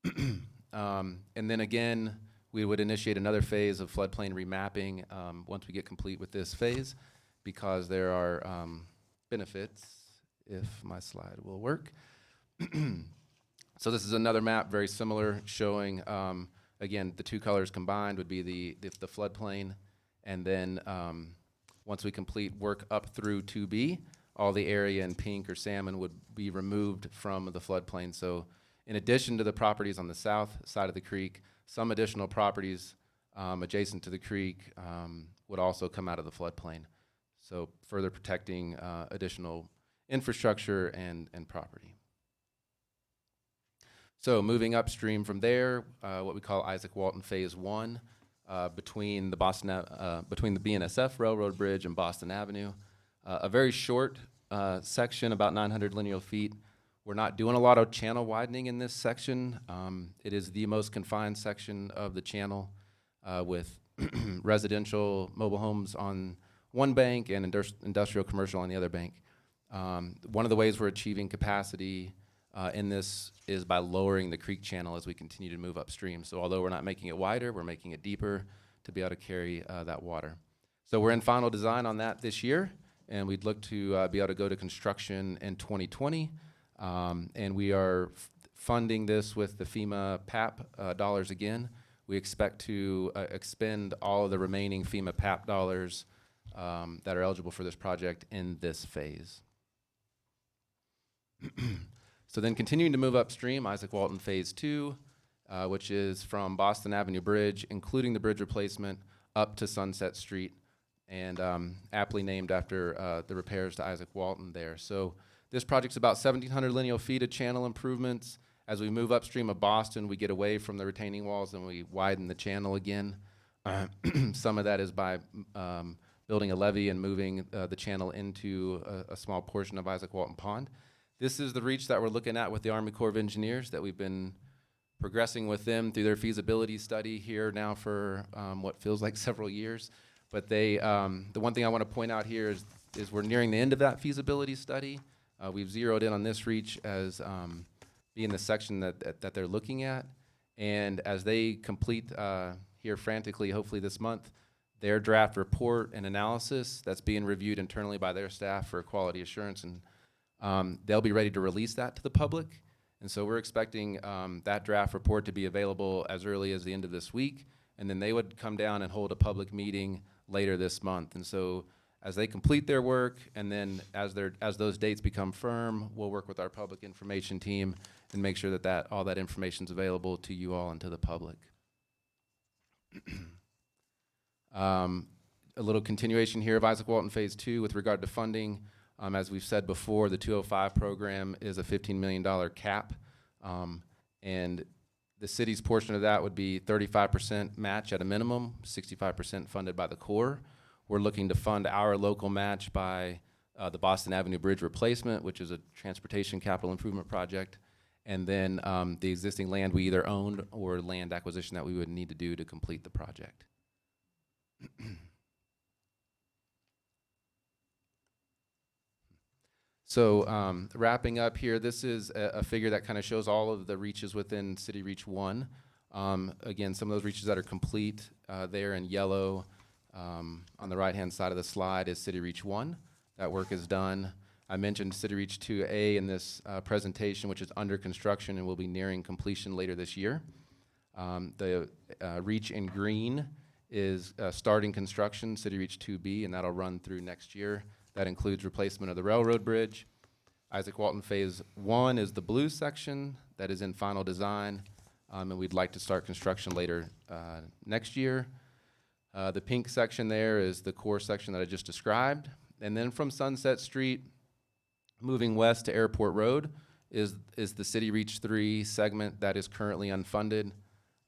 And then again, we would initiate another phase of floodplain remapping once we get complete with this phase, because there are benefits, if my slide will work. So this is another map, very similar, showing, again, the two colors combined would be the floodplain. And then once we complete work up through 2B, all the area in pink or salmon would be removed from the floodplain. So in addition to the properties on the south side of the creek, some additional properties adjacent to the creek would also come out of the floodplain. So further protecting additional infrastructure and property. So moving upstream from there, what we call Isaac Walton Phase 1, between the BNSF Railroad Bridge and Boston Avenue. A very short section, about 900 linear feet. We're not doing a lot of channel widening in this section. It is the most confined section of the channel with residential mobile homes on one bank and industrial commercial on the other bank. One of the ways we're achieving capacity in this is by lowering the creek channel as we continue to move upstream. So although we're not making it wider, we're making it deeper to be able to carry that water. So we're in final design on that this year, and we'd look to be able to go to construction in 2020. And we are funding this with the FEMA PAP dollars again. We expect to expend all of the remaining FEMA PAP dollars that are eligible for this project in this phase. So then continuing to move upstream, Isaac Walton Phase 2, which is from Boston Avenue Bridge, including the bridge replacement, up to Sunset Street, and aptly named after the repairs to Isaac Walton there. So this project's about 1,700 linear feet of channel improvements. As we move upstream of Boston, we get away from the retaining walls and we widen the channel again. Some of that is by building a levee and moving the channel into a small portion of Isaac Walton Pond. This is the reach that we're looking at with the Army Corps of Engineers, that we've been progressing with them through their feasibility study here now for what feels like several years. But they, the one thing I want to point out here is we're nearing the end of that feasibility study. We've zeroed in on this reach as being the section that they're looking at. And as they complete here frantically, hopefully this month, their draft report and analysis that's being reviewed internally by their staff for quality assurance, and they'll be ready to release that to the public. And so we're expecting that draft report to be available as early as the end of this week. And then they would come down and hold a public meeting later this month. And so as they complete their work, and then as those dates become firm, we'll work with our public information team and make sure that all that information is available to you all and to the public. A little continuation here of Isaac Walton Phase 2 with regard to funding. As we've said before, the 205 program is a $15 million cap, and the city's portion of that would be 35% match at a minimum, 65% funded by the Corps. We're looking to fund our local match by the Boston Avenue Bridge replacement, which is a transportation capital improvement project, and then the existing land we either owned or land acquisition that we would need to do to complete the project. So wrapping up here, this is a figure that kind of shows all of the reaches within City Reach 1. Again, some of those reaches that are complete there in yellow on the right-hand side of the slide is City Reach 1. That work is done. I mentioned City Reach 2A in this presentation, which is under construction and will be nearing completion later this year. The reach in green is starting construction, City Reach 2B, and that'll run through next year. That includes replacement of the railroad bridge. Isaac Walton Phase 1 is the blue section that is in final design, and we'd like to start construction later next year. The pink section there is the core section that I just described. And then from Sunset Street, moving west to Airport Road, is the City Reach 3 segment that is currently unfunded.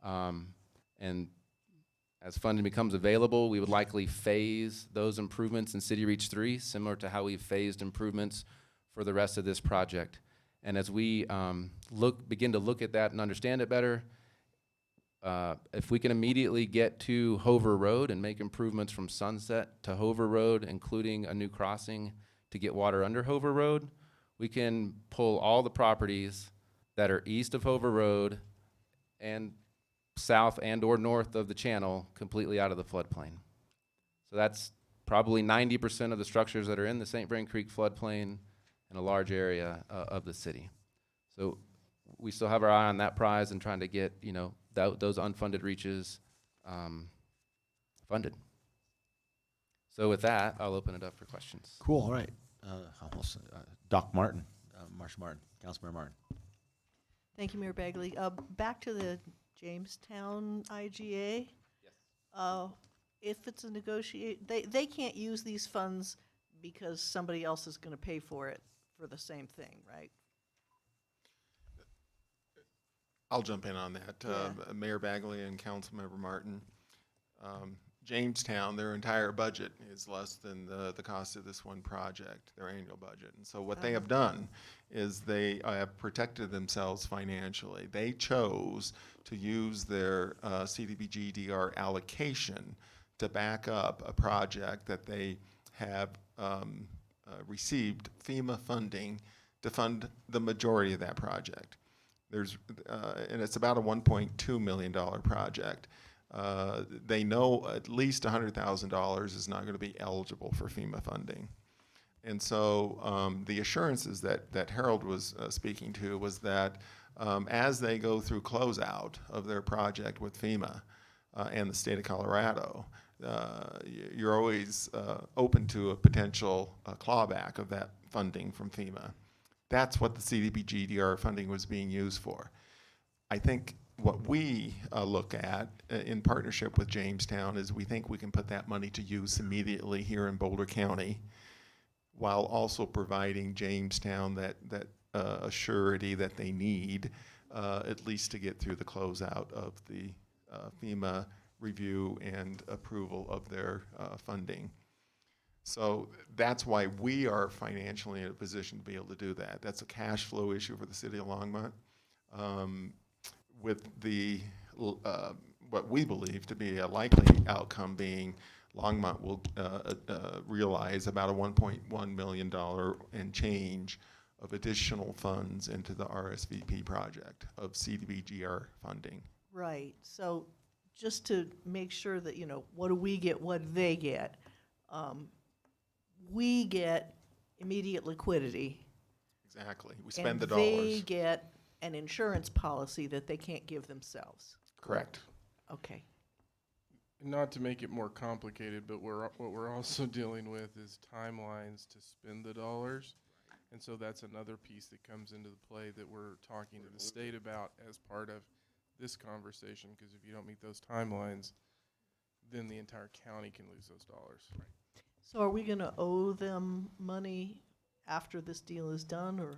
And as funding becomes available, we would likely phase those improvements in City Reach 3, similar to how we've phased improvements for the rest of this project. And as we begin to look at that and understand it better, if we can immediately get to Hover Road and make improvements from Sunset to Hover Road, including a new crossing to get water under Hover Road, we can pull all the properties that are east of Hover Road and south and or north of the channel completely out of the floodplain. So that's probably 90% of the structures that are in the St. Vrain Creek floodplain in a large area of the city. So we still have our eye on that prize and trying to get, you know, those unfunded reaches funded. So with that, I'll open it up for questions. Cool, all right. Doc Martin, Marshall Martin, Councilmember Martin. Thank you, Mayor Bagley. Back to the Jamestown IGA. Yes. If it's a they can't use these funds because somebody else is going to pay for it for the same thing, right? I'll jump in on that. Yeah. Mayor Bagley and Councilmember Martin. Jamestown, their entire budget is less than the cost of this one project, their annual budget. And so what they have done is they have protected themselves financially. They chose to use their CDBG-DR allocation to back up a project that they have received FEMA funding to fund the majority of that project. There's, and it's about a $1.2 million project. They know at least $100,000 is not going to be eligible for FEMA funding. And so the assurances that Harold was speaking to was that as they go through closeout of their project with FEMA and the state of Colorado, you're always open to a potential clawback of that funding from FEMA. That's what the CDBG-DR funding was being used for. I think what we look at in partnership with Jamestown is we think we can put that money to use immediately here in Boulder County while also providing Jamestown that assurity that they need at least to get through the closeout of the FEMA review and approval of their funding. So that's why we are financially in a position to be able to do that. That's a cash flow issue for the city of Longmont. With the what we believe to be a likely outcome being Longmont will realize about a $1.1 million and change of additional funds into the RSVP project of CDBGR funding. Right. So just to make sure that, you know, what do we get, what they get? We get immediate liquidity. Exactly. We spend the and dollars. They get an insurance policy that they can't give themselves. Correct. Okay. Not to make it more complicated, but what we're also dealing with is timelines to spend the dollars. And so that's another piece that comes into the play that we're talking to the state about as part of this conversation, because if you don't meet those timelines, then the entire county can lose those dollars. Right. So are we going to owe them money after this deal is done, or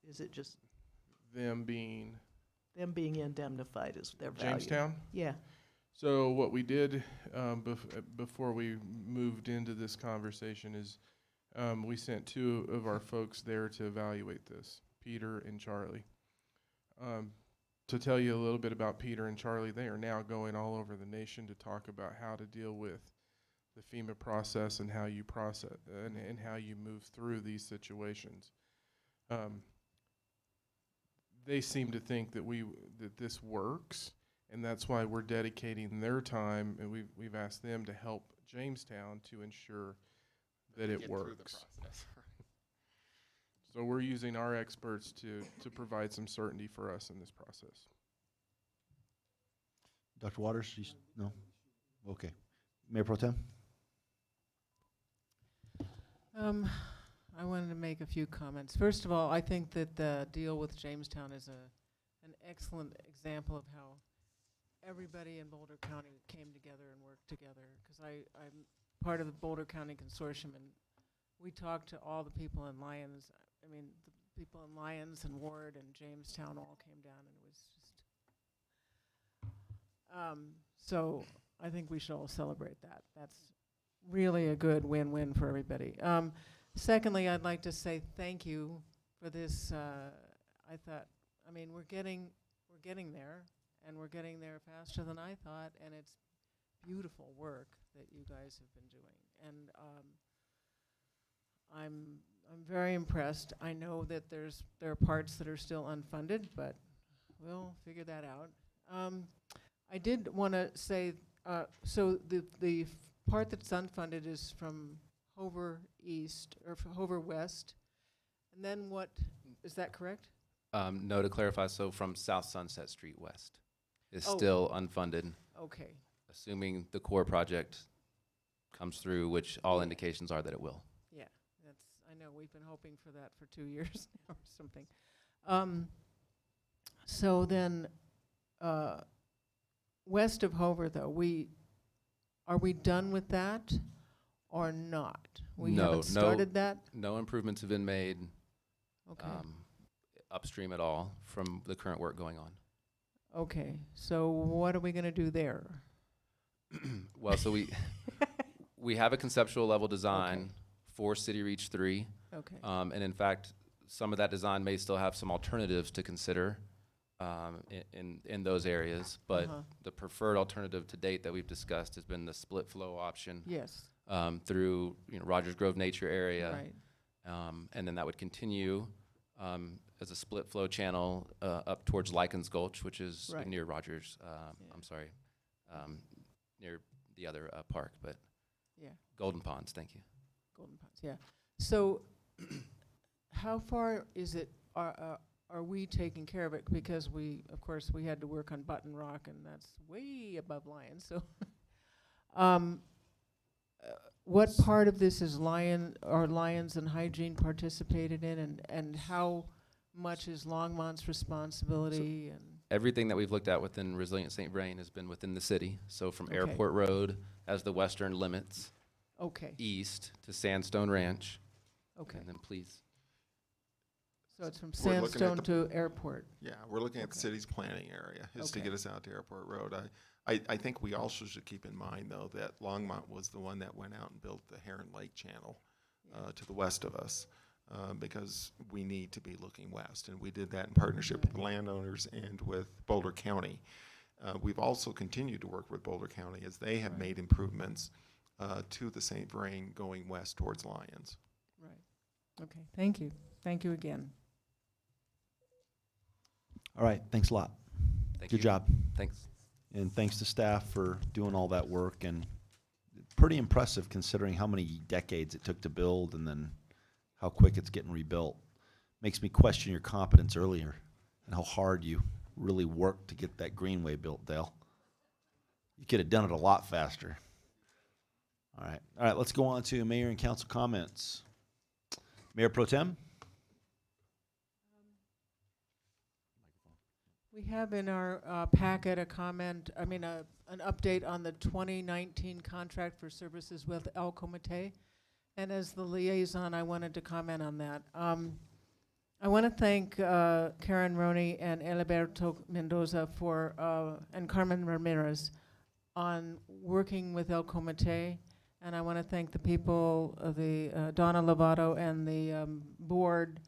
is it just Them being indemnified is their value? Jamestown? Yeah. So what we did before we moved into this conversation is we sent two of our folks there to evaluate this, Peter and Charlie. To tell you a little bit about Peter and Charlie, they are now going all over the nation to talk about how to deal with the FEMA process and how you process and how you move through these situations. They seem to think that that this works, and that's why we're dedicating their time, and we've asked them to help Jamestown to ensure that it works. So we're using our experts to provide some certainty for us in this process. Dr. Waters, no? Okay. Mayor Pro Tem? I wanted to make a few comments. First of all, I think that the deal with Jamestown is an excellent example of how everybody in Boulder County came together and worked together. Because I'm part of the Boulder County Consortium, and we talked to all the people in Lyons. I mean, the people in Lyons and Ward and Jamestown all came down, and it was just. So I think we should all celebrate that. That's really a good win-win for everybody. Secondly, I'd like to say thank you for this. I thought, I mean, we're getting there, and we're getting there faster than I thought, and it's beautiful work that you guys have been doing. And I'm very impressed. I know that there are parts that are still unfunded, but we'll figure that out. I did want to say, so the part that's unfunded is from Hover East, or Hover West, and then what, is that correct? No, to clarify, so from South Sunset Street West is Oh. still unfunded, Okay, assuming the core project comes through, which all indications are that it will. yeah, I know, we've been hoping for that for 2 years now or something. So then, west of Hover, though, are we done with that or not? We haven't started that? No improvements have been made Okay. upstream at all from the current work going on. Okay, so what are we gonna do there? Well, so we have a conceptual level design for City Reach 3. Okay. And in fact, some of that design may still have some alternatives to consider in those areas. But the preferred alternative to date that we've discussed has been the split flow option. Yes. Through Rogers Grove Nature Area. Right. And then that would continue as a split flow channel up towards Likens Gulch, which is Right. near Rogers. I'm sorry, near the other park, but Yeah. Golden Ponds. Thank you. Golden Ponds, yeah. So how far is it, are we taking care of it? Because of course, we had to work on Button Rock, and that's way above Lyons, so. What part of this is Lyons and Hygiene participated in, and how much is Longmont's responsibility? And Everything that we've looked at within Resilient St. Vrain has been within the city. So from Okay. Airport Road as the western limits, Okay. east to Sandstone Ranch. Okay. And then please. So it's from We're looking at Sandstone to Airport. Yeah, we're looking at the Okay. city's planning area, is to Okay. get us out to Airport Road. I think we also should keep in mind, though, that Longmont was the one that went out and built the Heron Lake Channel to the west of us, because we need to be looking west. And we did that in partnership with landowners and with Boulder County. We've also continued to work with Boulder County as they have made improvements to the St. Vrain going west towards Lyons. Right. Okay, thank you. Thank you again. All right, thanks a lot. Thank Good you. job. Thanks. And thanks to staff for doing all that work, and pretty impressive considering how many decades it took to build and then how quick it's getting rebuilt. Makes me question your competence earlier and how hard you really worked to get that greenway built, Dale. You could have done it a lot faster. All right, let's go on to mayor and council comments. Mayor Pro Tem? We have in our packet a comment, an update on the 2019 contract for services with El Comité. And as the liaison, I wanted to comment on that. I want to thank Karen Roney and Eliberto Mendoza and Carmen Ramirez on working with El Comité. And I want to thank the people, Donna Lovato and the board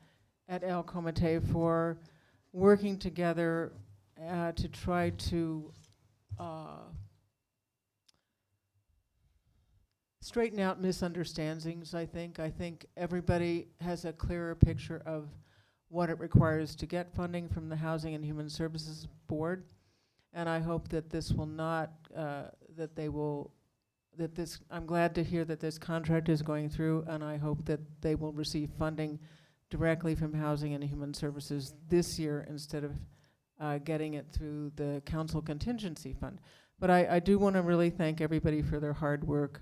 at El Comité for working together to try to straighten out misunderstandings, I think. I think everybody has a clearer picture of what it requires to get funding from the Housing and Human Services Board. And I hope that this will not, I'm glad to hear that this contract is going through, and I hope that they will receive funding directly from Housing and Human Services this year instead of getting it through the Council Contingency Fund. But I do want to really thank everybody for their hard work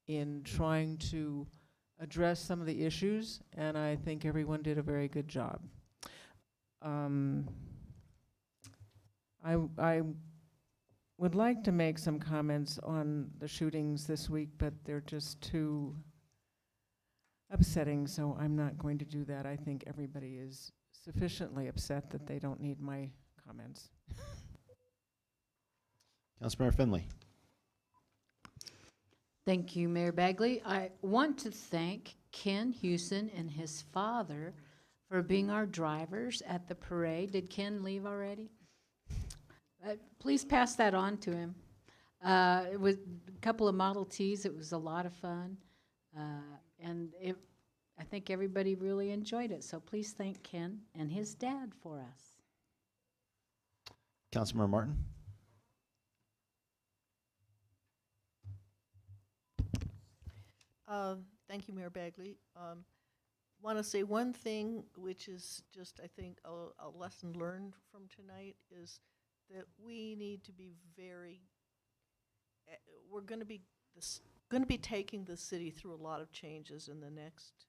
in trying to address some of the issues, and I think everyone did a very good job. I would like to make some comments on the shootings this week, but they're just too upsetting, so I'm not going to do that. I think everybody is sufficiently upset that they don't need my comments. Councilmember Finley. Thank you, Mayor Bagley. I want to thank Ken Hewson and his father for being our drivers at the parade. Did Ken leave already? Please pass that on to him. It was a couple of Model Ts. It was a lot of fun. And I think everybody really enjoyed it. So please thank Ken and his dad for us. Councilmember Martin. Thank you, Mayor Bagley. Want to say one thing, which is just, I think, a lesson learned from tonight, is that we need to be very, we're going to be taking the city through a lot of changes in the next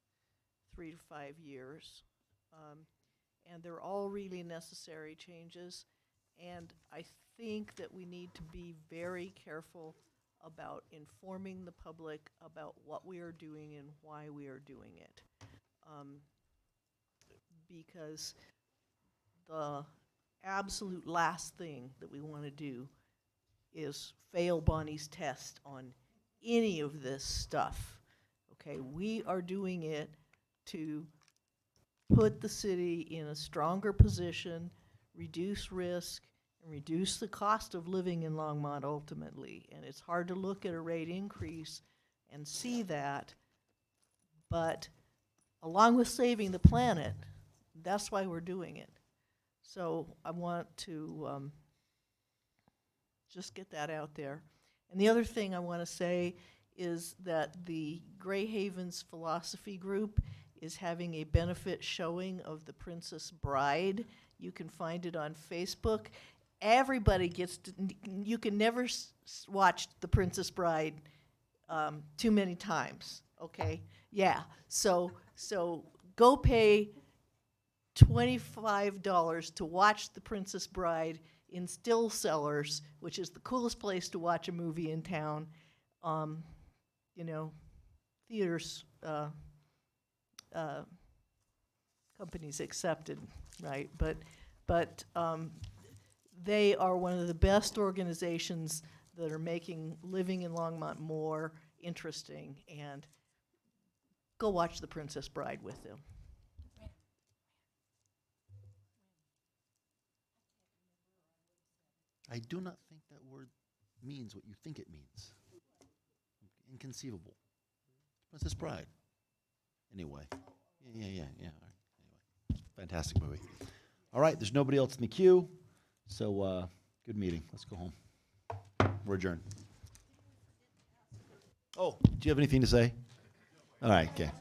3 to 5 years. And they're all really necessary changes. And I think that we need to be very careful about informing the public about what we are doing and why we are doing it. Because the absolute last thing that we want to do is fail Bonnie's test on any of this stuff. Okay, we are doing it to put the city in a stronger position, reduce risk, and reduce the cost of living in Longmont ultimately. And it's hard to look at a rate increase and see that, but along with saving the planet, that's why we're doing it. So I want to just get that out there. And the other thing I want to say is that the Gray Havens Philosophy Group is having a benefit showing of The Princess Bride. You can find it on Facebook. Everybody gets to, you can never watch The Princess Bride too many times, okay? Yeah, so go pay $25 to watch The Princess Bride in Still Cellars, which is the coolest place to watch a movie in town. You know, theaters, companies accepted, right? But they are one of the best organizations that are making living in Longmont more interesting, and go watch The Princess Bride with them. I do not think that word means what you think it means. Inconceivable. Princess Bride. Anyway. Yeah. All right. Anyway. Fantastic movie. All right, there's nobody else in the queue. So, good meeting. Let's go home. We're adjourned. Oh, do you have anything to say? All right, okay.